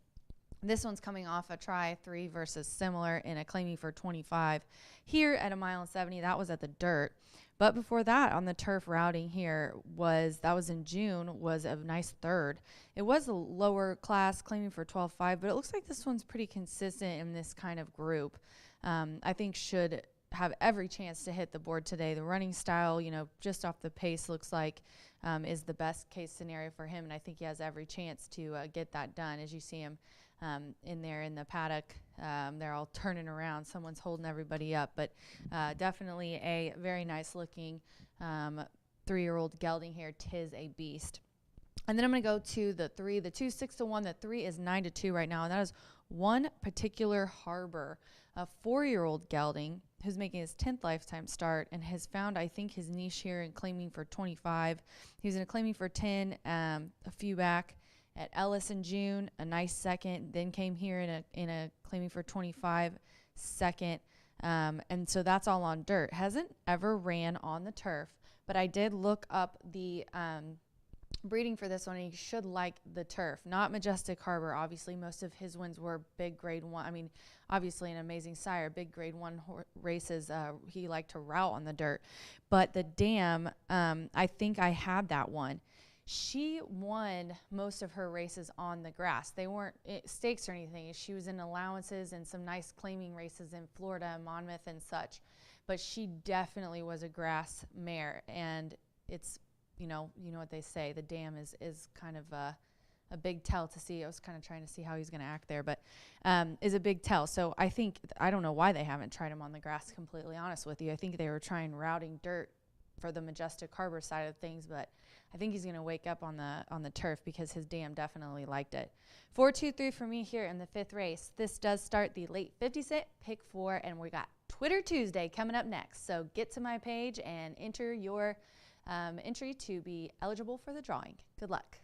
This one's coming off a try 3 versus similar in a claiming for 25 here at a mile and 70. That was at the dirt. But before that, on the turf routing here that was in June, was a nice 3rd. It was a lower class claiming for 12.5, but it looks like this one's pretty consistent in this kind of group. I think should have every chance to hit the board today. The running style, just off the pace, looks like is the best case scenario for him, and I think he has every chance to get that done. As you see him in there in the paddock, they're all turning around. Someone's holding everybody up, but definitely a very nice looking 3-year-old gelding here, Tis a Beast. And then I'm going to go to the 3. The 2 6-1. The 3 is 9-2 right now, and that is One Particular Harbor, a 4-year-old gelding who's making his 10th lifetime start and has found, I think, his niche here in claiming for 25. He was in a claiming for 10 a few back at Ellis in June, a nice second, then came here in a claiming for 25 second. And so that's all on dirt. Hasn't ever ran on the turf, but I did look up the breeding for this one, and he should like the turf. Not Majestic Harbor. Obviously, most of his wins were big grade 1. I mean, obviously an amazing sire, big grade 1 races. He liked to route on the dirt. But the Dam, I think I had that one. She won most of her races on the grass. They weren't stakes or anything. She was in allowances and some nice claiming races in Florida, Monmouth and such. But she definitely was a grass mare, and it's, you know what they say, the Dam is kind of a big tell to see. I was kind of trying to see how he's going to act there, but is a big tell. So I don't know why they haven't tried him on the grass, completely honest with you. I think they were trying routing dirt for the Majestic Harbor side of things, but I think he's going to wake up on the turf because his Dam definitely liked it. 4-2-3 for me here in the 5th race. This does start the late 50s pick 4, and we got Twitter Tuesday coming up next. So get to my page and enter your entry to be eligible for the drawing. Good luck.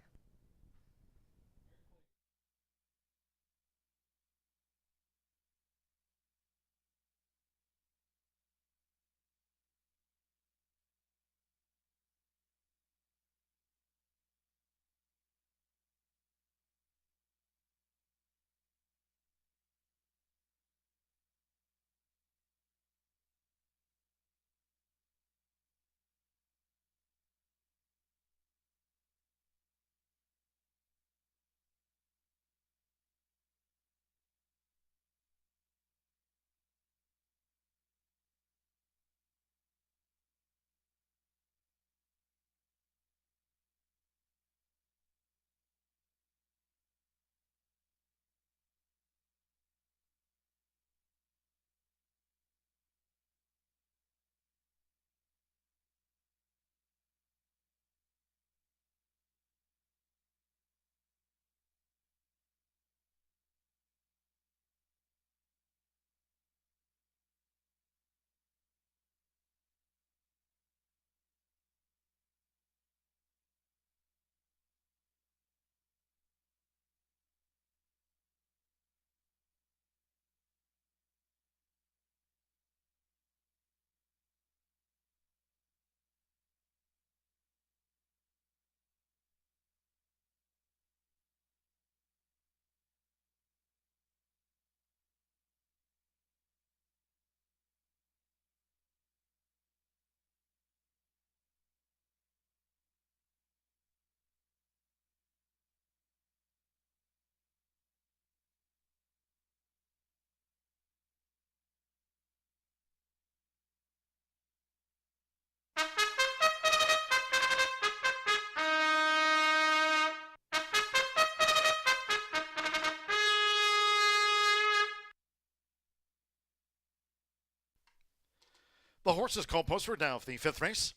The horses called postward now for the fifth race.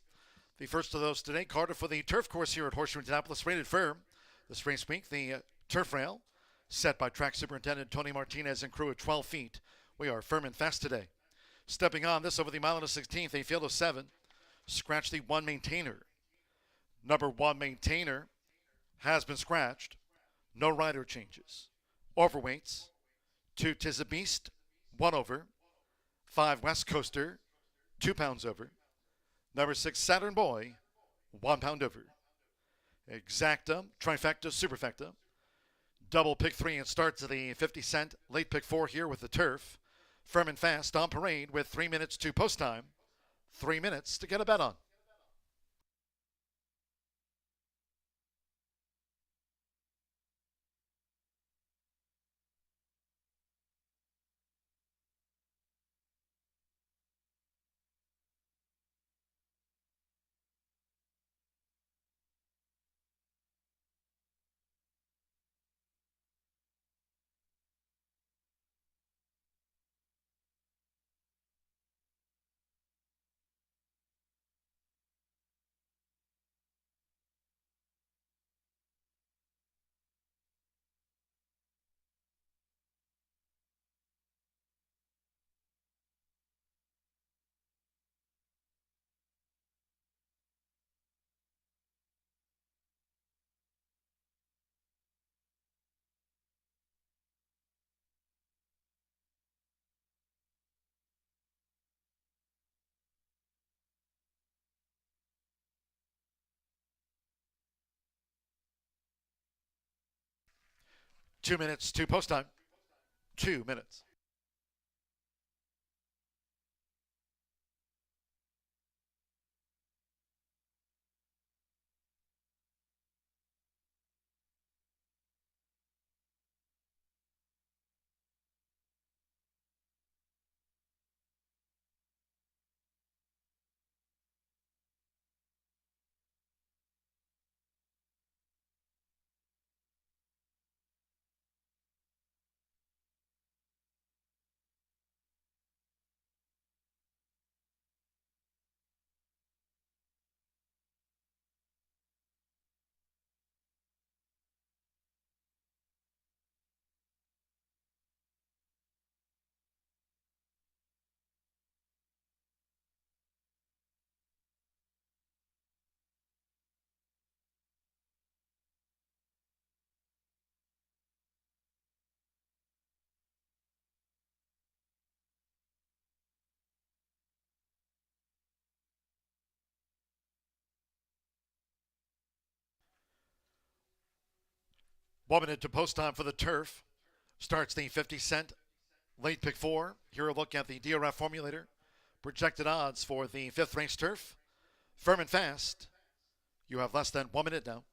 The first of those today, Carter for the turf course here at Horseshoe Indianapolis, rated firm. This race week, the turf rail set by track superintendent Tony Martinez and crew at 12 feet. We are firm and fast today. Stepping on this over the mile and a 16th, a field of 7. Scratch the 1 maintainer. Number 1 maintainer has been scratched. No rider changes. Overweights, 2 Tis a Beast, 1 over. 5 West Coaster, 2 pounds over. Number 6 Saturn Boy, 1 pound over. Exacta, trifecta, superfecta. Double pick 3 and starts at the 50-cent. Late pick 4 here with the turf. Firm and fast on parade with 3 minutes to post time. 3 minutes to get a bet on. Two minutes to post time. 2 minutes. One minute to post time for the turf. Starts the 50-cent. Late pick 4. Here a look at the DRF formulator. Projected odds for the 5th race turf. Firm and fast. You have less than 1 minute now.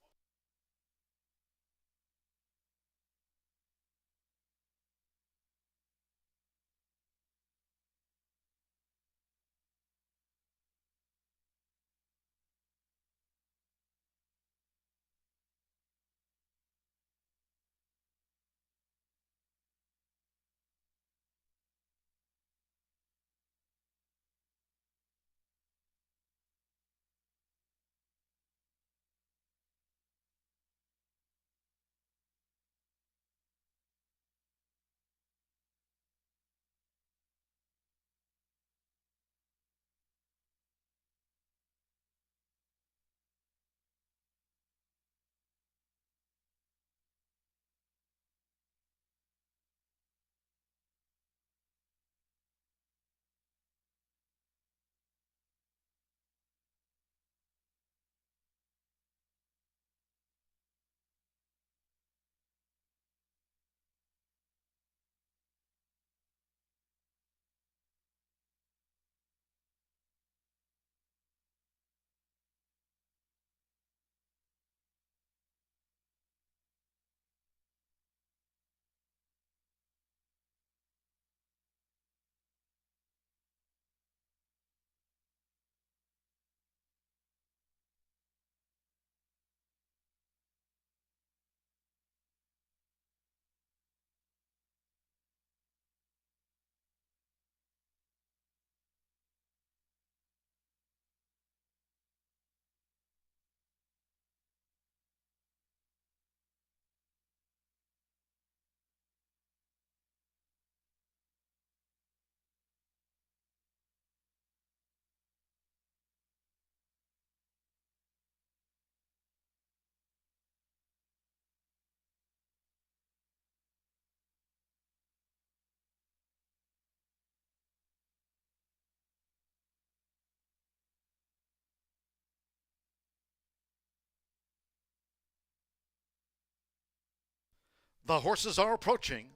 The horses are approaching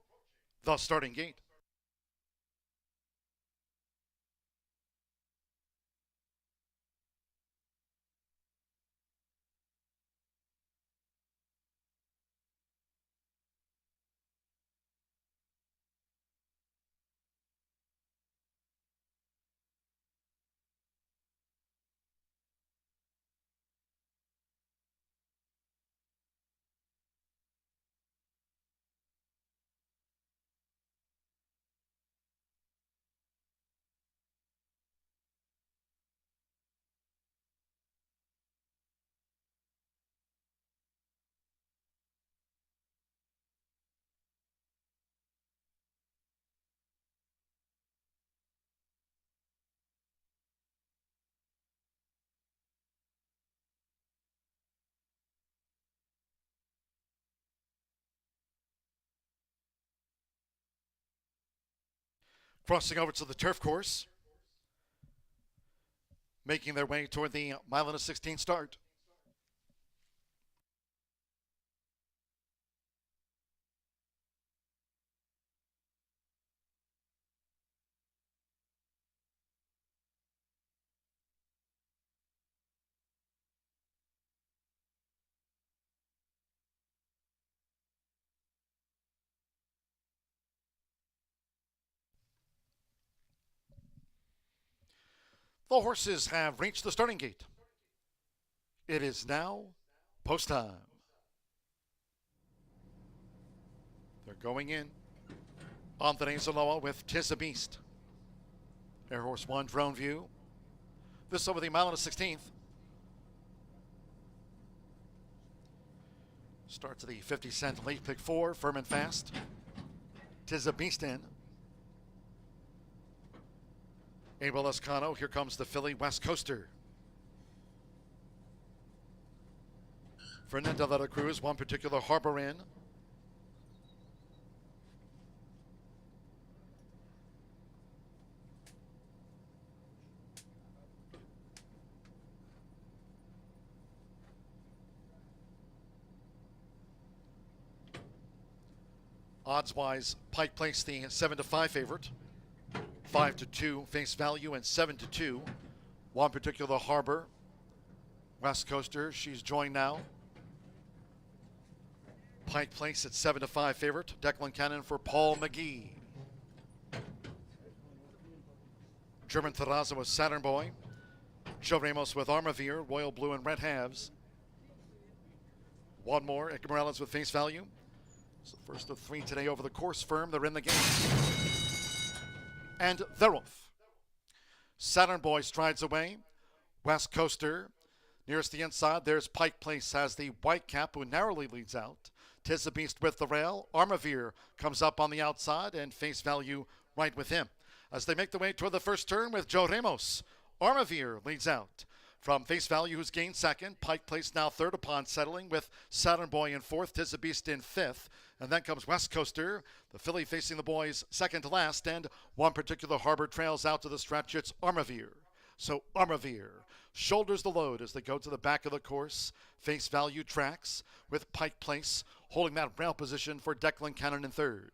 the starting gate. Crossing over to the turf course, making their way toward the mile and a 16 start. The horses have reached the starting gate. It is now post time. They're going in on the Nazaloa with Tis a Beast. Air Horse 1 drone view. This over the mile and a 16th. Start to the 50-cent late pick 4, firm and fast. Tis a Beast in. Abel Escano, here comes the filly West Coaster. Fernanda de la Cruz, one particular harbor in. Odds-wise, Pike placed the 7-5 favorite. 5-2 face value and 7-2. One particular harbor. West Coaster, she's joined now. Pike Place at 7-5 favorite. Declan Cannon for Paul McGee. German Terraza with Saturn Boy. Joe Ramos with Armavir, Royal Blue and Red Halves. One more, Edgar Morales with face value. It's the first of 3 today over the course firm. They're in the game. And they're off. Saturn Boy strides away. West Coaster nearest the inside. There's Pike Place has the white cap who narrowly leads out. Tis a Beast with the rail. Armavir comes up on the outside and face value right with him. As they make the way toward the first turn with Joe Ramos. Armavir leads out. From face value, who's gained second. Pike Place now third upon settling with Saturn Boy in fourth. Tis a Beast in fifth. And then comes West Coaster, the filly facing the boys second to last. And one particular harbor trails out to the stretch. It's Armavir. So Armavir shoulders the load as they go to the back of the course. Face value tracks with Pike Place holding that rail position for Declan Cannon in third.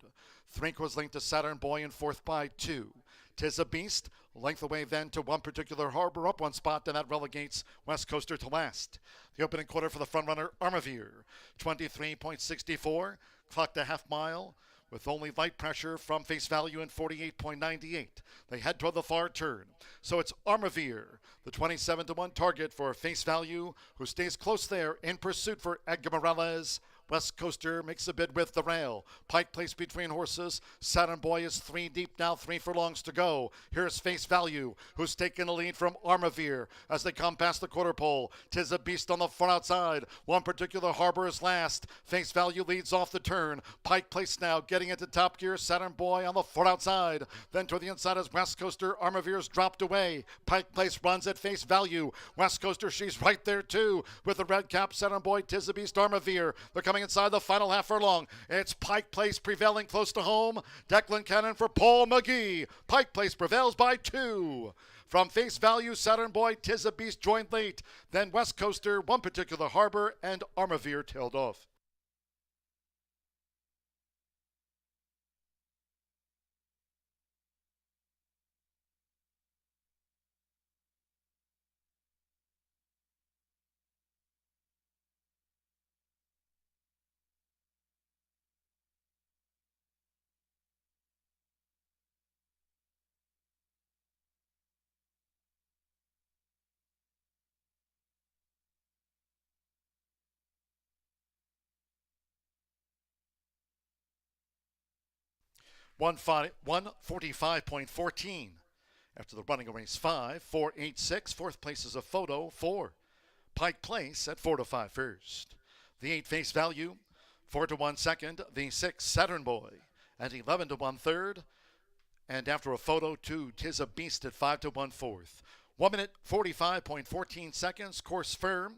Thrinko's linked to Saturn Boy in fourth by 2. Tis a Beast, length away then to one particular harbor, up one spot, and that relegates West Coaster to last. The opening quarter for the front runner, Armavir, 23.64, clocked a half mile with only light pressure from face value in 48.98. They head toward the far turn. So it's Armavir, the 27-1 target for face value, who stays close there in pursuit for Edgar Morales. West Coaster makes a bid with the rail. Pike Place between horses. Saturn Boy is 3 deep now, 3 furlongs to go. Here's Face Value, who's taken the lead from Armavir as they come past the quarter pole. Tis a Beast on the far outside. One particular harbor is last. Face Value leads off the turn. Pike Place now getting into top gear. Saturn Boy on the far outside. Then to the inside is West Coaster. Armavir's dropped away. Pike Place runs at Face Value. West Coaster, she's right there too with the red cap. Saturn Boy, Tis a Beast, Armavir. They're coming inside the final half furlong. It's Pike Place prevailing close to home. Declan Cannon for Paul McGee. Pike Place prevails by 2. From face value, Saturn Boy, Tis a Beast joined late. Then West Coaster, one particular harbor, and Armavir tailed off. 145.14. After the running of race 5, 4.86. Fourth place is a photo for Pike Place at 4 to 5 first. The 8 face value, 4 to 1 second. The 6 Saturn Boy at 11 to 1 third. And after a photo, 2 Tis a Beast at 5 to 1 fourth. 1 minute 45.14 seconds. Course firm,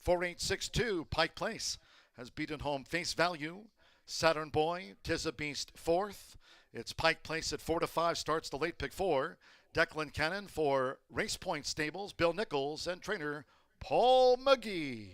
4.862. Pike Place has beaten home face value. Saturn Boy, Tis a Beast fourth. It's Pike Place at 4 to 5 starts the late pick 4. Declan Cannon for Race Point Stables, Bill Nichols, and trainer Paul McGee.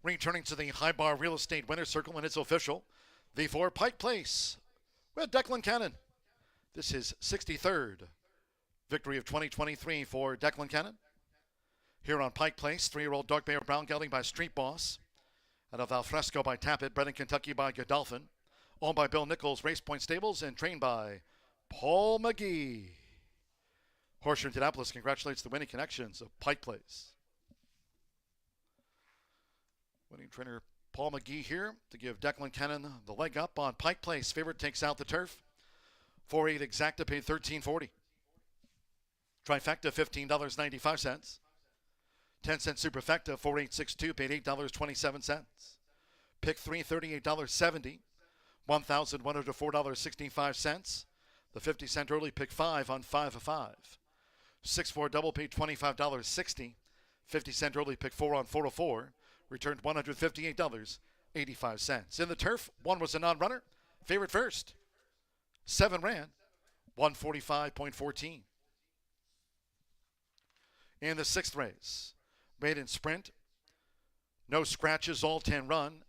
Returning to the High Bar Real Estate Winner's Circle, and it's official. The 4 Pike Place with Declan Cannon. This is 63rd victory of 2023 for Declan Cannon. Here on Pike Place, 3-year-old Dark Bear Brown gelding by Street Boss. Out of Alfresco by Tappet, bred in Kentucky by Godolphin. Owned by Bill Nichols, Race Point Stables, and trained by Paul McGee. Horseshoe Indianapolis congratulates the winning connections of Pike Place. Winning trainer Paul McGee here to give Declan Cannon the leg up on Pike Place. Favorite takes out the turf. 4-8 exacta paid $13.40. Trifecta $15.95. 10-cent superfecta 4.862 paid $8.27. Pick 3 $38.70. $1,104.65. The 50-cent early pick 5 on 5 of 5. 6-4 double paid $25.60. 50-cent early pick 4 on 4 of 4. Returned $158.85. In the turf, 1 was a non-runner. Favorite first. 7 ran. 145.14. In the 6th race, maiden sprint. No scratches, all 10 run.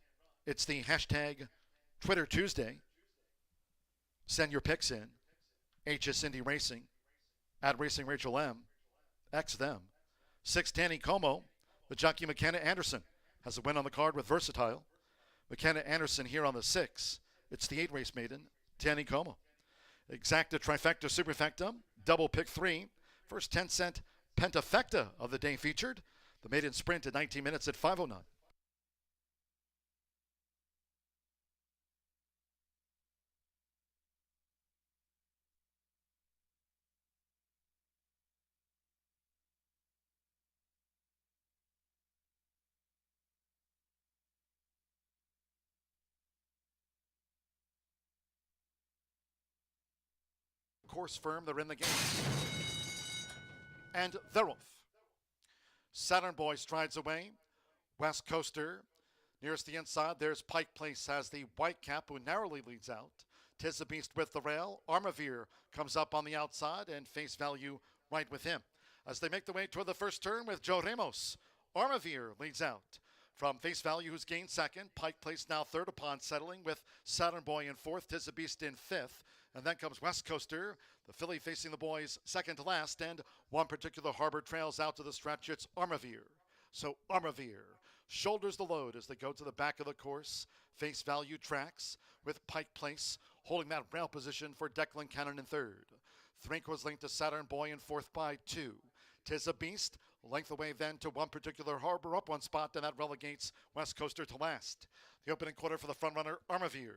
It's the hashtag Twitter Tuesday. Send your picks in. HS Indy Racing. At Racing Rachel M. X them. 6 Danny Como. The jockey McKenna Anderson has a win on the card with Versatile. McKenna Anderson here on the 6. It's the 8 race maiden, Danny Como. Exacta, trifecta, superfecta, double pick 3. First 10-cent pentafecta of the day featured. The maiden sprint at 19 minutes at 5:09. Course firm, they're in the game. And they're off. Saturn Boy strides away. West Coaster nearest the inside. There's Pike Place has the white cap who narrowly leads out. Tis the Beast with the rail. Armavir comes up on the outside, and face value right with him. As they make their way toward the first turn with Joe Ramos, Armavir leads out. From Face Value, who's gained second. Pike Place now third upon settling with Saturn Boy in fourth, Tis a Beast in fifth. And then comes West Coaster, the filly facing the boys second to last. And One Particular Harbor trails out to the stretch. It's Armavir. So Armavir shoulders the load as they go to the back of the course. Face Value tracks with Pike Place holding that rail position for Declan Cannon in third. Thrink was linked to Saturn Boy in fourth by 2. Tis a Beast, length away then to One Particular Harbor up one spot, and that relegates West Coaster to last. The opening quarter for the frontrunner Armavir,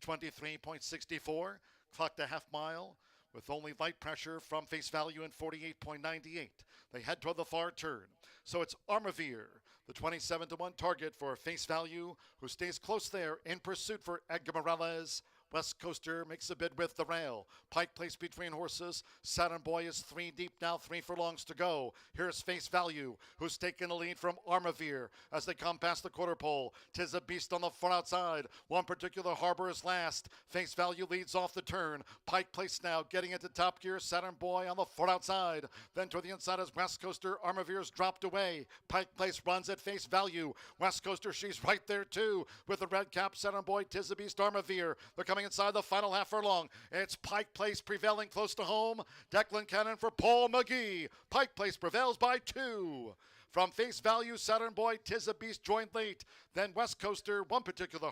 23.64, clocked a half mile with only light pressure from Face Value in 48.98. They head toward the far turn. So it's Armavir, the 27-1 target for Face Value, who stays close there in pursuit for Edgar Morales. West Coaster makes a bid with the rail. Pike Place between horses. Saturn Boy is 3 deep now, 3 furlongs to go. Here's Face Value, who's taken a lead from Armavir as they come past the quarter pole. Tis a Beast on the far outside. One Particular Harbor is last. Face Value leads off the turn. Pike Place now getting into top gear. Saturn Boy on the far outside. Then toward the inside is West Coaster. Armavir's dropped away. Pike Place runs at Face Value. West Coaster, she's right there too with the red cap. Saturn Boy, Tis a Beast, Armavir. They're coming inside the final half furlong. It's Pike Place prevailing close to home. Declan Cannon for Paul McGee. Pike Place prevails by 2. From Face Value, Saturn Boy, Tis a Beast joined late. Then West Coaster, One Particular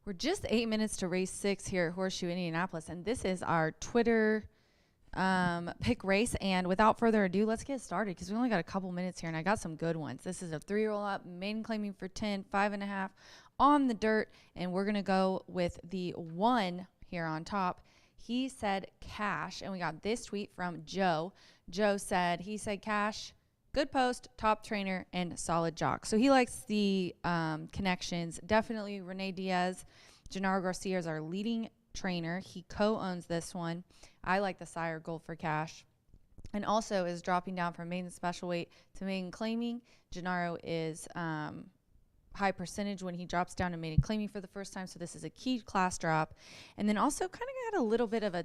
We're just 8 minutes to race 6 here at Horseshoe Indianapolis, and this is our Twitter pick race. And without further ado, let's get started because we only got a couple minutes here, and I got some good ones. This is a 3-year-old up, maiden claiming for 10, 5.5 on the dirt, and we're going to go with the 1 here on top. He said Cash, and we got this tweet from Joe. Joe said, he said Cash, good post, top trainer, and solid jock. So he likes the connections. Definitely Renee Diaz. Gennaro Garcia is our leading trainer. He co-owns this one. I like the sire Gold for Cash. And also is dropping down from maiden special weight to maiden claiming. Gennaro is high percentage when he drops down to maiden claiming for the first time. So this is a key class drop. And then also kind of got a little bit of a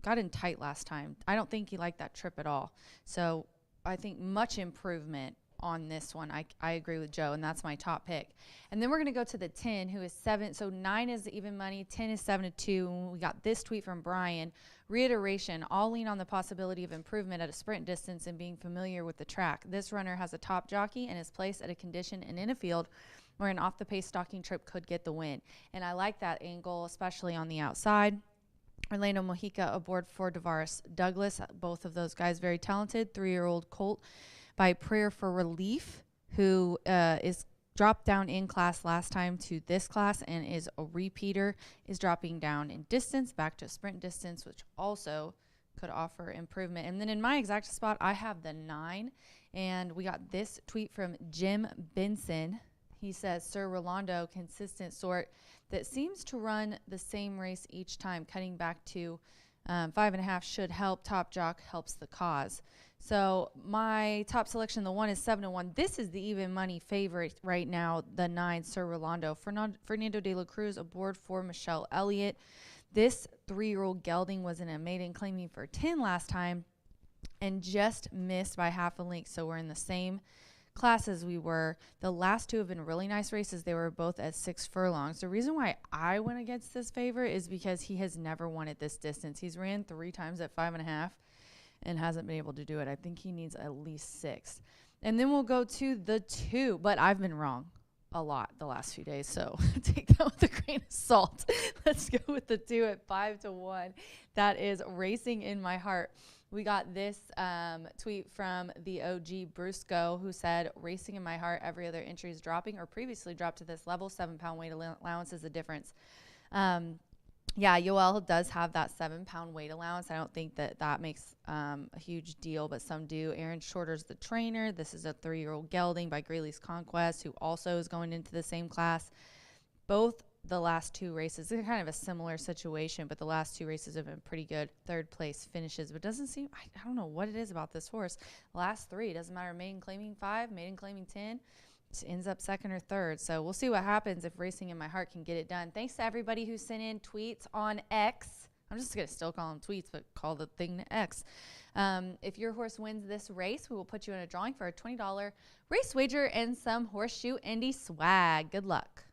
got in tight last time. I don't think he liked that trip at all. So I think much improvement on this one. I agree with Joe, and that's my top pick. And then we're going to go to the 10, who is 7. So 9 is the even money, 10 is 7-2. And we got this tweet from Brian. Reiteration, all lean on the possibility of improvement at a sprint distance and being familiar with the track. This runner has a top jockey and is placed at a condition and in a field where an off-the-pace stalking trip could get the win. And I like that angle, especially on the outside. Orlando Mojica aboard for Davaris Douglas. Both of those guys very talented. 3-year-old colt by Prayer for Relief, who is dropped down in class last time to this class and is a repeater, is dropping down in distance back to sprint distance, which also could offer improvement. And then in my exact spot, I have the 9, and we got this tweet from Jim Benson. He says, Sir Rolando, consistent sort that seems to run the same race each time. Cutting back to 5.5 should help. Top jock helps the cause. So my top selection, the 1 is 7-1. This is the even money favorite right now, the 9, Sir Rolando. Fernando de la Cruz aboard for Michelle Elliott. This 3-year-old gelding was in a maiden claiming for 10 last time and just missed by half a length. So we're in the same class as we were. The last 2 have been really nice races. They were both at 6 furlongs. The reason why I went against this favorite is because he has never won at this distance. He's ran 3 times at 5.5 and hasn't been able to do it. I think he needs at least 6. And then we'll go to the 2, but I've been wrong a lot the last few days, so take that with a grain of salt. Let's go with the 2 at 5-1. That is Racing in My Heart. We got this tweet from the OG Brusco, who said, Racing in My Heart, every other entry is dropping or previously dropped to this level. 7-pound weight allowance is the difference. Yeah, Yoel does have that 7-pound weight allowance. I don't think that makes a huge deal, but some do. Aaron Shorter's the trainer. This is a 3-year-old gelding by Greeley's Conquest, who also is going into the same class. Both the last 2 races, they're kind of a similar situation, but the last 2 races have been pretty good. 3rd place finishes, but doesn't seem, I don't know what it is about this horse. Last 3, doesn't matter, maiden claiming 5, maiden claiming 10, ends up 2nd or 3rd. So we'll see what happens if Racing in My Heart can get it done. Thanks to everybody who sent in tweets on X. I'm just going to still call them tweets, but call the thing X. If your horse wins this race, we will put you in a drawing for a $20 race wager and some Horseshoe Indy swag. Good luck.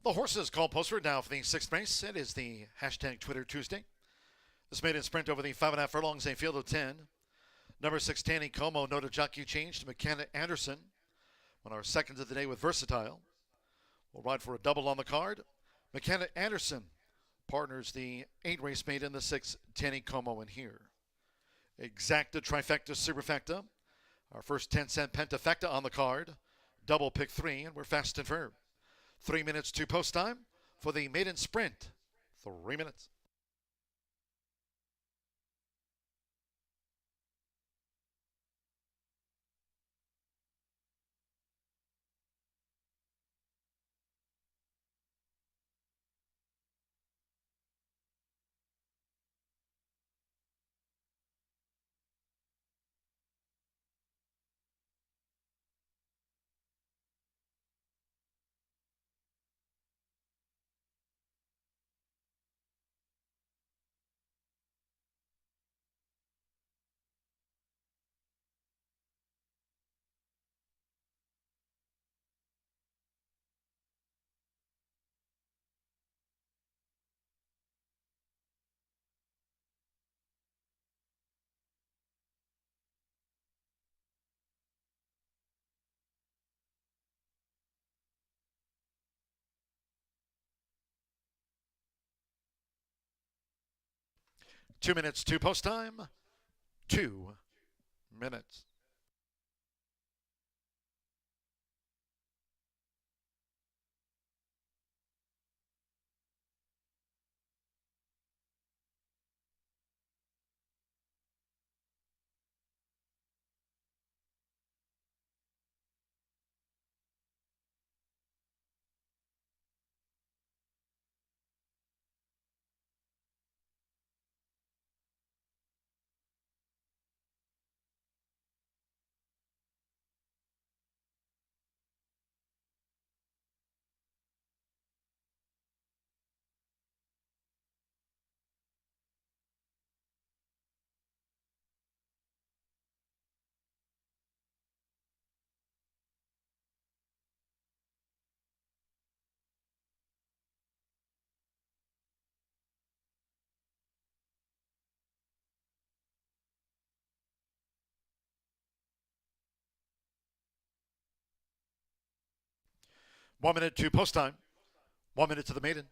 The horses call poster now for the 6th race. It is the hashtag Twitter Tuesday. This maiden sprint over the 5.5 furlongs, a field of 10. Number 6, Tanny Como, noted jockey change to McKenna Anderson. On our seconds of the day with Versatile. We'll ride for a double on the card. McKenna Anderson partners the 8 race maiden, the 6, Tanny Como in here. Exacta, trifecta, superfecta. Our first 10-cent pentafecta on the card. Double pick 3, and we're fast and firm. 3 minutes to post time for the maiden sprint. 3 minutes. Two minutes to post time. 2 minutes. One minute to post time. 1 minute to the maiden.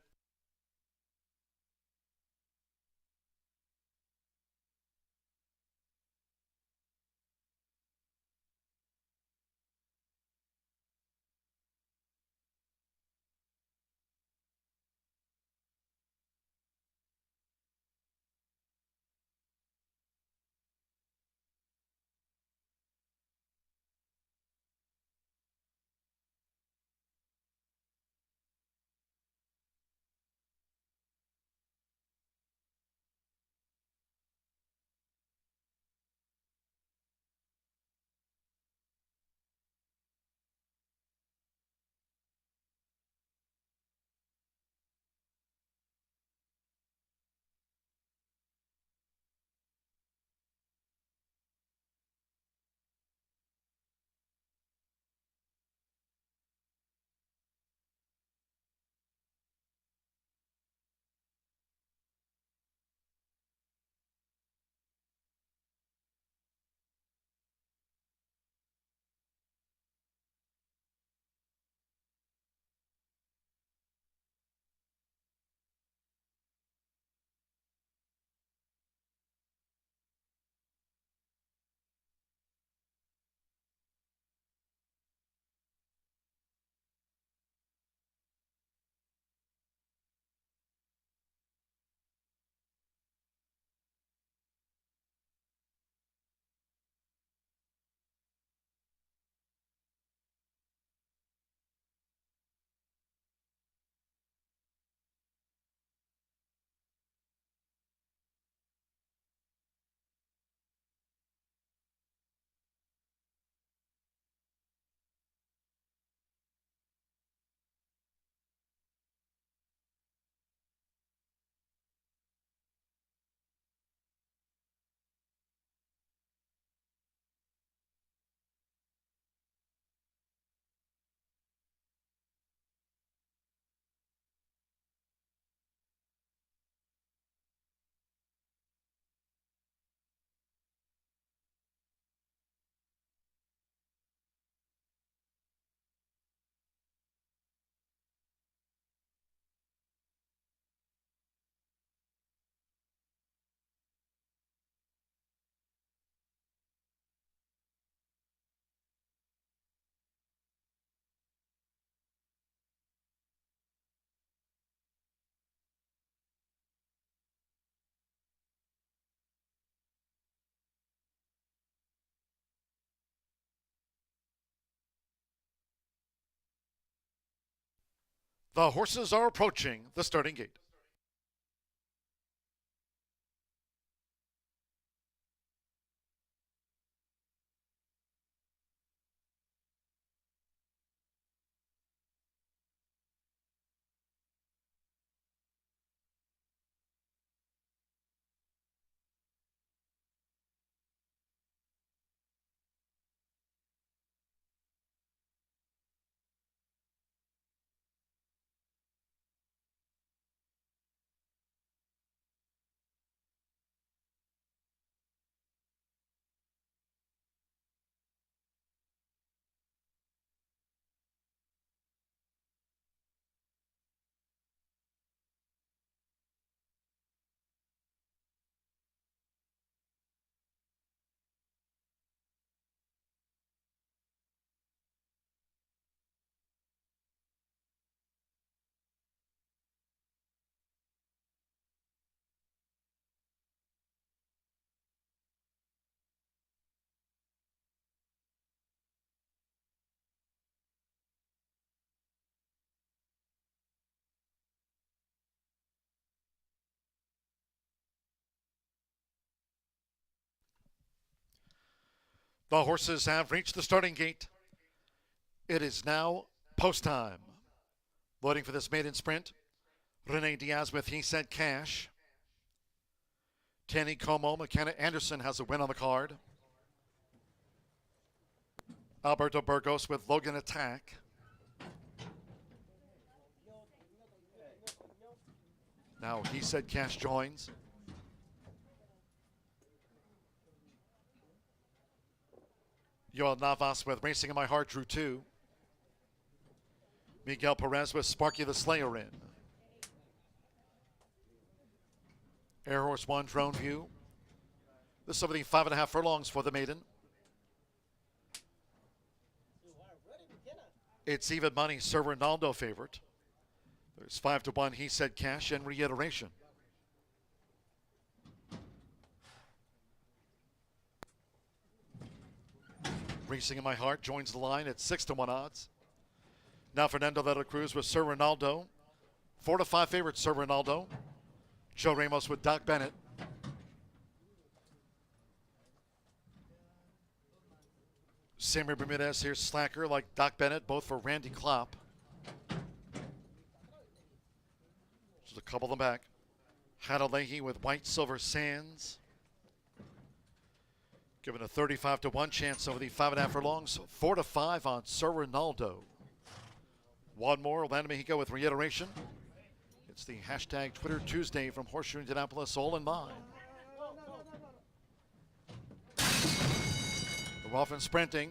The horses are approaching the starting gate. The horses have reached the starting gate. It is now post time. Loading for this maiden sprint, Rene Diaz with He Said Cash. Tanny Como, McKenna Anderson has a win on the card. Alberto Burgos with Logan Attack. Now He Said Cash joins. Yoel Navas with Racing in My Heart drew 2. Miguel Perez with Sparky the Slayer in. Air Horse 1 Drone View. This over the 5.5 furlongs for the maiden. It's even money, Sir Ronaldo favorite. There's 5-1 He Said Cash and Reiteration. Racing in My Heart joins the line at 6-1 odds. Now Fernando de la Cruz with Sir Ronaldo. 4-5 favorite Sir Ronaldo. Joe Ramos with Doc Bennett. Sammy Bermudez here, Slacker like Doc Bennett, both for Randy Klopp. Just a couple of them back. Hannah Leahy with White Silver Sands. Given a 35-1 chance over the 5.5 furlongs. 4-5 on Sir Ronaldo. One more, Orlando Mexico with Reiteration. It's the hashtag Twitter Tuesday from Horseshoe Indianapolis, all in mind. We're off and sprinting.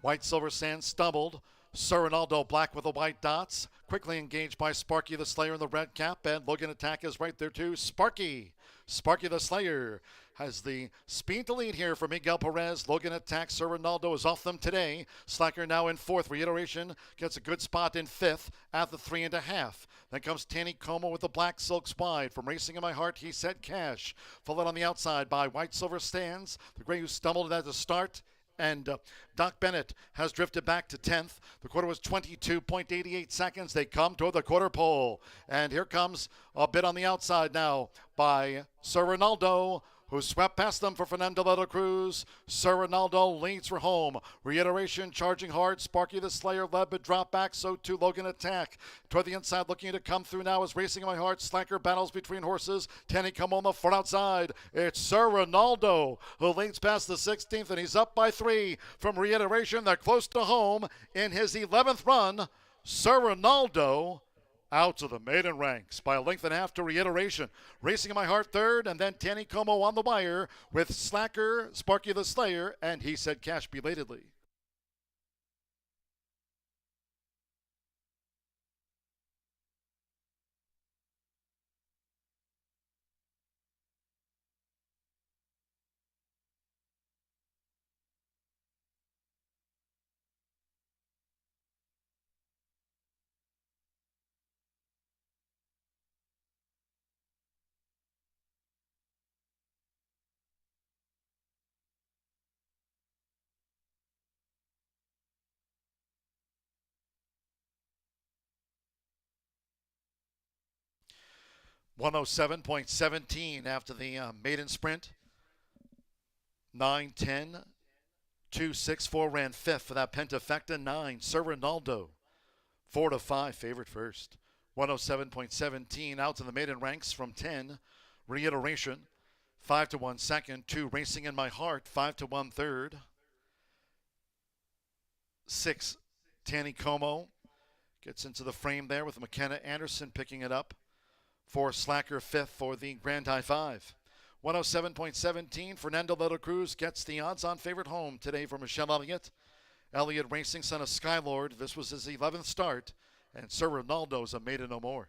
White Silver Sands stumbled. Sir Ronaldo black with the white dots. Quickly engaged by Sparky the Slayer in the red cap. And Logan Attack is right there too. Sparky the Slayer has the speed to lead here for Miguel Perez. Logan Attack, Sir Ronaldo is off them today. Slacker now in 4th. Reiteration gets a good spot in 5th at the 3.5. Then comes Tanny Como with the Black Silks wide. From Racing in My Heart, He Said Cash. Followed on the outside by White Silver Stands. The gray who stumbled at the start. And Doc Bennett has drifted back to 10th. The quarter was 22.88 seconds. They come toward the quarter pole. And here comes a bit on the outside now by Sir Ronaldo, who swept past them for Fernando de la Cruz. Sir Ronaldo leads for home. Reiteration charging hard. Sparky the Slayer led but dropped back. So too Logan Attack. Toward the inside looking to come through now is Racing in My Heart. Slacker battles between horses. Tanny come on the front outside. It's Sir Ronaldo who leads past the 16th and he's up by 3 from Reiteration. They're close to home in his 11th run. Sir Ronaldo out to the maiden ranks by a length and a half to Reiteration. Racing in My Heart 3rd, and then Tanny Como on the wire with Slacker, Sparky the Slayer, and He Said Cash belatedly. 107.17 after the maiden sprint. 9:10, 2:64 ran fifth for that Pentafecta. 9, Sir Ronaldo. 4 to 5, favorite first. 107.17 out to the maiden ranks from 10. Reiteration, 5 to 1 second. 2, Racing in My Heart, 5 to 1 third. 6, Tanny Como gets into the frame there with McKenna Anderson picking it up. 4, Slacker fifth for the Grand High 5. 107.17, Fernando de la Cruz gets the odds-on favorite home today for Michelle Elliott. Elliott Racing, son of Skylord. This was his 11th start, and Sir Ronaldo's a maiden no more.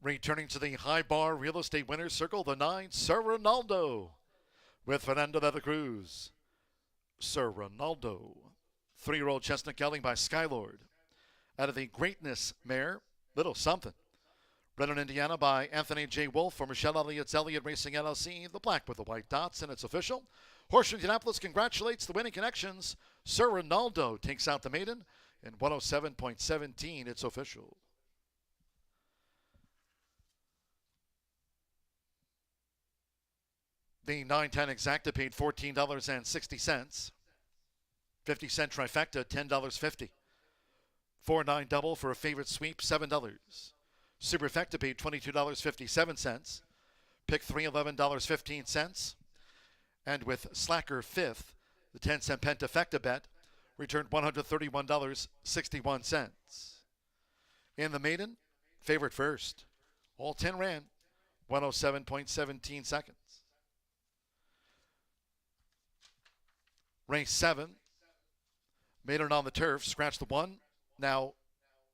Returning to the high bar real estate winners circle, the 9, Sir Ronaldo, with Fernando de la Cruz. Sir Ronaldo. 3-year-old chestnut gelding by Skylord. Out of the Greatness mare, Little Something. Bred in Indiana by Anthony J. Wolf for Michelle Elliott's Elliott Racing LLC. The black with the white dots, and it's official. Horseshoe Indianapolis congratulates the winning connections. Sir Ronaldo takes out the maiden in 107.17. It's official. The 9-10 exacta paid $14.60. 50-cent trifecta, $10.50. 4-9 double for a favorite sweep, $7. Superfecta paid $22.57. Pick 3, $11.15. And with Slacker fifth, the 10-cent Pentafecta bet returned $131.61. In the maiden, favorite first. All 10 ran, 107.17 seconds. Race 7, maiden on the turf, scratch the 1. Now,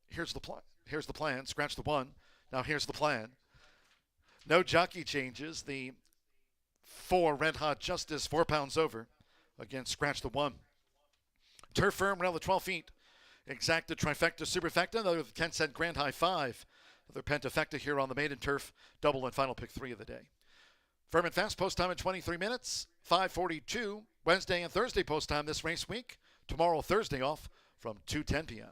here's the plan. Here's the plan. Scratch the 1. Now here's the plan. No jockey changes. The 4, Red Hot Justice, 4 pounds over. Again, scratch the 1. Turf firm around the 12 feet. Exacta, trifecta, superfecta. Another 10-cent Grand High 5. Another Pentafecta here on the maiden turf. Double and final pick 3 of the day. Firm and fast, post time in 23 minutes. 5:42. Wednesday and Thursday post time this race week. Tomorrow, Thursday off from 2:10 p.m.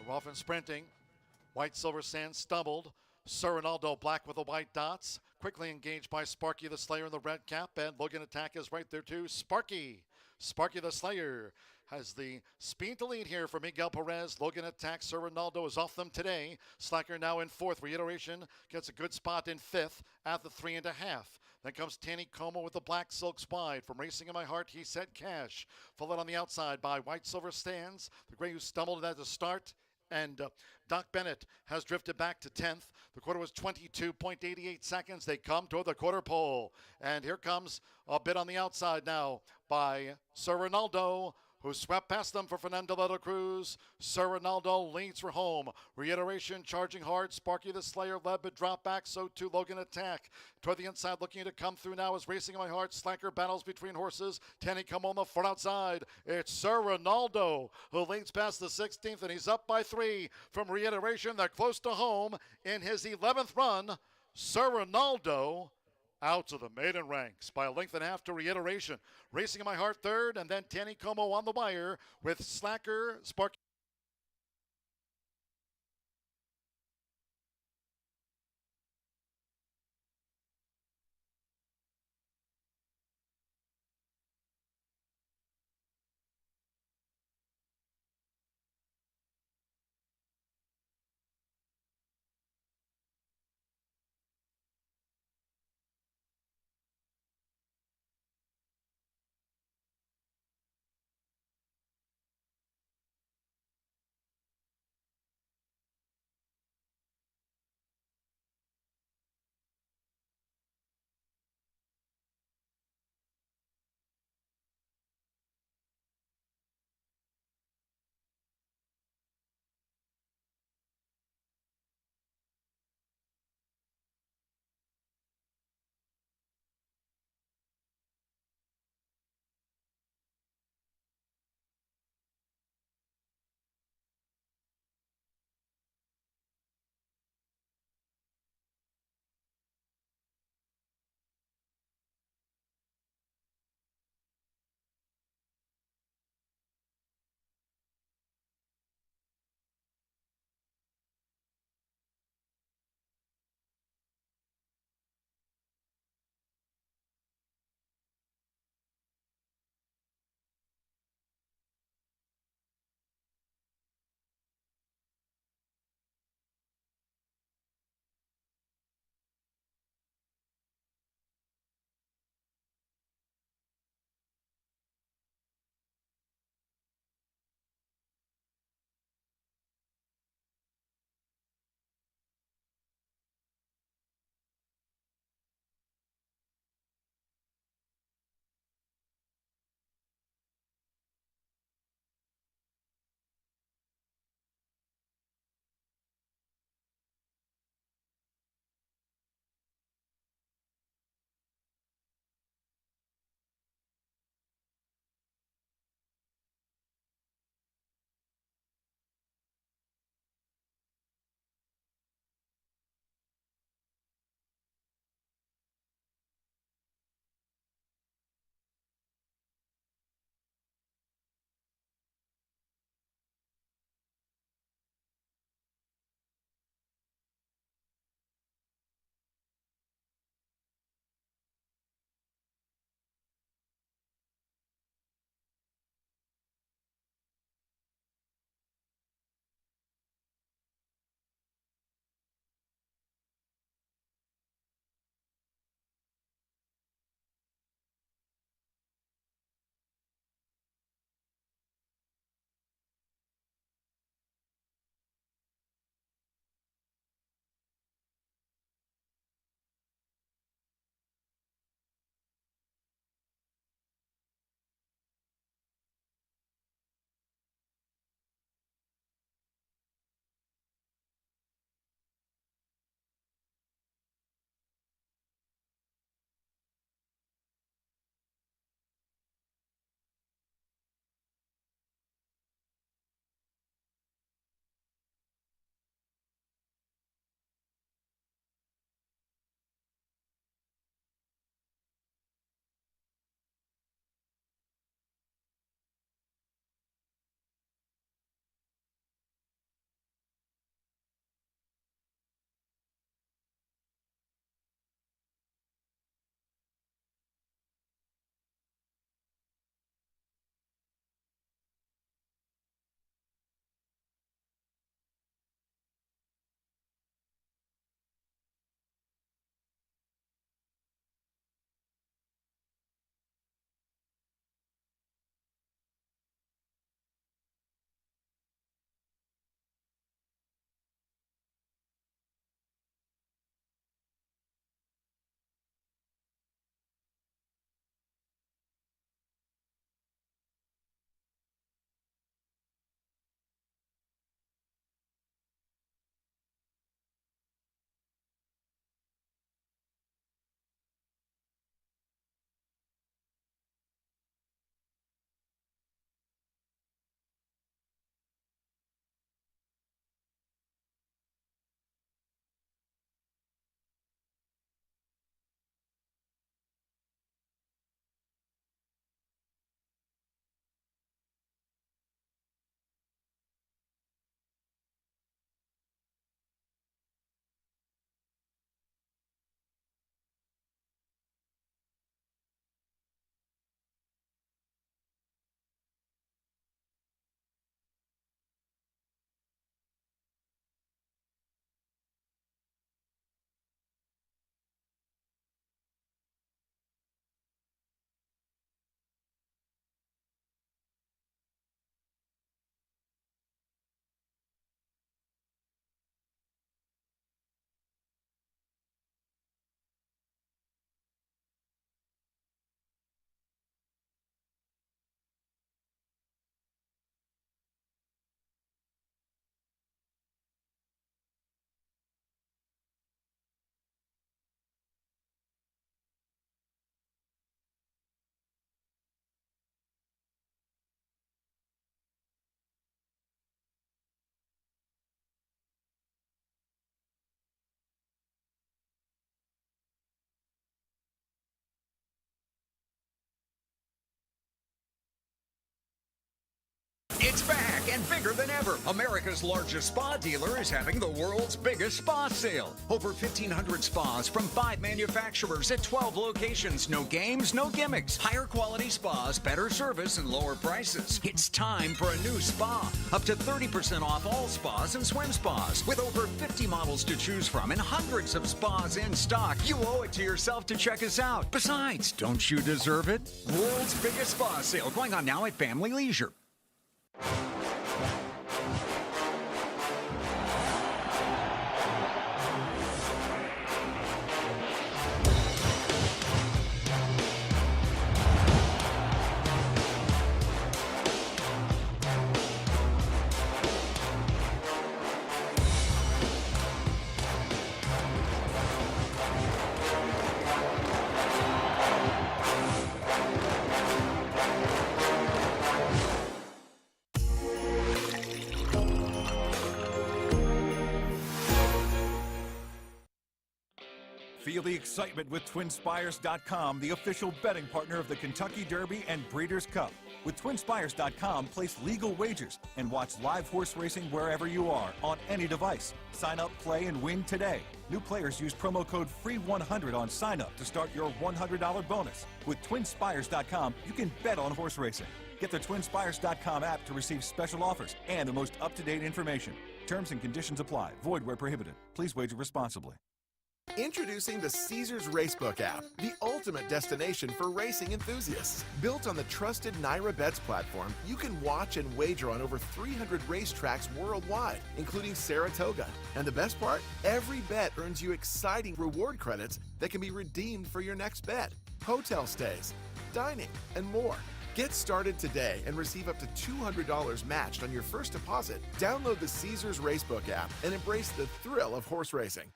Often sprinting. White Silver Sand stumbled. Sir Ronaldo black with the white dots. Quickly engaged by Sparky the Slayer in the red cap. And Logan Attack is right there too. Sparky the Slayer has the speed to lead here for Miguel Perez. Logan Attack. Sir Ronaldo is off them today. Slacker now in 4th. Reiteration gets a good spot in 5th at the 3.5. Then comes Tanny Como with the black silks wide. From Racing in My Heart, he said Cash. Followed on the outside by White Silver Stands. The gray who stumbled at the start. And Doc Bennett has drifted back to 10th. The quarter was 22.88 seconds. They come toward the quarter pole. And here comes a bit on the outside now by Sir Ronaldo, who swept past them for Fernando de la Cruz. Sir Ronaldo leads for home. Reiteration, charging hard. Sparky the Slayer led but dropped back. So too Logan Attack. Toward the inside, looking to come through now is Racing in My Heart. Slacker battles between horses. Tanny come on the front outside. It's Sir Ronaldo who leads past the 16th, and he's up by 3 from Reiteration. They're close to home in his 11th run. Sir Ronaldo out to the maiden ranks by a length and a half to Reiteration. Racing in My Heart third, and then Tanny Como on the wire with Slacker, Sparky. It's back and bigger than ever. America's largest spa dealer is having the world's biggest spa sale. Over 1,500 spas from 5 manufacturers at 12 locations. No games, no gimmicks. Higher quality spas, better service, and lower prices. It's time for a new spa. Up to 30% off all spas and swim spas. With over 50 models to choose from and hundreds of spas in stock, you owe it to yourself to check us out. Besides, don't you deserve it? World's biggest spa sale going on now at Family Leisure. Feel the excitement with TwinSpires.com, the official betting partner of the Kentucky Derby and Breeders' Cup. With TwinSpires.com, place legal wagers and watch live horse racing wherever you are on any device. Sign up, play, and win today. New players use promo code FREE100 on sign up to start your $100 bonus. With TwinSpires.com, you can bet on horse racing. Get the TwinSpires.com app to receive special offers and the most up-to-date information. Terms and conditions apply. Void where prohibited. Please wager responsibly. Introducing the Caesars Racebook app, the ultimate destination for racing enthusiasts. Built on the trusted Naira Bets platform, you can watch and wager on over 300 racetracks worldwide, including Saratoga. And the best part? Every bet earns you exciting reward credits that can be redeemed for your next bet, hotel stays, dining, and more. Get started today and receive up to $200 matched on your first deposit. Download the Caesars Racebook app and embrace the thrill of horse racing.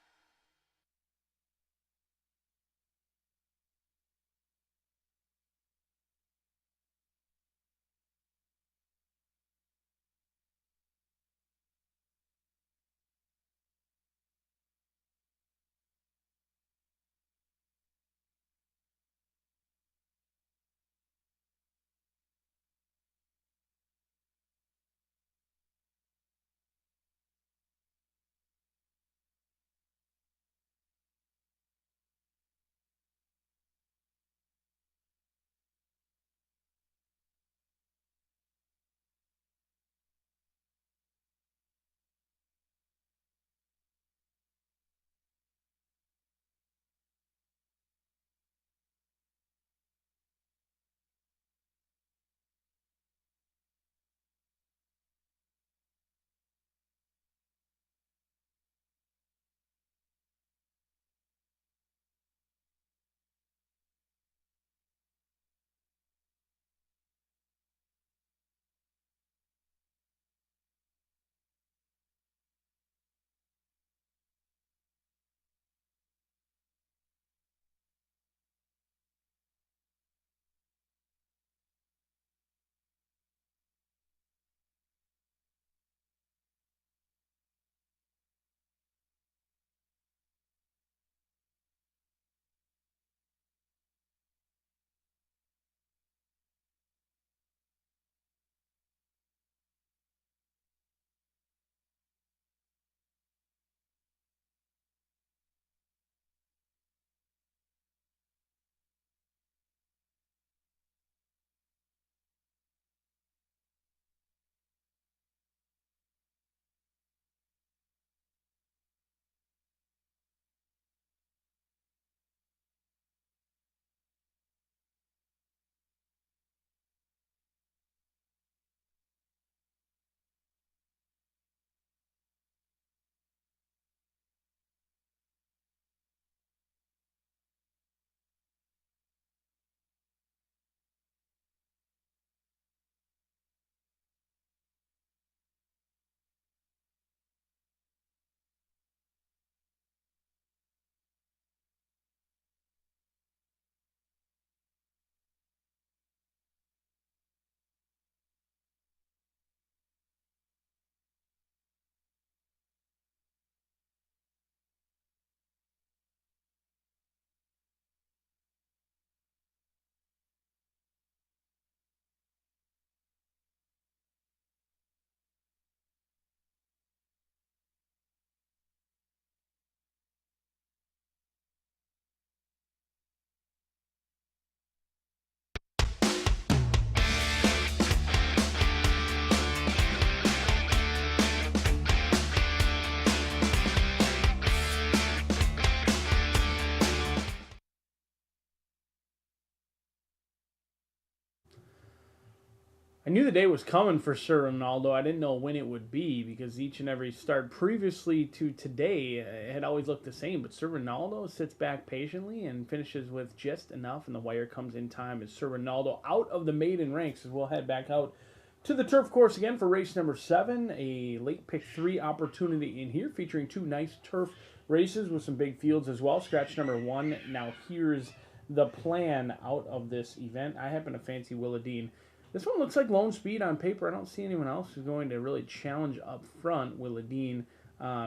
I knew the day was coming for Sir Ronaldo. I didn't know when it would be because each and every start previously to today had always looked the same. But Sir Ronaldo sits back patiently and finishes with just enough, and the wire comes in time as Sir Ronaldo out of the maiden ranks as we'll head back out to the turf course again for race number 7. A late pick 3 opportunity in here featuring 2 nice turf races with some big fields as well. Scratch number 1. Now here's the plan out of this event. I happen to fancy Willadine. This one looks like lone speed on paper. I don't see anyone else who's going to really challenge up front. Willadine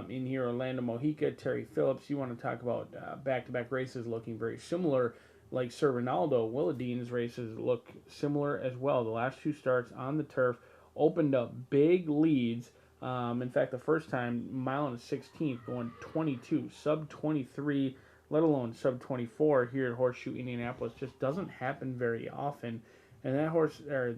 in here, Orlando Mojica, Terry Phillips. You want to talk about back-to-back races looking very similar like Sir Ronaldo. Willadine's races look similar as well. The last 2 starts on the turf opened up big leads. In fact, the first time, mile and a 16th, going 22, sub 23, let alone sub 24 here at Horseshoe Indianapolis. Just doesn't happen very often. And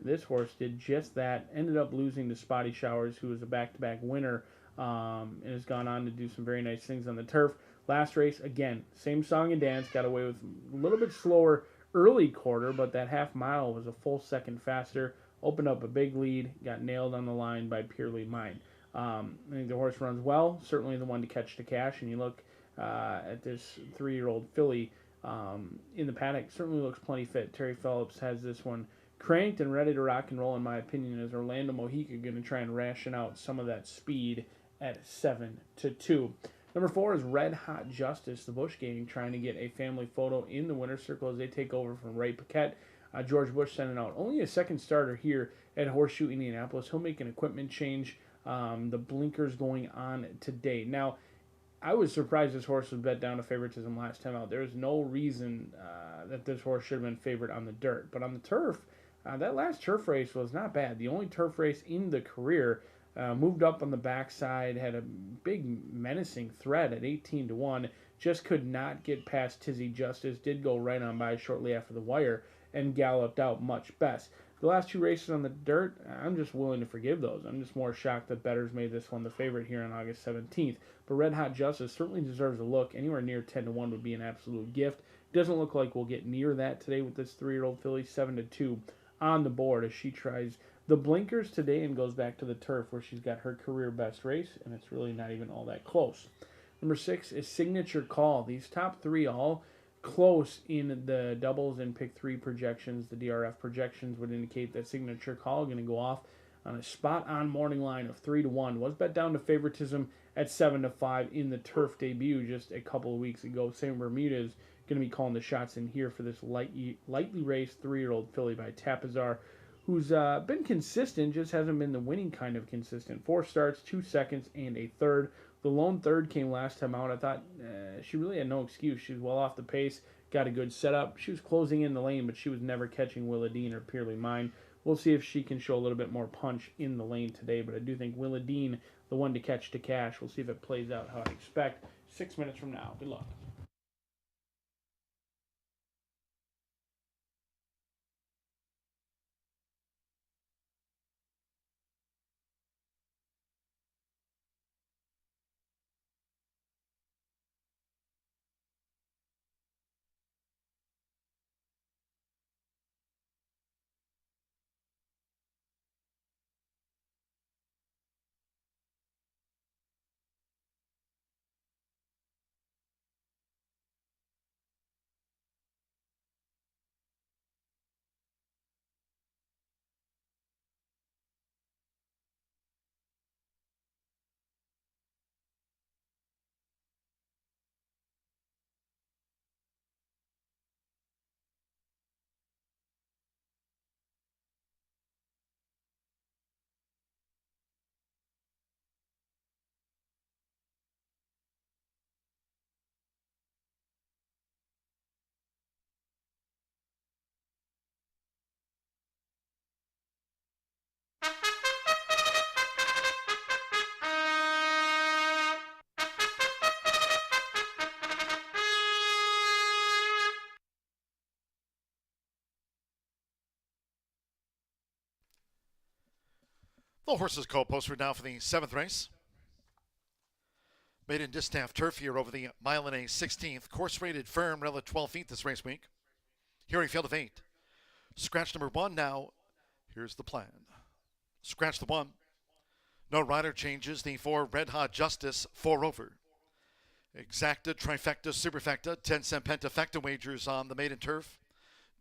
this horse did just that. Ended up losing to Spotty Showers, who was a back-to-back winner, and has gone on to do some very nice things on the turf. Last race, again, same song and dance. Got away with a little bit slower early quarter, but that half mile was a full second faster. Opened up a big lead. Got nailed on the line by Purely Mine. I think the horse runs well. Certainly the one to catch the cash. And you look at this 3-year-old filly in the paddock, certainly looks plenty fit. Terry Phillips has this one cranked and ready to rock and roll, in my opinion, as Orlando Mojica going to try and ration out some of that speed at 7-2. Number 4 is Red Hot Justice, the Bush gang, trying to get a family photo in the winner's circle as they take over from Ray Paquette. George Bush sending out only a second starter here at Horseshoe Indianapolis. He'll make an equipment change. The blinkers going on today. Now, I was surprised this horse was bet down to favoritism last time out. There's no reason that this horse should have been favored on the dirt. But on the turf, that last turf race was not bad. The only turf race in the career. Moved up on the backside, had a big menacing threat at 18-1. Just could not get past Tizzy Justice. Did go right on by shortly after the wire and galloped out much best. The last 2 races on the dirt, I'm just willing to forgive those. I'm just more shocked that bettors made this one the favorite here on August 17th. But Red Hot Justice certainly deserves a look. Anywhere near 10-1 would be an absolute gift. Doesn't look like we'll get near that today with this 3-year-old filly. 7-2 on the board as she tries the blinkers today and goes back to the turf where she's got her career best race, and it's really not even all that close. Number 6 is Signature Call. These top 3 all close in the doubles and pick 3 projections. The DRF projections would indicate that Signature Call going to go off on a spot-on morning line of 3-1. Was bet down to favoritism at 7-5 in the turf debut just a couple of weeks ago. Sam Bermuda is going to be calling the shots in here for this lightly raced 3-year-old filly by Tapazar, who's been consistent, just hasn't been the winning kind of consistent. 4 starts, 2 seconds, and a third. The lone third came last time out. I thought she really had no excuse. She was well off the pace, got a good setup. She was closing in the lane, but she was never catching Willadine or Purely Mine. We'll see if she can show a little bit more punch in the lane today, but I do think Willadine, the one to catch to cash. We'll see if it plays out how I expect 6 minutes from now. Good luck. The horses co-posted now for the 7th race. Maiden distaff turf here over the mile and a 16th. Course rated firm, rail at 12 feet this race week. Here a field of 8. Scratch number 1 now. Here's the plan. Scratch the 1. No rider changes. The 4 Red Hot Justice 4 over. Exacta, trifecta, superfecta, 10-cent pentafecta wagers on the maiden turf.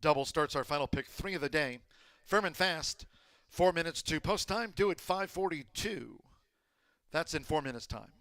Double starts our final pick 3 of the day. Firm and fast. 4 minutes to post time. Due at 5:42. That's in 4 minutes time.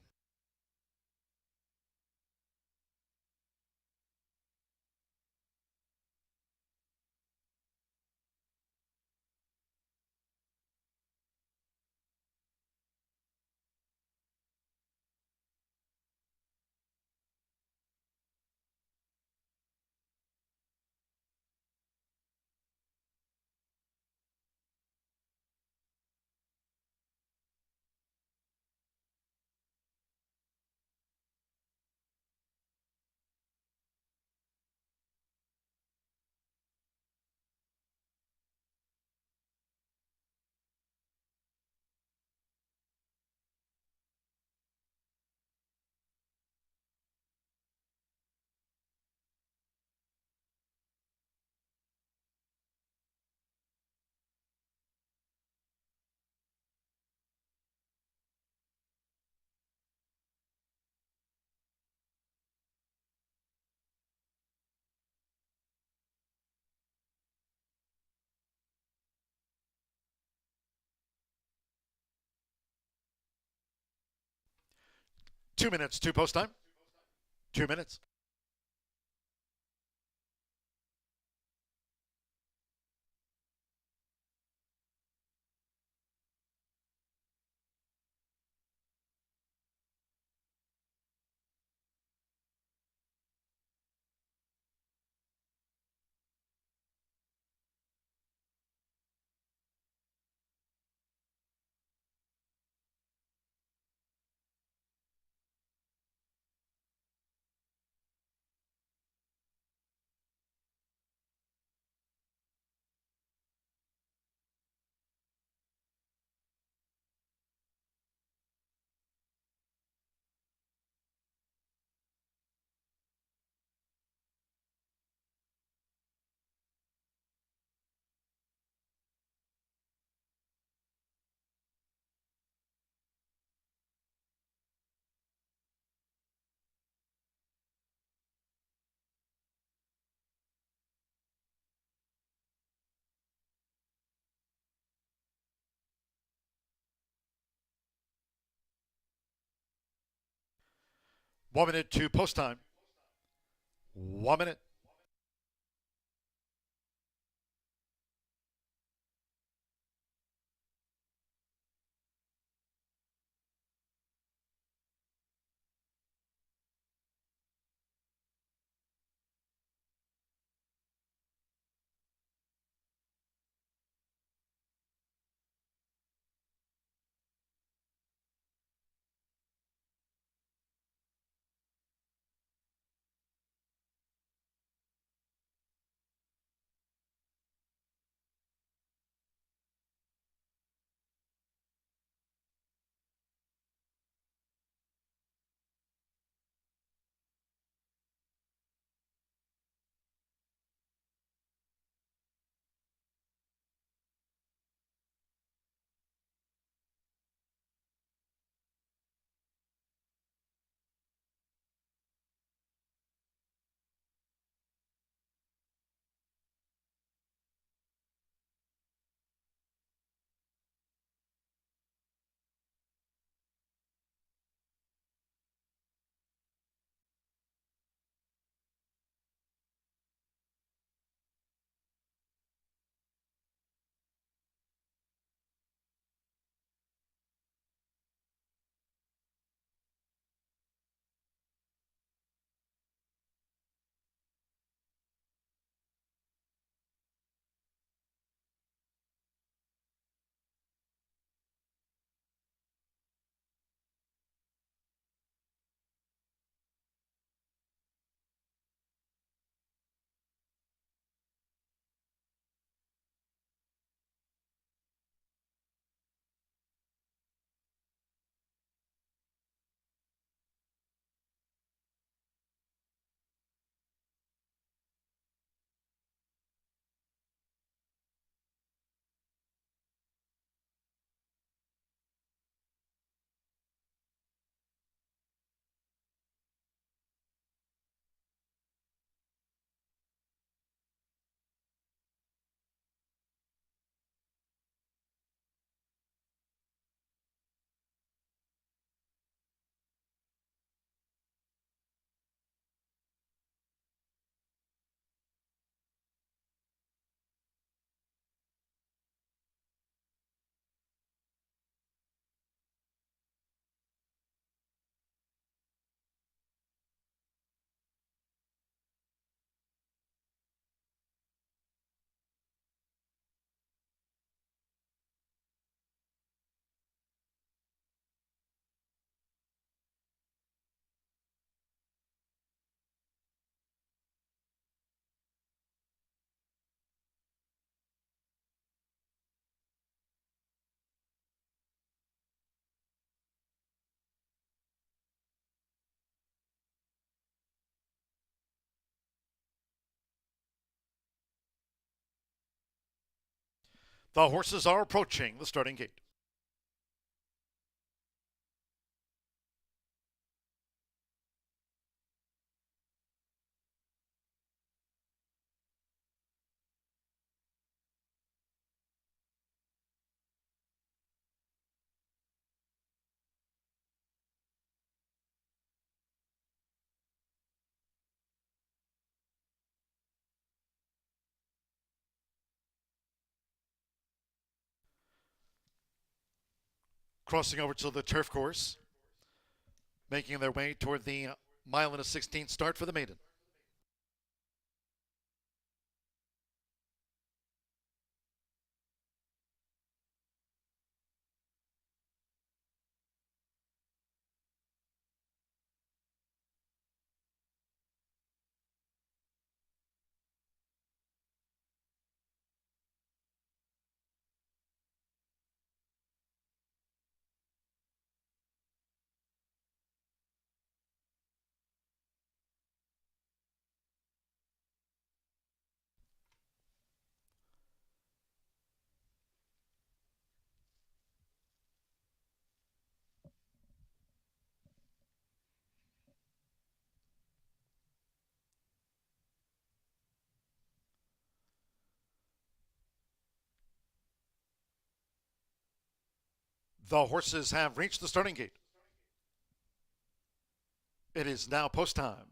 Two minutes to post time. 2 minutes. One minute to post time. 1 minute. The horses are approaching the starting gate. Crossing over to the turf course, making their way toward the mile and a 16th start for the maiden. The horses have reached the starting gate. It is now post time.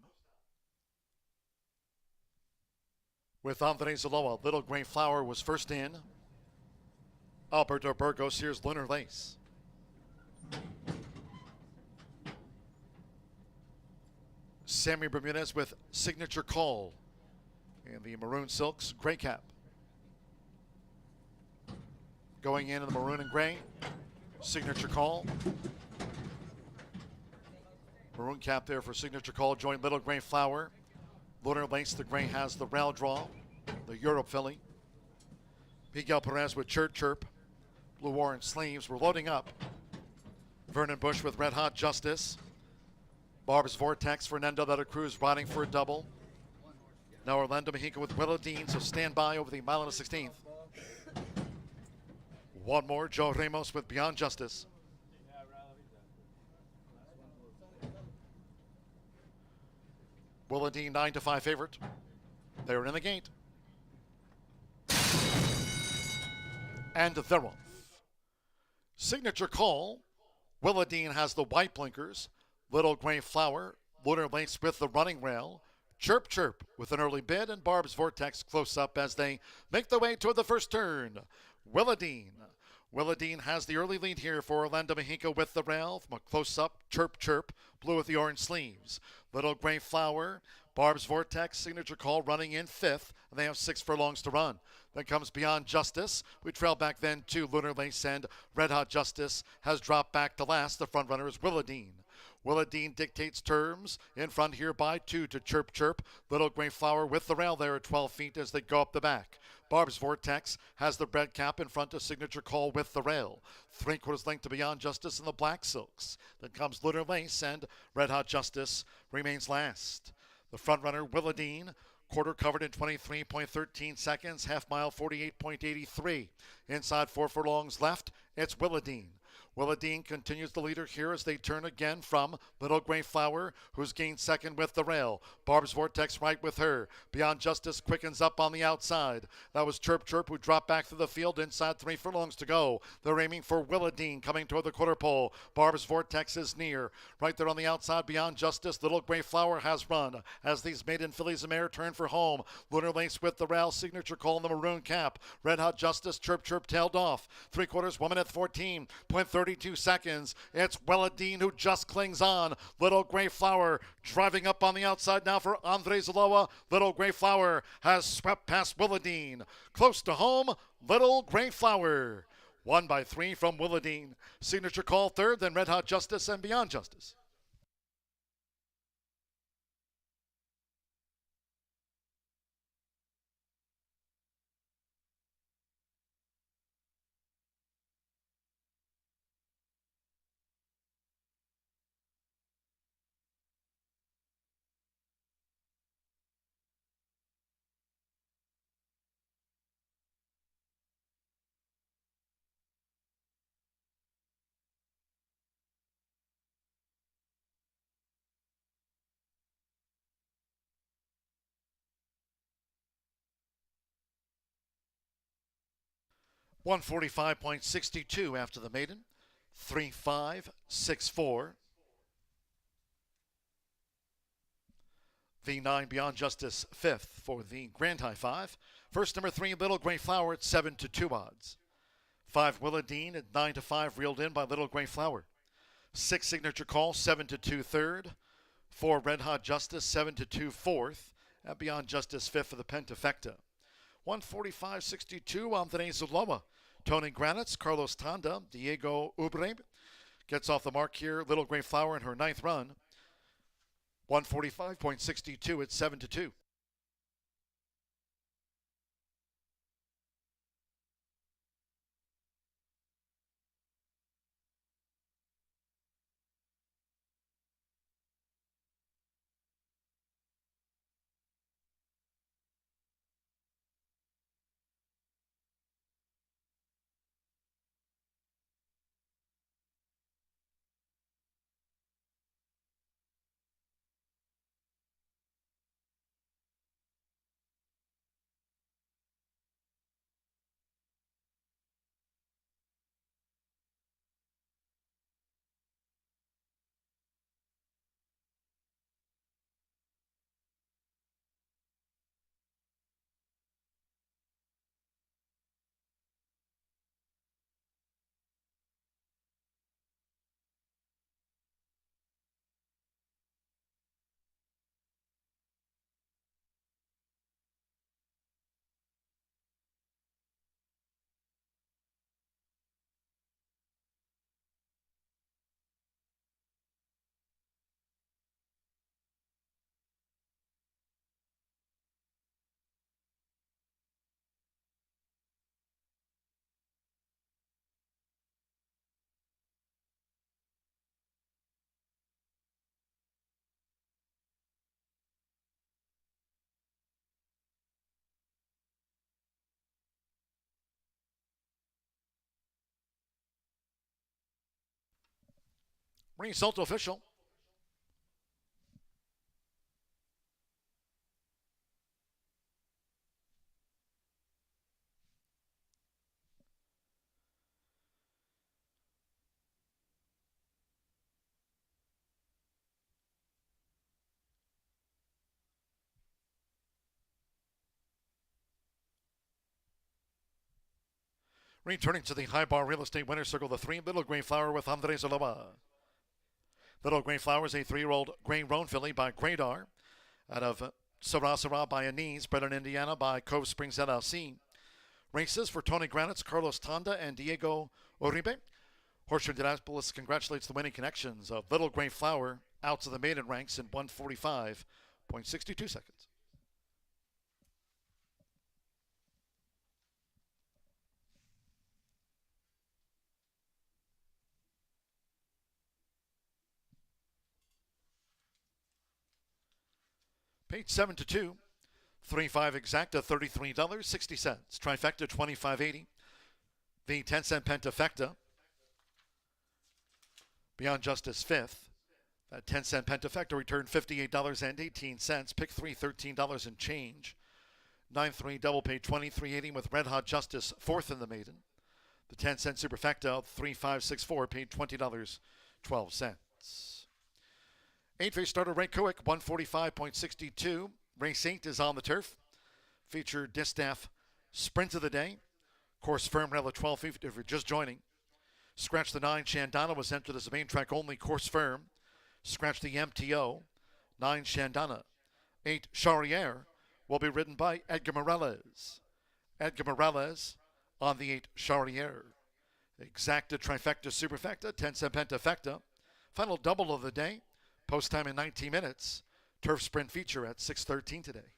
With Andres Aloha, Little Gray Flower was first in. Alberto Burgos, here's Lunar Lace. Sammy Bermudez with Signature Call in the maroon silks, gray cap. Going in the maroon and gray, Signature Call. Maroon cap there for Signature Call, joined Little Gray Flower. Lunar Lace, the gray has the rail draw, the Europe filly. Miguel Perez with Chirp Chirp. Blue orange sleeves, we're loading up. Vernon Bush with Red Hot Justice. Barb's Vortex, Fernando de la Cruz riding for a double. Now Orlando Mexico with Willow Dean, so stand by over the mile and a 16th. One more, Joe Ramos with Beyond Justice. Willow Dean 9-5 favorite. They're in the gate. And they're off. Signature Call. Willow Dean has the white blinkers. Little Gray Flower. Lunar Lace with the running rail. Chirp Chirp with an early bid, and Barb's Vortex close up as they make their way toward the first turn. Willow Dean. Willow Dean has the early lead here for Orlando Mexico with the rail. From a close-up, Chirp Chirp, blue with the orange sleeves. Little Gray Flower, Barb's Vortex, Signature Call running in fifth, and they have 6 furlongs to run. Then comes Beyond Justice. We trail back then to Lunar Lace, and Red Hot Justice has dropped back to last. The front runner is Willow Dean. Willow Dean dictates terms in front here by 2 to Chirp Chirp. Little Gray Flower with the rail there at 12 feet as they go up the back. Barb's Vortex has the red cap in front of Signature Call with the rail. 3/4 length to Beyond Justice in the black silks. Then comes Lunar Lace, and Red Hot Justice remains last. The front runner, Willow Dean, quarter covered in 23.13 seconds, half mile 48.83. Inside 4 furlongs left, it's Willow Dean. Willow Dean continues the leader here as they turn again from Little Gray Flower, who's gained second with the rail. Barb's Vortex right with her. Beyond Justice quickens up on the outside. That was Chirp Chirp, who dropped back through the field inside 3 furlongs to go. They're aiming for Willow Dean coming toward the quarter pole. Barb's Vortex is near. Right there on the outside, Beyond Justice. Little Gray Flower has run as these maiden fillies and mare turn for home. Lunar Lace with the rail. Signature Call in the maroon cap. Red Hot Justice, Chirp Chirp tailed off. 3/4, 1 minute 14.32 seconds. It's Willow Dean who just clings on. Little Gray Flower driving up on the outside now for Andres Aloha. Little Gray Flower has swept past Willow Dean. Close to home, Little Gray Flower. 1 by 3 from Willow Dean. Signature Call third, then Red Hot Justice and Beyond Justice. 145.62 after the maiden. 3-5-6-4. The 9 Beyond Justice fifth for the Grand High 5. First, number 3, Little Gray Flower at 7-2 odds. 5 Willadine at 9-5, reeled in by Little Gray Flower. 6 Signature Call, 7-2 third. 4 Red Hot Justice, 7-2 fourth. And Beyond Justice fifth for the Pentafecta. 145.62 Anthony Zuloma. Tony Granitz, Carlos Tanda, Diego Ubre gets off the mark here. Little Gray Flower in her 9th run. 145.62 at 7-2. Result official. Returning to the high bar real estate winner's circle, the 3 Little Gray Flower with Andres Aloma. Little Gray Flower is a 3-year-old Gray Roan filly by Gradar out of Sarasara by Anise, bred in Indiana by Cove Springs LLC. Races for Tony Granitz, Carlos Tanda, and Diego Uribe. Horseshoe Indianapolis congratulates the winning connections of Little Gray Flower out to the maiden ranks in 145.62 seconds. Paid 7-2. 3-5 exacta, $33.60. Trifecta, $25.80. The 10-cent Pentafecta. Beyond Justice fifth. That 10-cent Pentafecta returned $58.18. Pick 3, $13 and change. 9-3 double paid $23.80 with Red Hot Justice fourth in the maiden. The 10-cent Superfecta, 3-5-6-4, paid $20.12. 8-face starter Ray Kuick, 145.62. Race 8 is on the turf. Featured Distaff Sprint of the Day. Course firm rail at 12 feet if you're just joining. Scratch the 9 Shandana was entered as a main track only course firm. Scratch the MTO. 9 Shandana. 8 Charriere will be ridden by Edgar Morales. Edgar Morales on the 8 Charriere. Exacta Trifecta Superfecta, 10-cent Pentafecta. Final double of the day. Post time in 19 minutes. Turf Sprint feature at 6:13 today.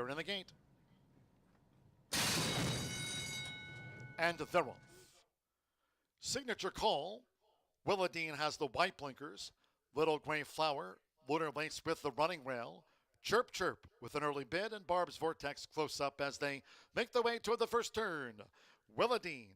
They're in the gate. And they're off. Signature Call. Willadine has the white blinkers. Little Gray Flower, Lunar Lace with the running rail. Chirp Chirp with an early bid, and Barb's Vortex close up as they make their way toward the first turn. Willadine.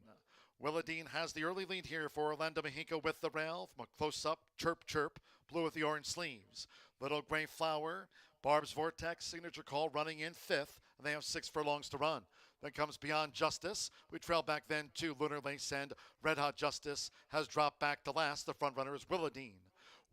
Willadine has the early lead here for Orlando Mexico with the rail. From a close-up, Chirp Chirp, blue with the orange sleeves. Little Gray Flower, Barb's Vortex, Signature Call running in fifth, and they have 6 furlongs to run. Then comes Beyond Justice. We trail back then to Lunar Lace, and Red Hot Justice has dropped back to last. The front runner is Willadine.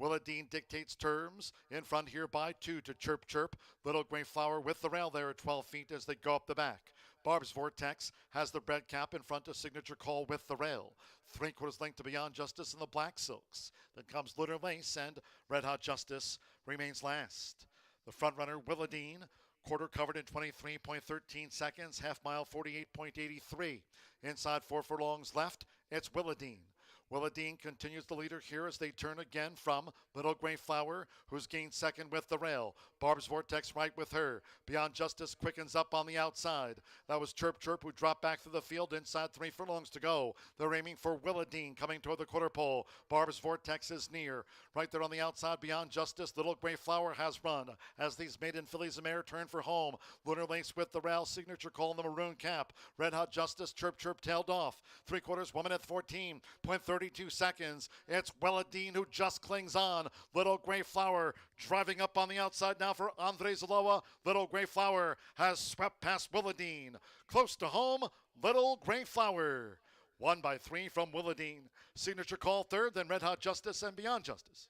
Willadine dictates terms in front here by 2 to Chirp Chirp. Little Gray Flower with the rail there at 12 feet as they go up the back. Barb's Vortex has the red cap in front of Signature Call with the rail. 3/4 length to Beyond Justice in the black silks. Then comes Lunar Lace, and Red Hot Justice remains last. The front runner, Willadine, quarter covered in 23.13 seconds, half mile 48.83. Inside 4 furlongs left, it's Willadine. Willadine continues the leader here as they turn again from Little Gray Flower, who's gained second with the rail. Barb's Vortex right with her. Beyond Justice quickens up on the outside. That was Chirp Chirp, who dropped back through the field inside 3 furlongs to go. They're aiming for Willadine coming toward the quarter pole. Barb's Vortex is near. Right there on the outside, Beyond Justice. Little Gray Flower has run as these maiden fillies of mare turn for home. Lunar Lace with the rail. Signature Call in the maroon cap. Red Hot Justice, Chirp Chirp tailed off. 3/4, 1 minute 14.32 seconds. It's Willadine who just clings on. Little Gray Flower driving up on the outside now for Andre Zaloa. Little Gray Flower has swept past Willadine. Close to home, Little Gray Flower. 1 by 3 from Willadine. Signature Call third, then Red Hot Justice and Beyond Justice.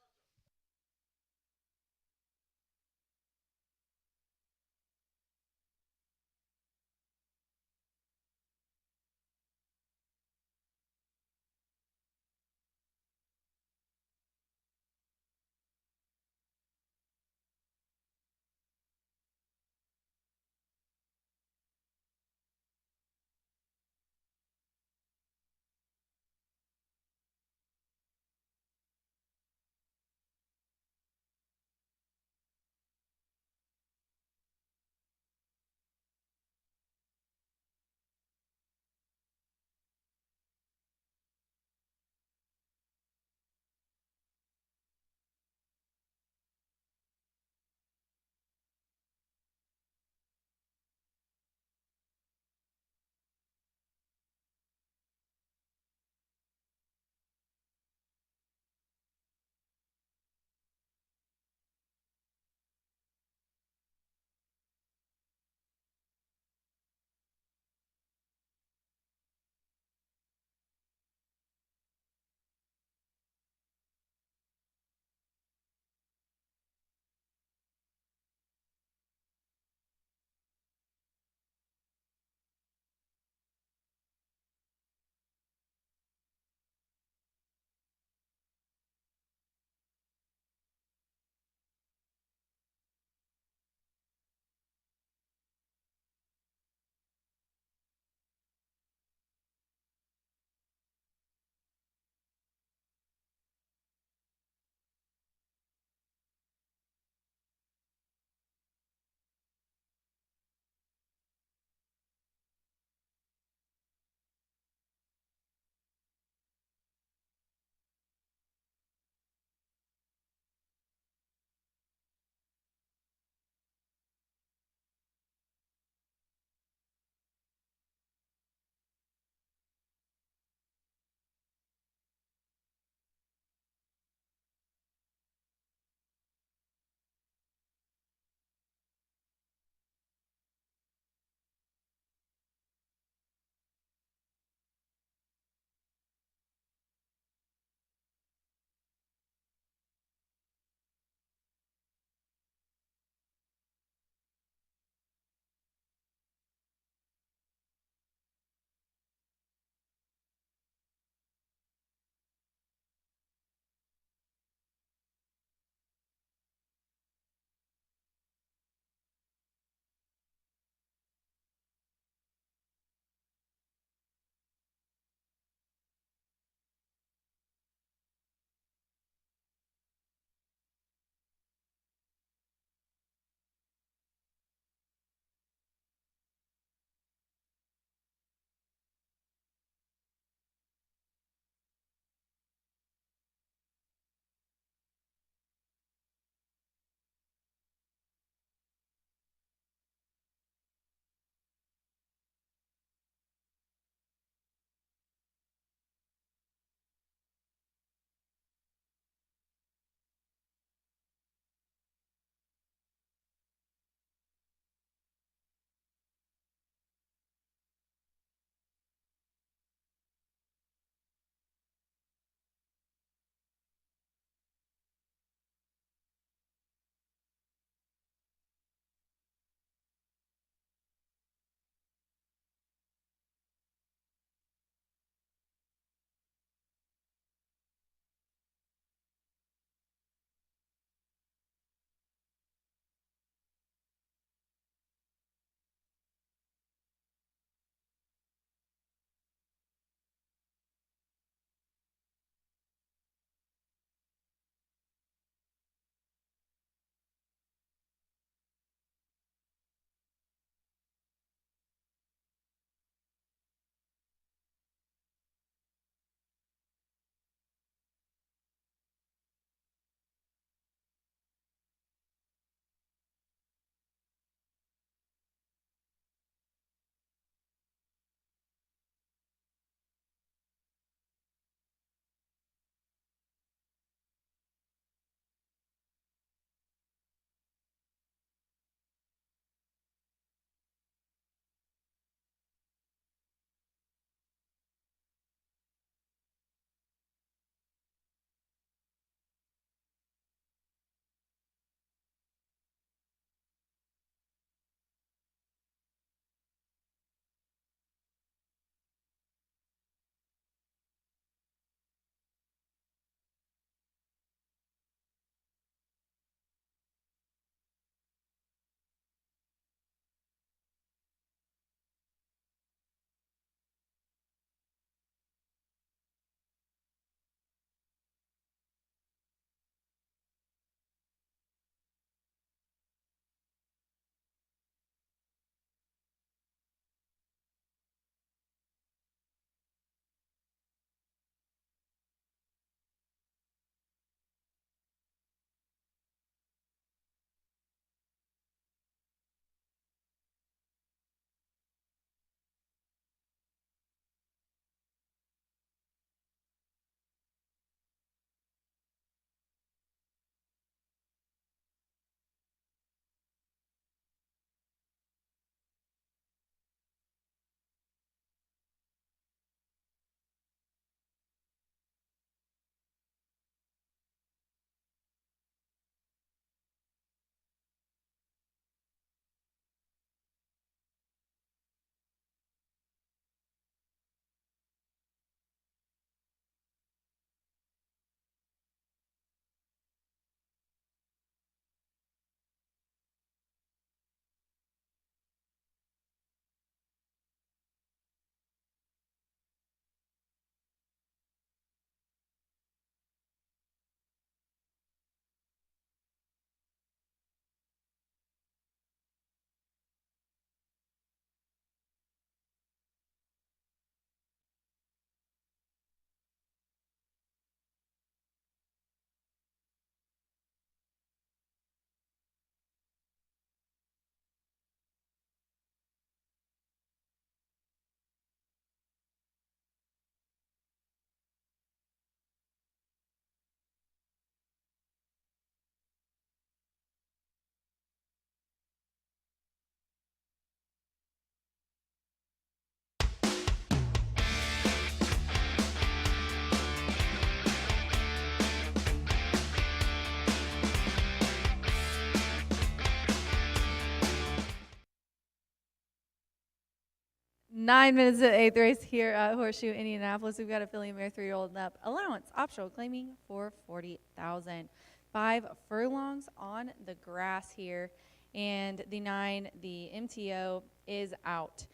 9 minutes to the 8th race here at Horseshoe Indianapolis. We've got a filly mare 3-year-old and up. Allowance optional claiming for 40,000. 5 furlongs on the grass here, and the 9, the MTO, is out.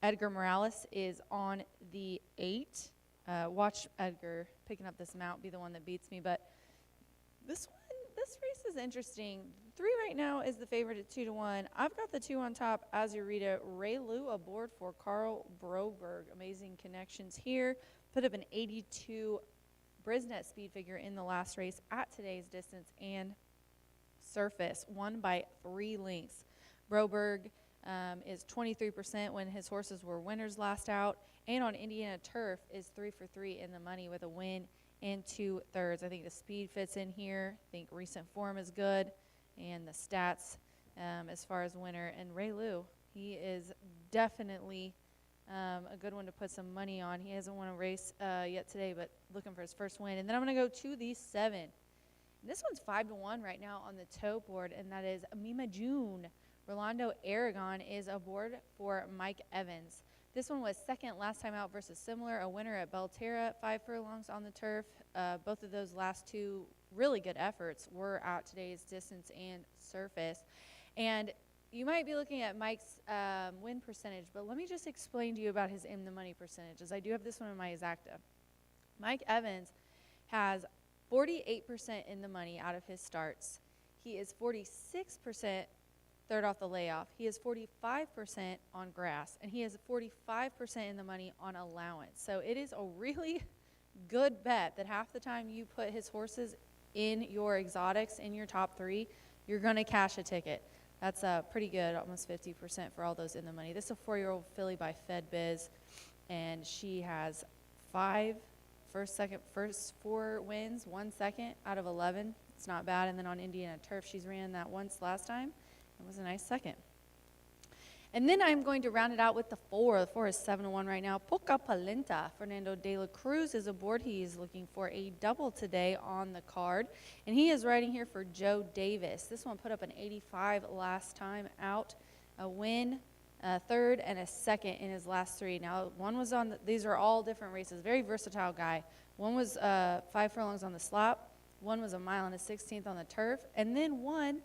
Edgar Morales is on the 8. Watch Edgar picking up this mount be the one that beats me, but this race is interesting. 3 right now is the favorite at 2-1. I've got the 2 on top, as you read it. Ray Lou aboard for Carl Broberg. Amazing connections here. Put up an 82 Brisnet speed figure in the last race at today's distance and surface. Won by 3 lengths. Broberg is 23% when his horses were winners last out. And on Indiana turf is 3 for 3 in the money with a win and 2/3. I think the speed fits in here. I think recent form is good. And the stats as far as winner. And Ray Lou, he is definitely a good one to put some money on. He hasn't won a race yet today, but looking for his first win. And then I'm going to go to the 7. And this one's 5-1 right now on the toe board, and that is Mima June. Rolando Aragon is aboard for Mike Evans. This one was second last time out versus similar, a winner at Belterra, 5 furlongs on the turf. Both of those last 2 really good efforts were at today's distance and surface. And you might be looking at Mike's win percentage, but let me just explain to you about his in the money percentages. I do have this one in my Exacta. Mike Evans has 48% in the money out of his starts. He is 46% third off the layoff. He is 45% on grass, and he is 45% in the money on allowance. So it is a really good bet that half the time you put his horses in your exotics, in your top 3, you're going to cash a ticket. That's pretty good, almost 50% for all those in the money. This is a 4-year-old filly by Fed Biz, and she has first 4 wins, 1 second out of 11. It's not bad. And then on Indiana turf, she's ran that once last time. It was a nice second. And then I'm going to round it out with the 4. The 4 is 7-1 right now. Poca Palenta. Fernando de la Cruz is aboard. He is looking for a double today on the card. And he is riding here for Joe Davis. This one put up an 85 last time out. A win, a 3rd, and a 2nd in his last 3. Now, one was on, these are all different races. Very versatile guy. One was 5 furlongs on the slop. One was a mile and a 16th on the turf. And then one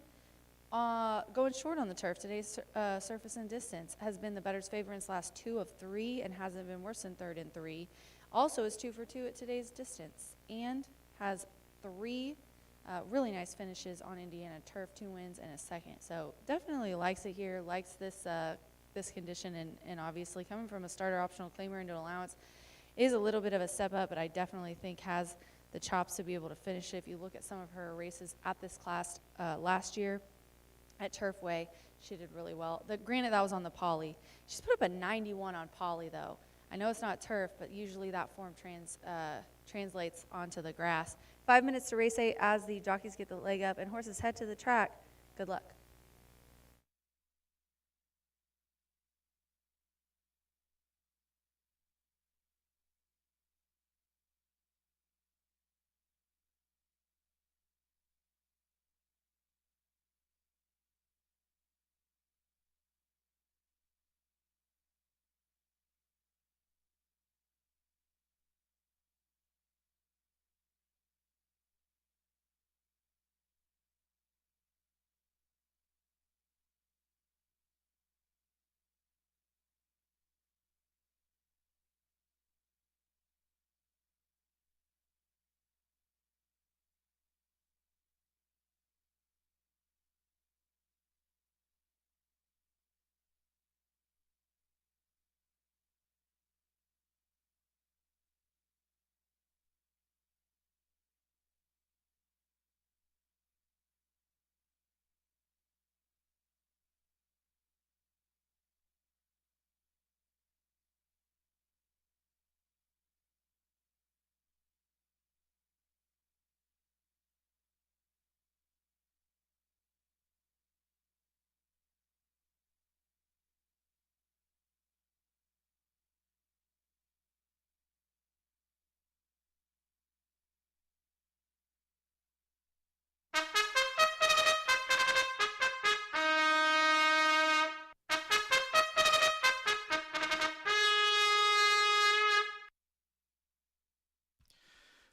going short on the turf. Today's surface and distance has been the bettor's favorite in his last 2 of 3 and hasn't been worse than 3rd and 3. Also is 2 for 2 at today's distance and has 3 really nice finishes on Indiana turf, 2 wins and a 2nd. So definitely likes it here, likes this this condition, and obviously coming from a starter optional claimer into allowance is a little bit of a step up, but I definitely think has the chops to be able to finish it. If you look at some of her races at this class last year, at Turfway, she did really well. Granted, that was on the poly. She's put up a 91 on poly, though. I know it's not turf, but usually that form translates onto the grass. 5 minutes to race 8 as the jockeys get the leg up and horses head to the track. Good luck.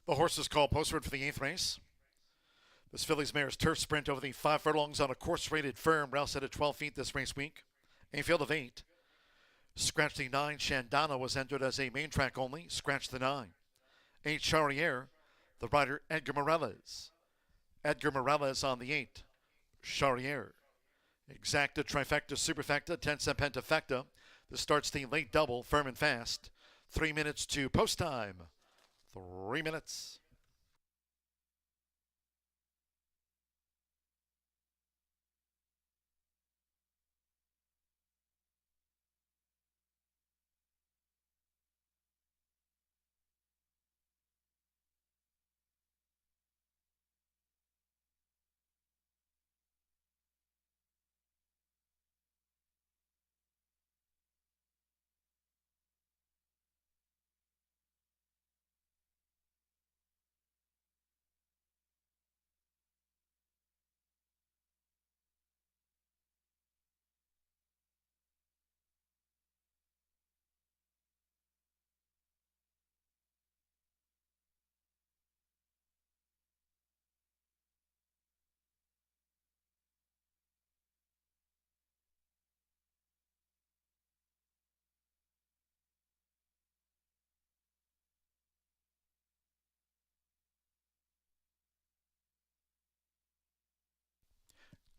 The horse is called Postword for the 8th race. This filly's mare's turf sprint over the 5 furlongs on a course-rated firm, route set at 12 feet this race week. A field of 8. Scratch the 9, Shandana was entered as a main track only. Scratch the 9. 8, Charriere, the rider Edgar Morales. Edgar Morales on the 8. Charriere. Exacta, trifecta, superfecta, tensa, pentafecta. This starts the late double, firm and fast. 3 minutes to post time. 3 minutes.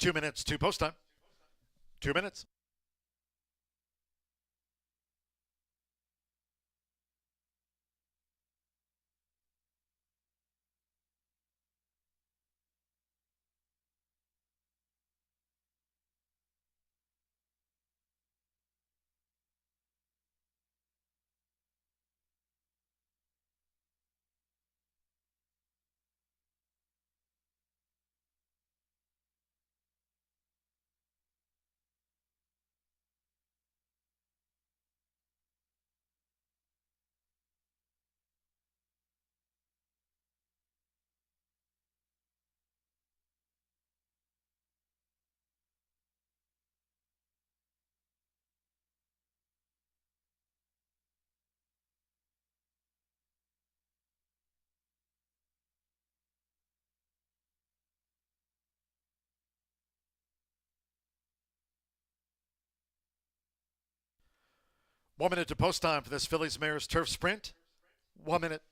Two minutes to post time. 2 minutes. One minute to post time for this filly's mare's turf sprint. 1 minute.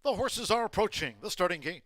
The horses are approaching the starting gate.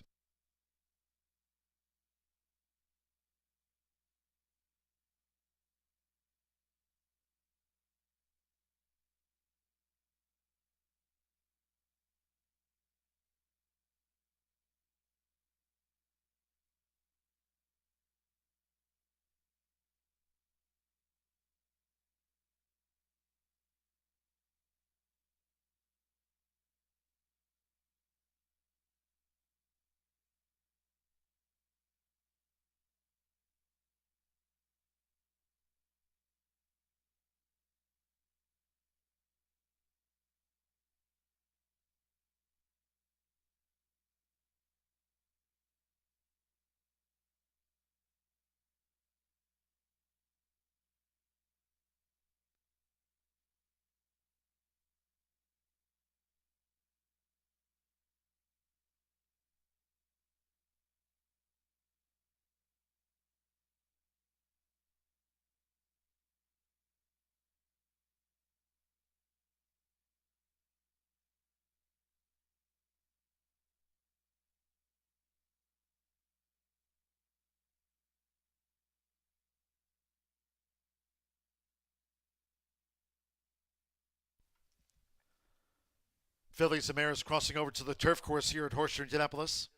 Fillies and Mares crossing over to the turf course here at Horseshoe Indianapolis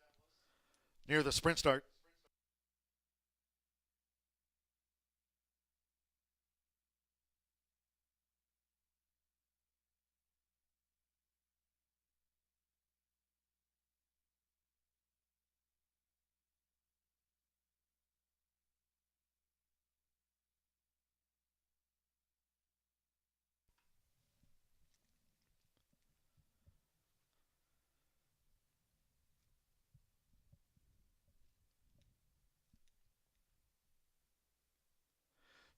near the sprint start.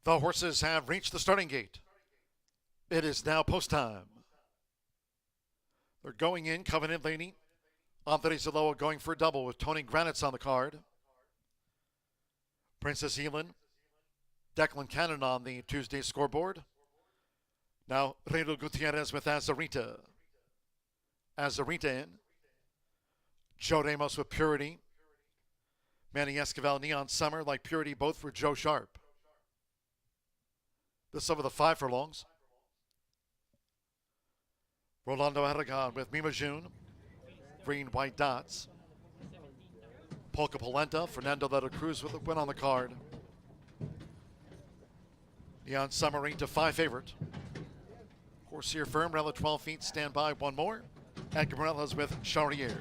The horses have reached the starting gate. It is now post time. They're going in, Covenant Lady. Anthony Zaloa going for a double with Tony Granitz on the card. Princess Elin, Declan Cannon on the Tuesday scoreboard. Now Reylo Gutierrez with Azarita. Azarita in. Joe Ramos with Purity. Manny Esquivel, Neon Summer, like Purity, both for Joe Sharp. This over the 5 furlongs. Rolando Aragon with Mima June. Green, white dots. Polka Polenta, Fernando de la Cruz with a win on the card. Neon Summer to 5 favorite. Horse here firm, Rella 12 feet, stand by, one more. And Camarellas with Charrier.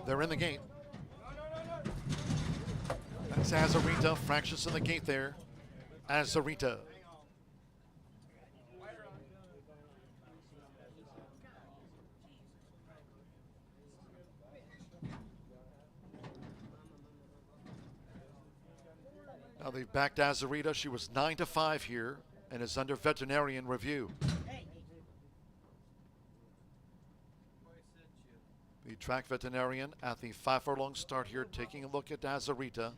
They're in the gate. That's Azarita, fractious in the gate there. Azarita. Now they've backed Azarita. She was 9-5 here and is under veterinarian review. The track veterinarian at the 5 furlong start here taking a look at Azarita.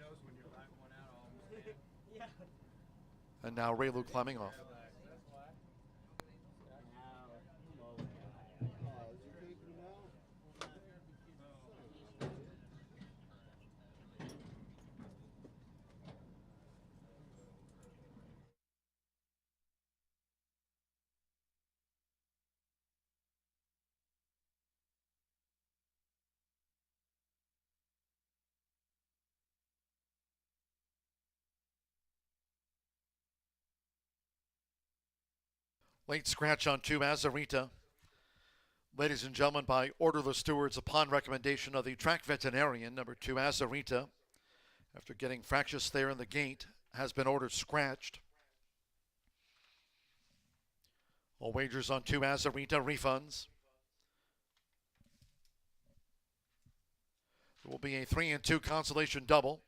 And now Raylu climbing off. Late scratch on 2, Azarita. Ladies and gentlemen, by order of the stewards, upon recommendation of the track veterinarian, number 2, Azarita, after getting fractious there in the gate, has been ordered scratched. All wagers on 2, Azarita, refunds. There will be a 3-2 consolation double.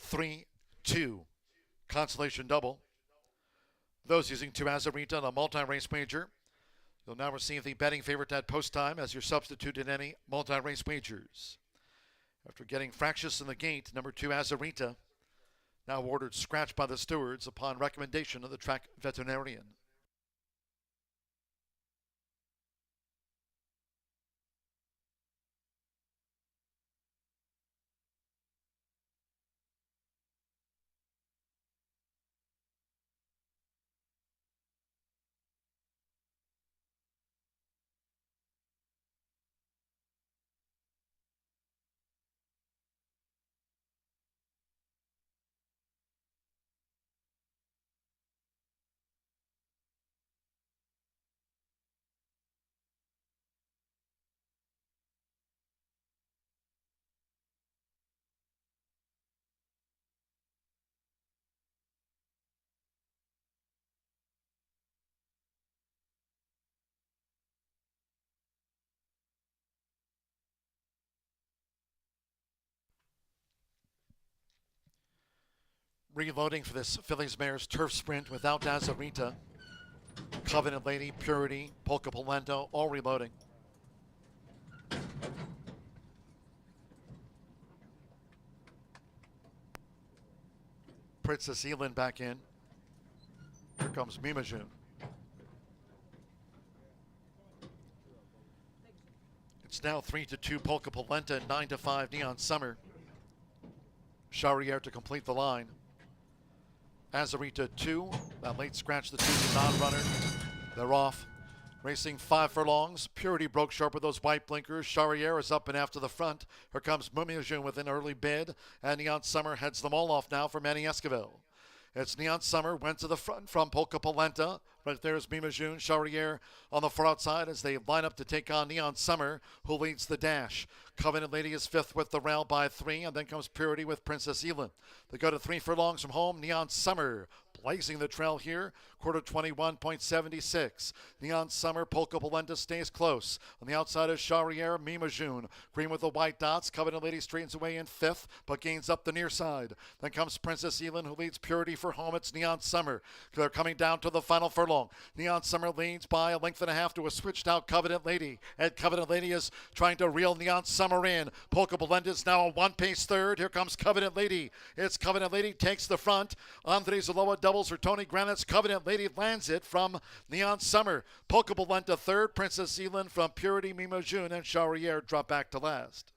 3-2 consolation double. Those using 2 Azarita on a multi-race wager, you'll now receive the betting favorite at post time as your substitute in any multi-race wagers. After getting fractious in the gate, number 2 Azarita, now ordered scratched by the stewards upon recommendation of the track veterinarian. Reloading for this Phillies Mares turf sprint without Azarita. Covenant Lady, Purity, Polka Polenta, all reloading. Princess Elin back in. Here comes Mimajun. It's now 3-2 Polka Polenta and 9-5 Neon Summer. Charrier to complete the line. Azarita 2. That late scratch, the 2 non-runner. They're off. Racing 5 furlongs. Purity broke sharp with those white blinkers. Charriere is up and after the front. Here comes Mumijun with an early bid. And Neon Summer heads them all off now for Manny Esquivel. It's Neon Summer, went to the front from Polka Polenta. Right there's Mimajun, Charriere on the far outside as they line up to take on Neon Summer, who leads the dash. Covenant Lady is fifth with the rail by 3, and then comes Purity with Princess Elin. They go to 3 furlongs from home. Neon Summer blazing the trail here, quarter 21.76. Neon Summer, Polka Polenta stays close. On the outside is Charriere, Mimajun. Green with the white dots. Covenant Lady straightens away in 5th, but gains up the near side. Then comes Princess Elin, who leads Purity for home. It's Neon Summer. They're coming down to the final furlong. Neon Summer leads by a length and a half to a switched out Covenant Lady. And Covenant Lady is trying to reel Neon Summer in. Polka Polenta is now a 1-pace third. Here comes Covenant Lady. It's Covenant Lady takes the front. Andre Zaloa doubles for Tony Granite's. Covenant Lady lands it from Neon Summer. Polka Polenta third. Princess Elin from Purity, Mimajun, and Charriere drop back to last.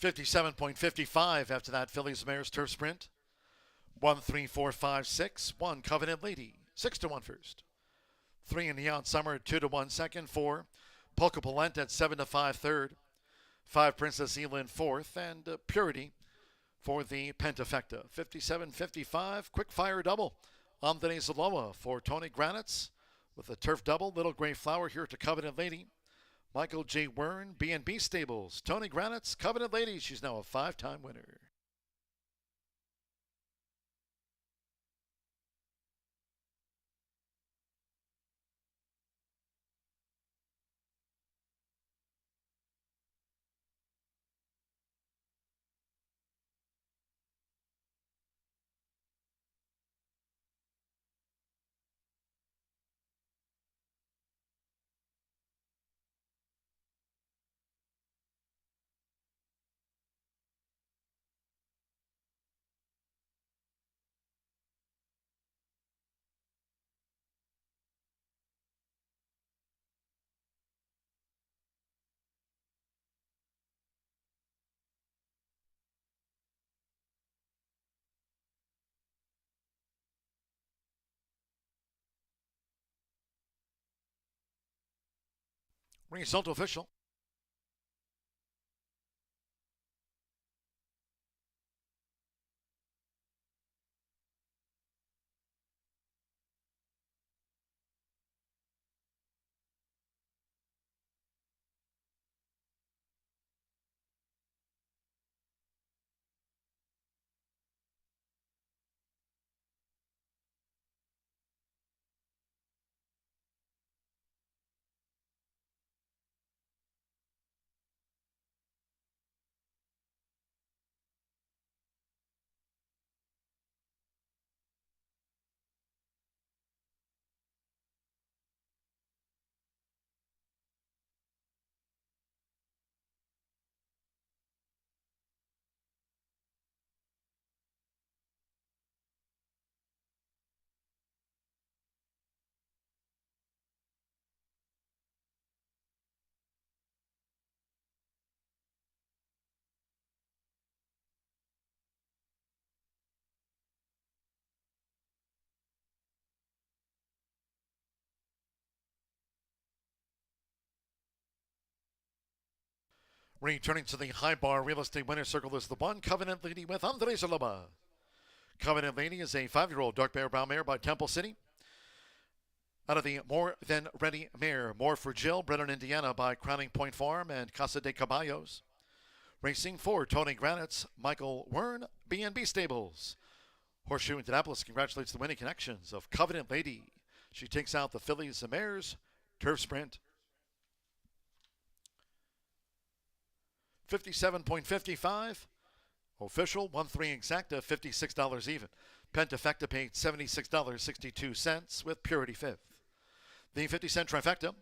$57.55 after that Phillies Mares Turf Sprint. 1, 3, 4, 5, 6. 1 Covenant Lady. 6 to 1 first. 3 in Neon Summer at 2 to 1 second. 4 Polka Polenta at 7 to 5 third. 5 Princess Elin fourth. And Purity for the Pentafecta. 57.55. Quick fire double. Andre Zaloa for Tony Granitz with a turf double. Little Gray Flower here to Covenant Lady. Michael J. Wern, B&B Stables. Tony Granitz, Covenant Lady. She's now a 5-time winner. Result official. Returning to the high bar real estate winner circle is the 1 Covenant Lady with Andre Zaloa. Covenant Lady is a 5-year-old dark bear brown mare by Temple City. Out of the More Than Ready Mare, More for Jill, bred in Indiana by Crowning Point Farm and Casa de Caballos. Racing for Tony Granitz, Michael Wern, B&B Stables. Horseshoe Indianapolis congratulates the winning connections of Covenant Lady. She takes out the fillies and mares. Turf Sprint. 57.55. Official, 1-3 exacta, $56 even. Pentafecta paid $76.62 with Purity fifth. The 50-cent trifecta,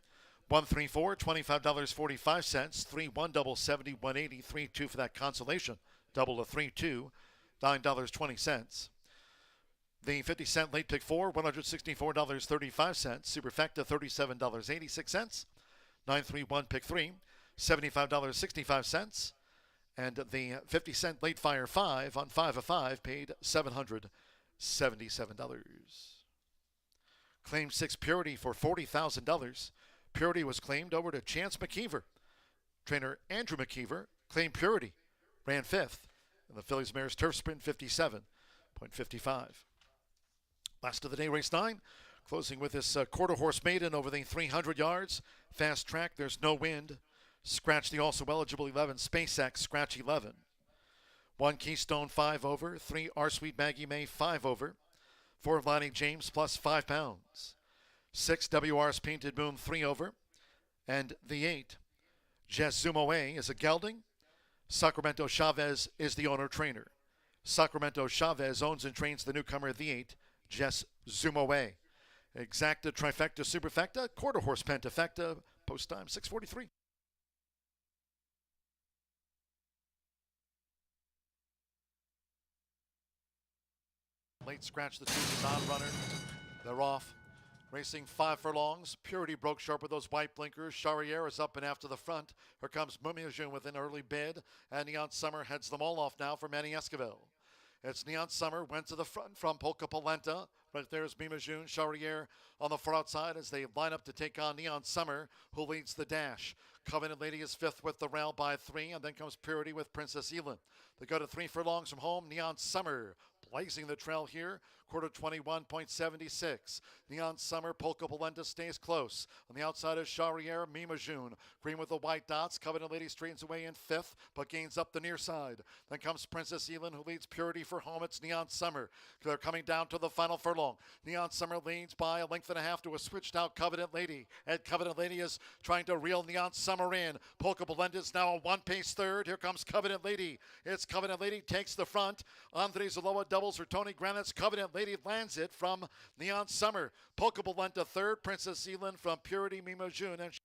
1-3-4, $25.45. 3-1 double, 70, 180. 3-2 for that consolation. Double a 3-2, $9.20. The 50-cent late pick 4, $164.35. Superfecta, $37.86. 9-3-1 pick 3, $75.65. And the 50-cent late fire 5 on 5 of 5 paid $777. Claim 6 Purity for $40,000. Purity was claimed over to Chance McKeever. Trainer Andrew McKeever claimed Purity, ran 5th. And the Fillies Mares Turf Sprint 57.55. Last of the day, race 9. Closing with this quarter horse maiden over the 300 yards. Fast track, there's no wind. Scratch the also eligible 11, SpaceX, scratch 11. 1 Keystone, 5 over. 3 R Sweet Maggie May, 5 over. 4 Lonnie James, plus 5 pounds. 6 WR's Painted Moon, 3 over. And the 8, Jess Zumoe, is a gelding. Sacramento Chavez is the owner-trainer. Sacramento Chavez owns and trains the newcomer, the 8, Jess Zumoe. Exacta, trifecta, superfecta, quarter horse pentafecta, post time 6:43. Late scratch, the 2 non-runner. They're off. Racing 5 furlongs. Purity broke short with those white blinkers. Charriere is up and after the front. Here comes Mumijun with an early bid. And Neon Summer heads them all off now for Manny Esquivel. It's Neon Summer, went to the front from Polka Polenta. Right there is Mimajun, Charriere on the far outside as they line up to take on Neon Summer, who leads the dash. Covenant Lady is 5th with the rail by 3, and then comes Purity with Princess Elin. They go to 3 furlongs from home. Neon Summer blazing the trail here. Quarter 21.76. Neon Summer, Polka Polenta stays close. On the outside is Charriere, Mimajun. Green with the white dots. Covenant Lady straightens away in 5th, but gains up the near side. Then comes Princess Elin, who leads Purity for home. It's Neon Summer. They're coming down to the final furlong. Neon Summer leads by a length and a half to a switched out Covenant Lady. And Covenant Lady is trying to reel Neon Summer in. Polka Polenta is now a 1-pace third. Here comes Covenant Lady. It's Covenant Lady takes the front. Andre Zaloa doubles for Tony Granitz. Covenant Lady lands it from Neon Summer. Polka Polenta third. Princess Elin from Purity, Mimajun, and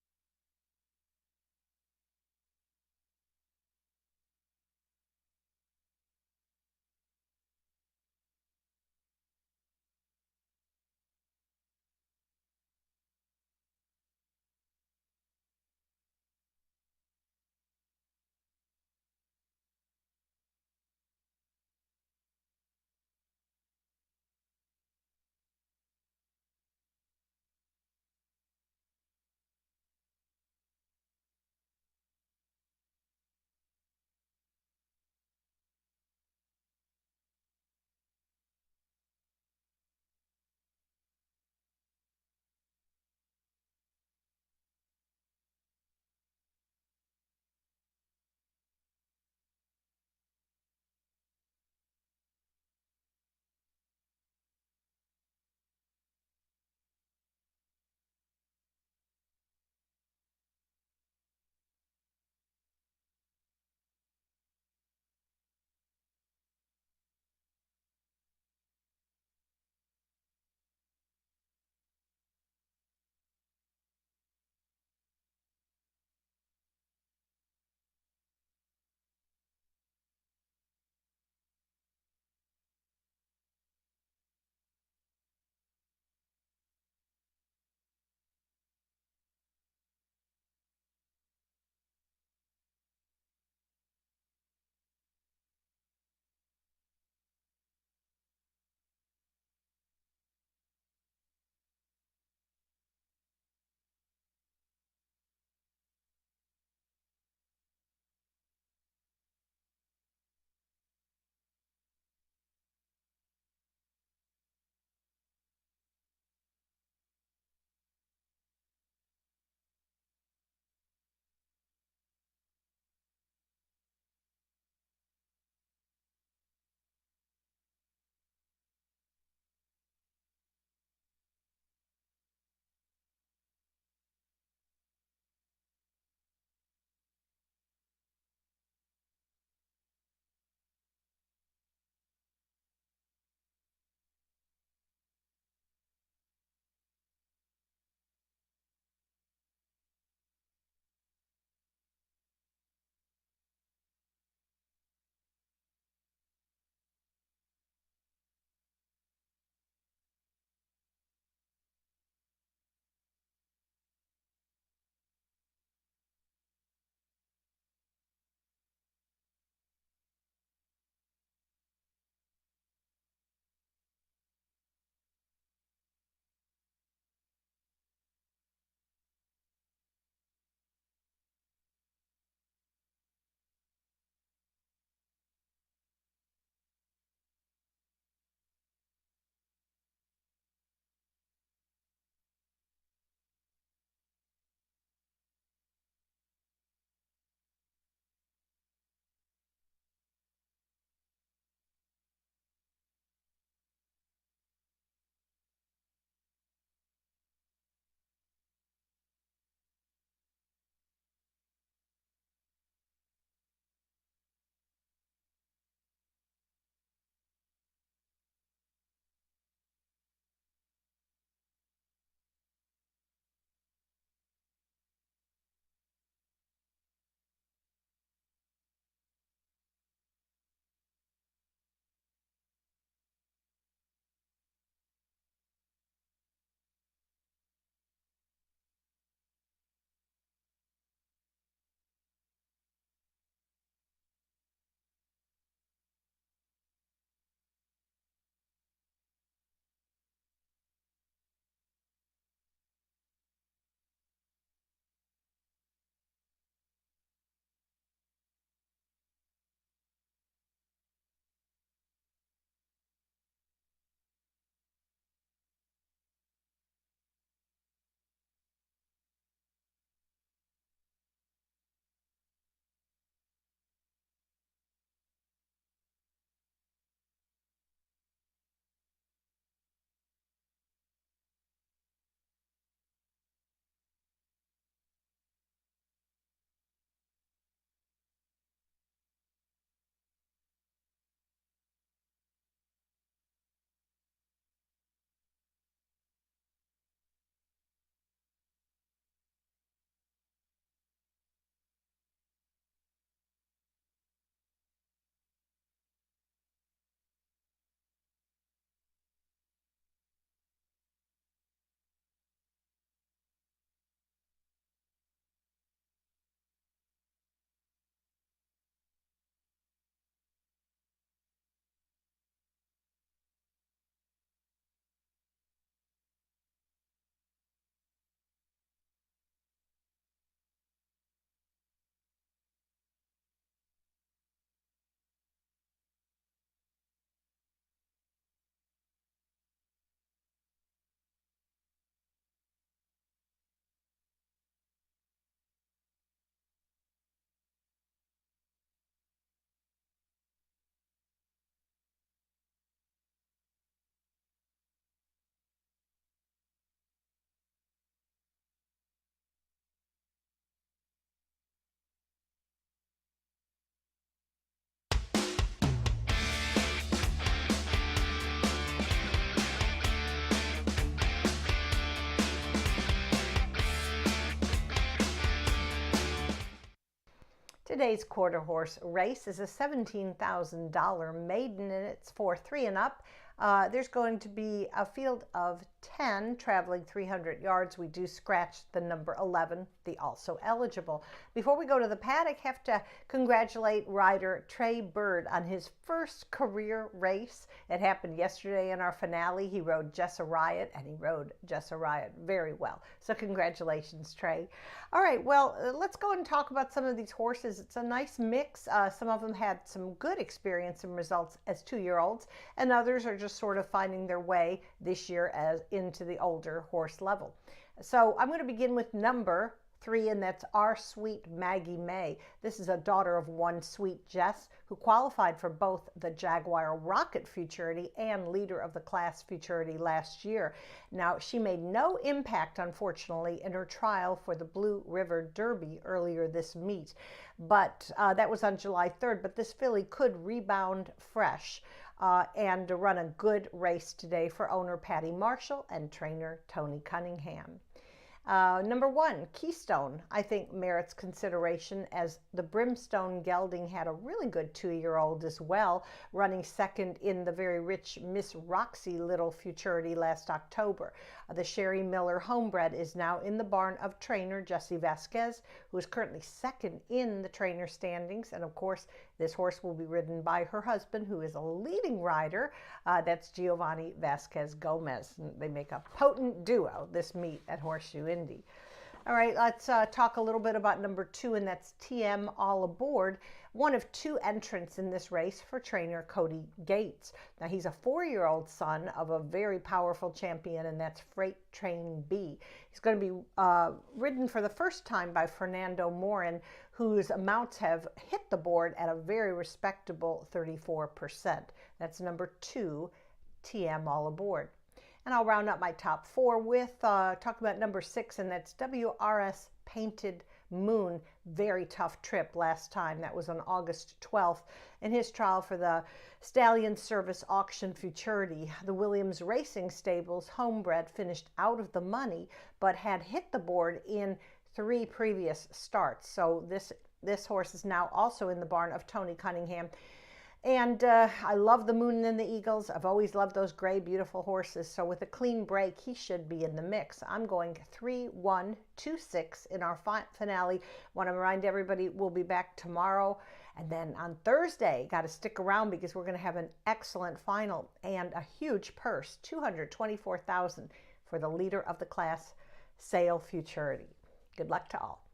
Today's quarter horse race is a $17,000 maiden, and it's for 3 and up. There's going to be a field of 10 traveling 300 yards. We do scratch the number 11, the also eligible. Before we go to the paddock, have to congratulate rider Trey Bird on his first career race. It happened yesterday in our finale. He rode Jessa Riot, and he rode Jessa Riot very well. So congratulations, Trey. All right, well, let's go and talk about some of these horses. It's a nice mix. Some of them had some good experience and results as 2-year-olds, and others are just sort of finding their way this year as into the older horse level. So I'm going to begin with number 3, and that's Our Sweet Maggie May. This is a daughter of one Sweet Jess, who qualified for both the Jaguar Rocket Futurity and Leader of the Class Futurity last year. Now, she made no impact, unfortunately, in her trial for the Blue River Derby earlier this meet, but that was on July 3rd, but this filly could rebound fresh and to run a good race today for owner Patty Marshall and trainer Tony Cunningham. Number 1, Keystone, I think merits consideration, as the Brimstone Gelding had a really good 2-year-old as well, running second in the very rich Miss Roxy Little Futurity last October. The Sherry Miller Homebred is now in the barn of trainer Jesse Vasquez, who is currently second in the trainer standings. And of course, this horse will be ridden by her husband, who is a leading rider. That's Giovanni Vasquez Gomez. They make a potent duo this meet at Horseshoe Indy. All right, let's talk a little bit about number 2, and that's TM All Aboard, one of 2 entrants in this race for trainer Cody Gates. Now, he's a 4-year-old son of a very powerful champion, and that's Freight Train B. He's going to be ridden for the first time by Fernando Morin, whose amounts have hit the board at a very respectable 34%. That's number 2, TM All Aboard. And I'll round up my top 4 with talk about number 6, and that's WRS Painted Moon. Very tough trip last time. That was on August 12th in his trial for the Stallion Service Auction Futurity. The Williams Racing Stables Homebred finished out of the money, but had hit the board in 3 previous starts. So this horse is now also in the barn of Tony Cunningham. And I love the Moon and the Eagles. I've always loved those gray, beautiful horses. So with a clean break, he should be in the mix. I'm going 3-1-2-6 in our finale. Want to remind everybody we'll be back tomorrow. And then on Thursday, got to stick around because we're going to have an excellent final and a huge purse, $224,000 for the Leader of the Class Sale Futurity. Good luck to all.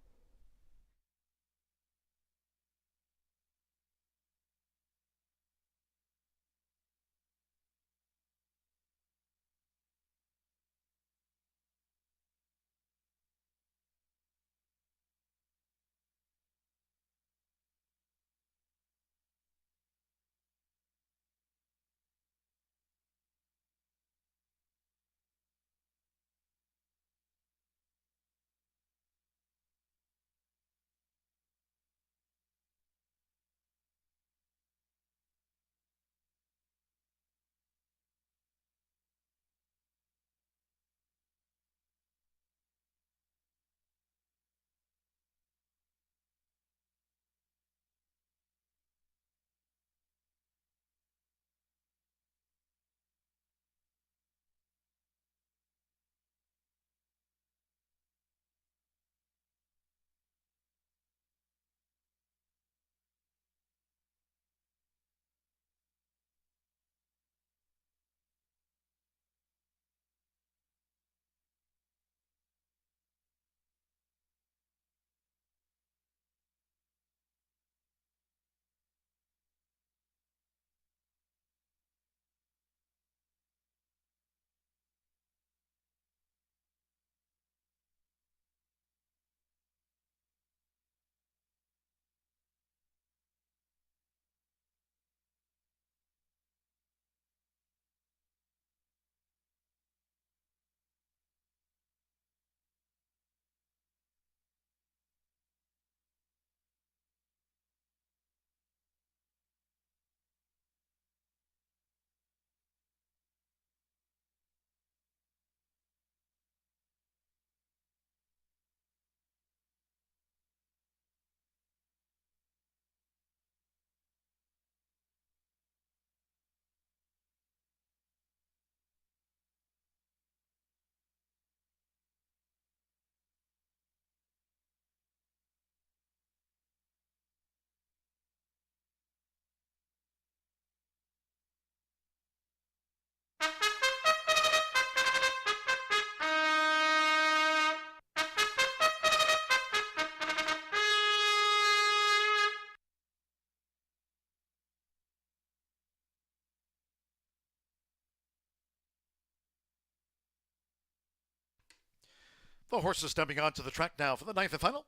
The horses stepping onto the track now for the ninth and final.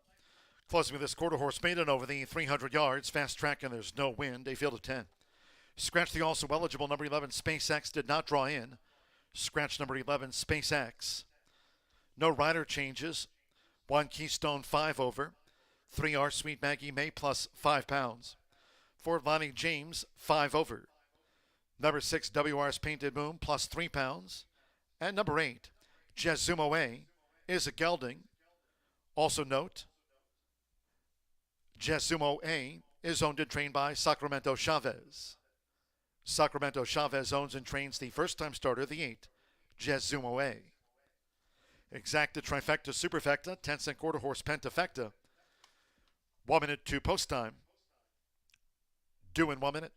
Closing with this quarter horse maiden over the 300 yards. Fast track and there's no wind. A field of 10. Scratch the also eligible number 11 SpaceX did not draw in. Scratch number 11 SpaceX. No rider changes. 1 Keystone 5 over. 3R Sweet Maggie May plus 5 pounds. 4 Lonnie James 5 over. Number 6 WR's Painted Moon plus 3 pounds. And number 8 Jezumo A is a gelding. Also note, Jezumo A is owned and trained by Sacramento Chavez. Sacramento Chavez owns and trains the first-time starter, the 8 Jezumo A. Exacta Trifecta Superfecta, 10-cent quarter horse Pentafecta. 1 minute to post time. Due in 1 minute.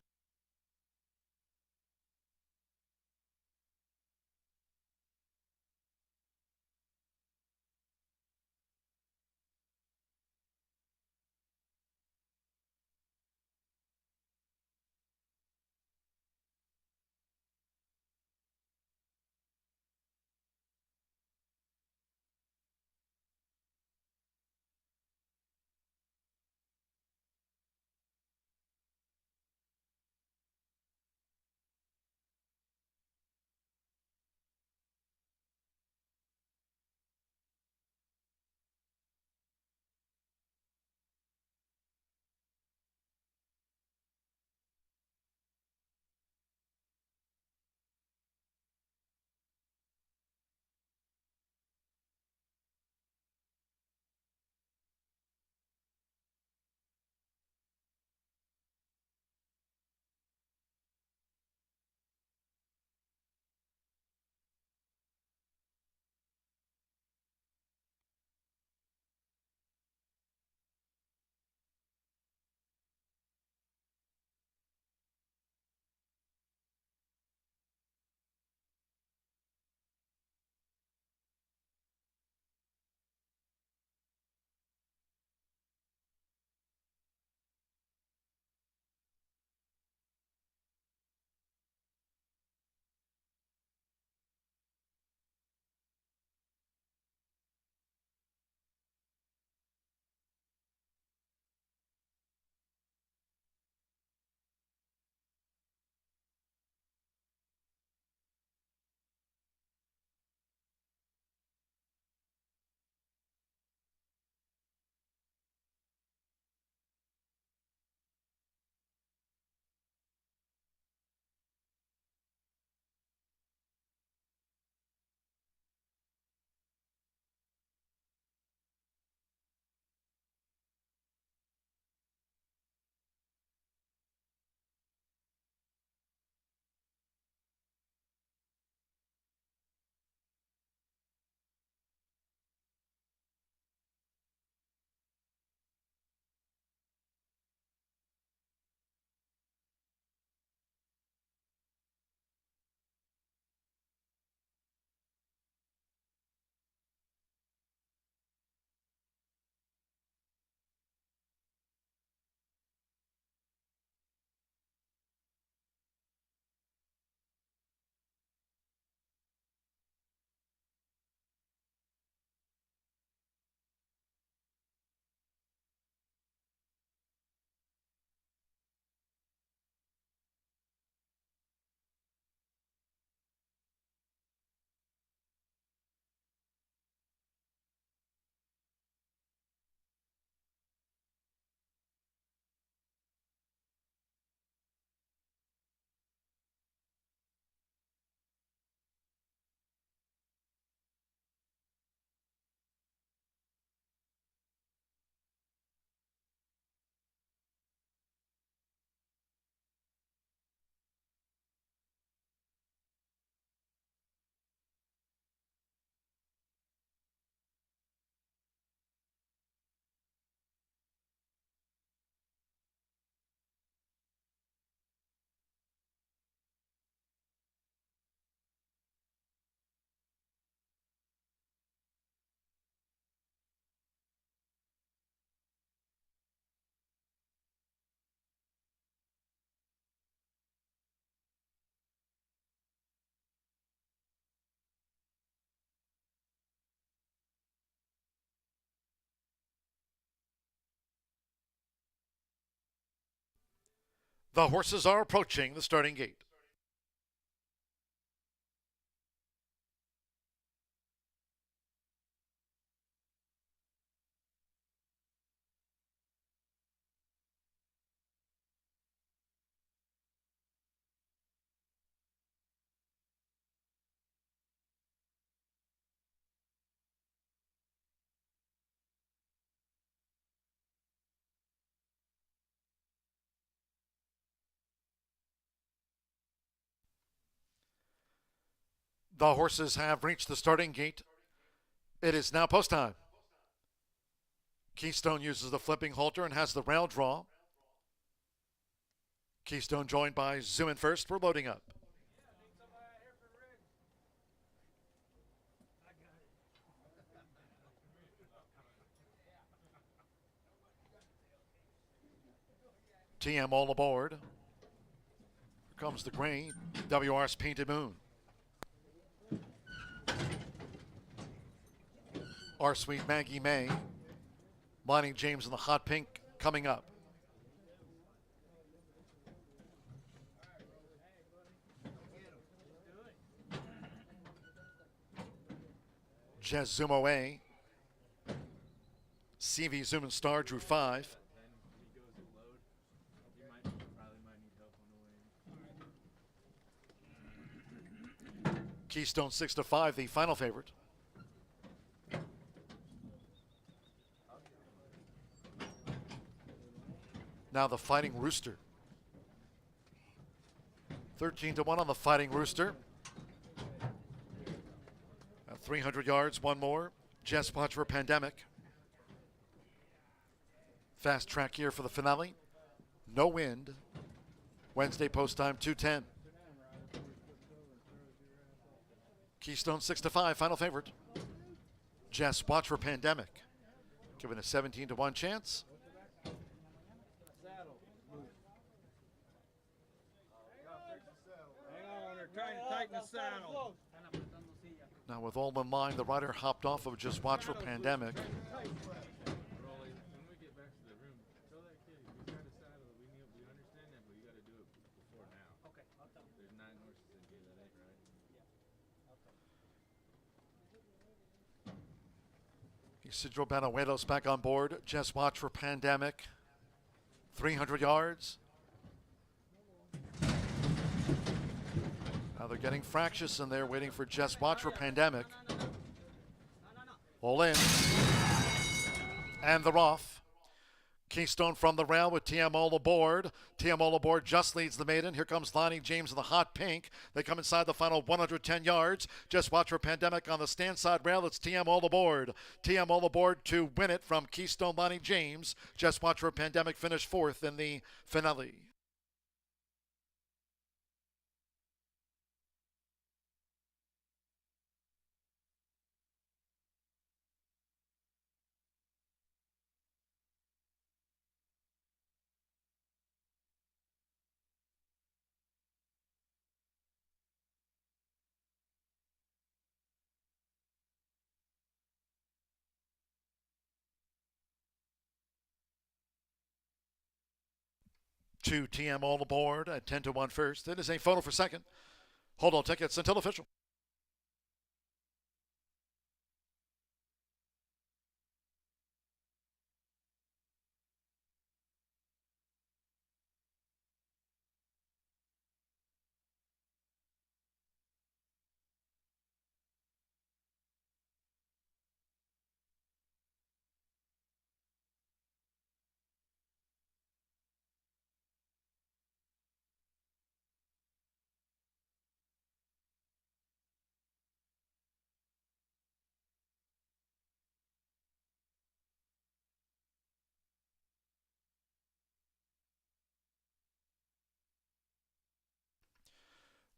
The horses are approaching the starting gate. The horses have reached the starting gate. It is now post time. Keystone uses the flipping halter and has the rail draw. Keystone joined by Zoom in first. We're loading up. TM all aboard. Here comes the gray WR's Painted Moon. Our Sweet Maggie May. Lonnie James in the hot pink coming up. Jez Zoom away. CV Zoom and Star drew 5. Keystone 6-5, the final favorite. Now the Fighting Rooster. 13-1 on the Fighting Rooster. At 300 yards, one more. Just watch for Pandemic. Fast track here for the finale. No wind. Wednesday post time 2:10. Keystone 6-5, final favorite. Just watch for Pandemic. Given a 17-1 chance. Trying to tighten the saddle. Now with all in mind, the rider hopped off of Just Watch for Pandemic. Isidro Benavides back on board. Just Watch for Pandemic. 300 yards. Now they're getting fractious and they're waiting for Just Watch for Pandemic. All in. And they're off. Keystone from the rail with TM all aboard. TM all aboard just leads the maiden. Here comes Lonnie James in the hot pink. They come inside the final 110 yards. Just Watch for Pandemic on the stand side rail. It's TM all aboard. TM all aboard to win it from Keystone Lonnie James. Just Watch for Pandemic finished fourth in the finale. Two TM all aboard at 10-1 first. It is a photo for second. Hold on tickets until official.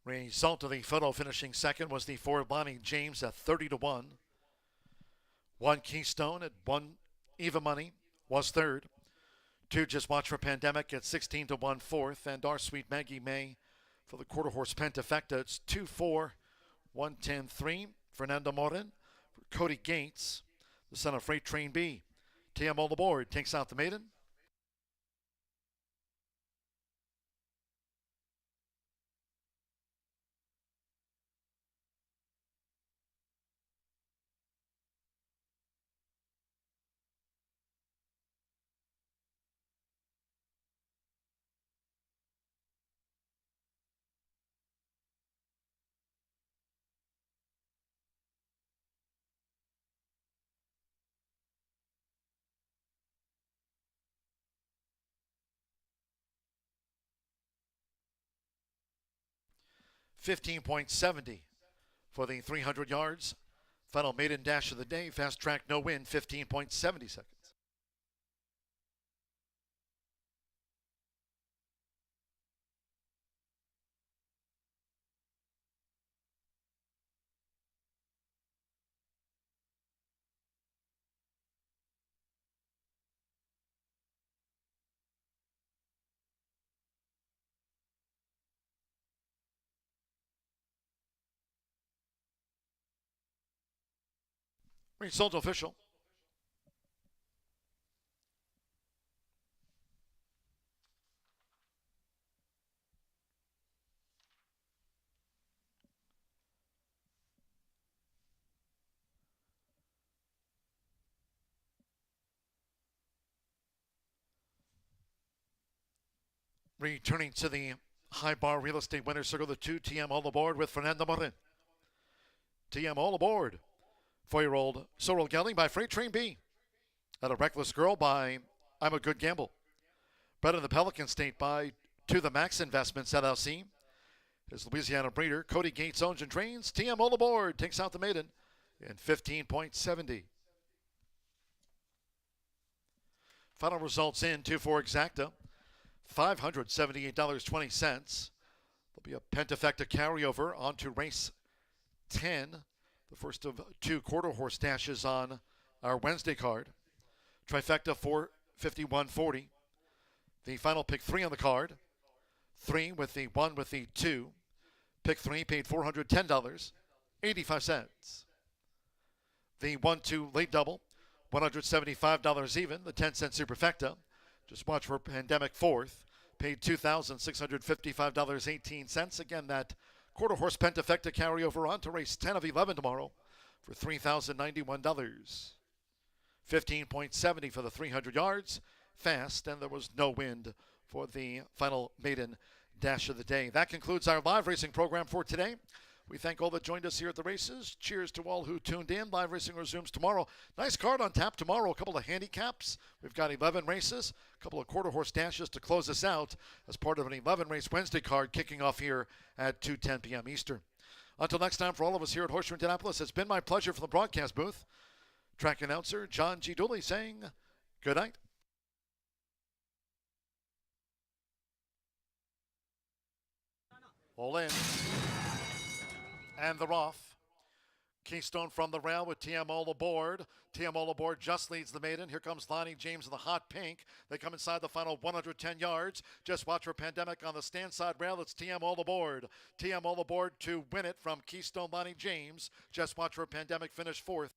Result of the photo finishing second was the Ford Lonnie James at 30-1. One Keystone at one even money was third. Two Just Watch for Pandemic at 16-1 fourth. And our Sweet Maggie May for the quarter horse Pentafecta. It's 2-4, 110-3. Fernando Morin for Cody Gates, the son of Freight Train B. TM all aboard takes out the maiden. 15.70 for the 300 yards. Final maiden dash of the day. Fast track, no win, 15.70 seconds. Result official. Returning to the high bar real estate winner circle, the 2 TM all aboard with Fernando Marin. TM all aboard. 4-year-old Sorrel Gelding by Freight Train B. At a Reckless Girl by I'm a Good Gamble. Bred in the Pelican State by To the Max Investments LLC. His Louisiana breeder, Cody Gates owns and trains. TM all aboard takes out the maiden in 15.70. Final results in 2-4 exacta. $578.20. There'll be a pentafecta carryover onto race 10, the first of 2 quarter horse dashes on our Wednesday card. Trifecta 451.40. The final pick 3 on the card. 3 with the 1 with the 2. Pick 3 paid $410.85. The 1-2 late double, $175 even. The 10-cent superfecta. Just watch for Pandemic 4th. Paid $2,655.18. Again, that quarter horse pentafecta carryover on to race 10 of 11 tomorrow for $3,091. 15.70 for the 300 yards. Fast, and there was no wind for the final maiden dash of the day. That concludes our live racing program for today. We thank all that joined us here at the races. Cheers to all who tuned in. Live racing resumes tomorrow. Nice card on tap tomorrow. A couple of handicaps. We've got 11 races, a couple of quarter horse dashes to close us out as part of an 11-race Wednesday card kicking off here at 2:10 p.m. Eastern. Until next time, for all of us here at Horseshoe Indianapolis, it's been my pleasure from the broadcast booth. Track announcer John G. Dooley saying good night. All in. And they're off. Keystone from the rail with TM all aboard. TM all aboard just leads the maiden. Here comes Lonnie James in the hot pink. They come inside the final 110 yards. Just watch for Pandemic on the stand side rail. It's TM all aboard. TM all aboard to win it from Keystone Lonnie James. Just watch for Pandemic finish 4th.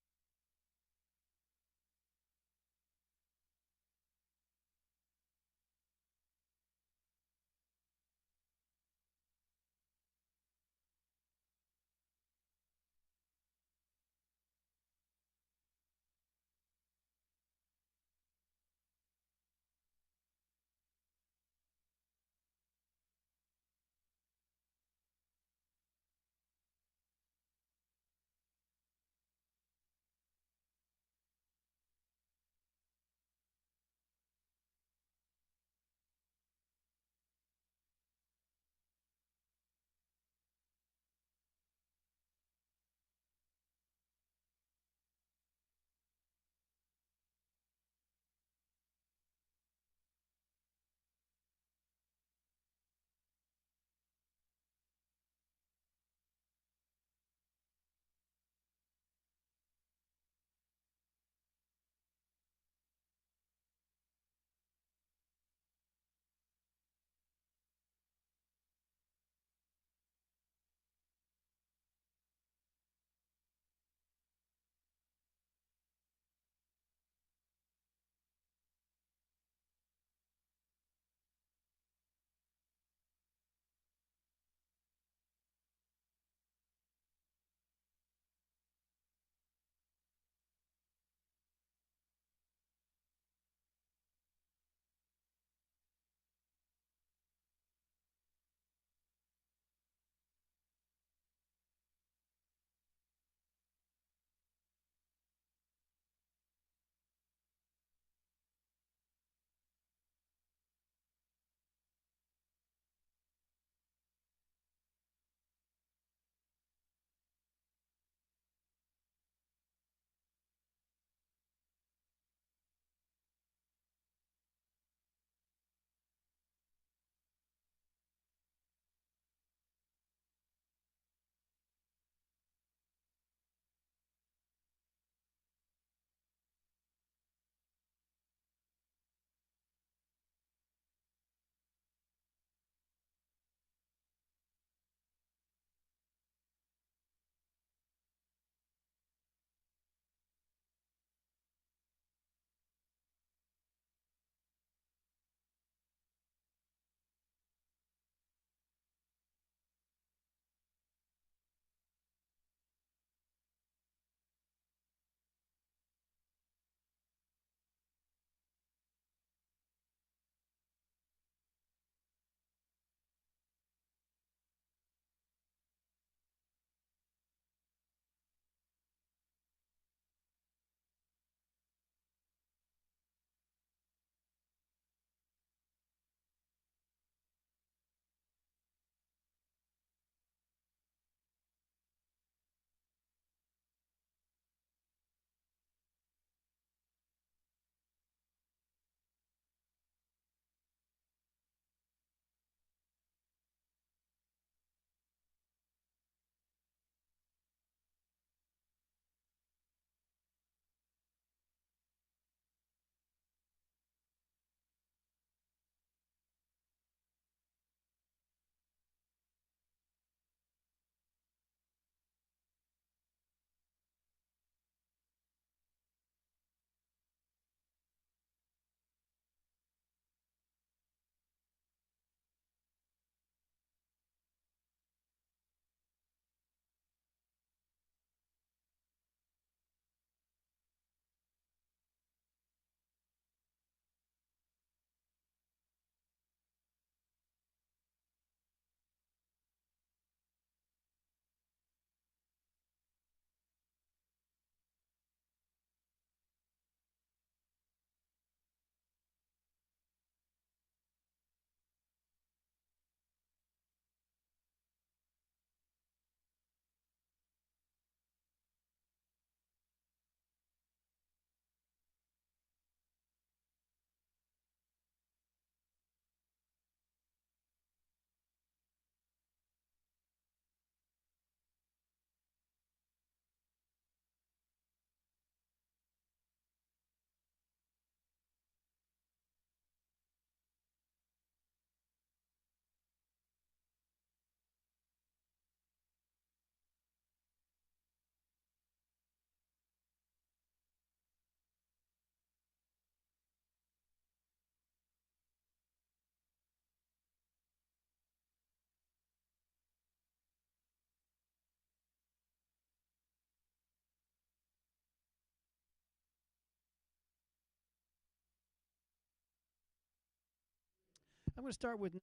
I'm going to start with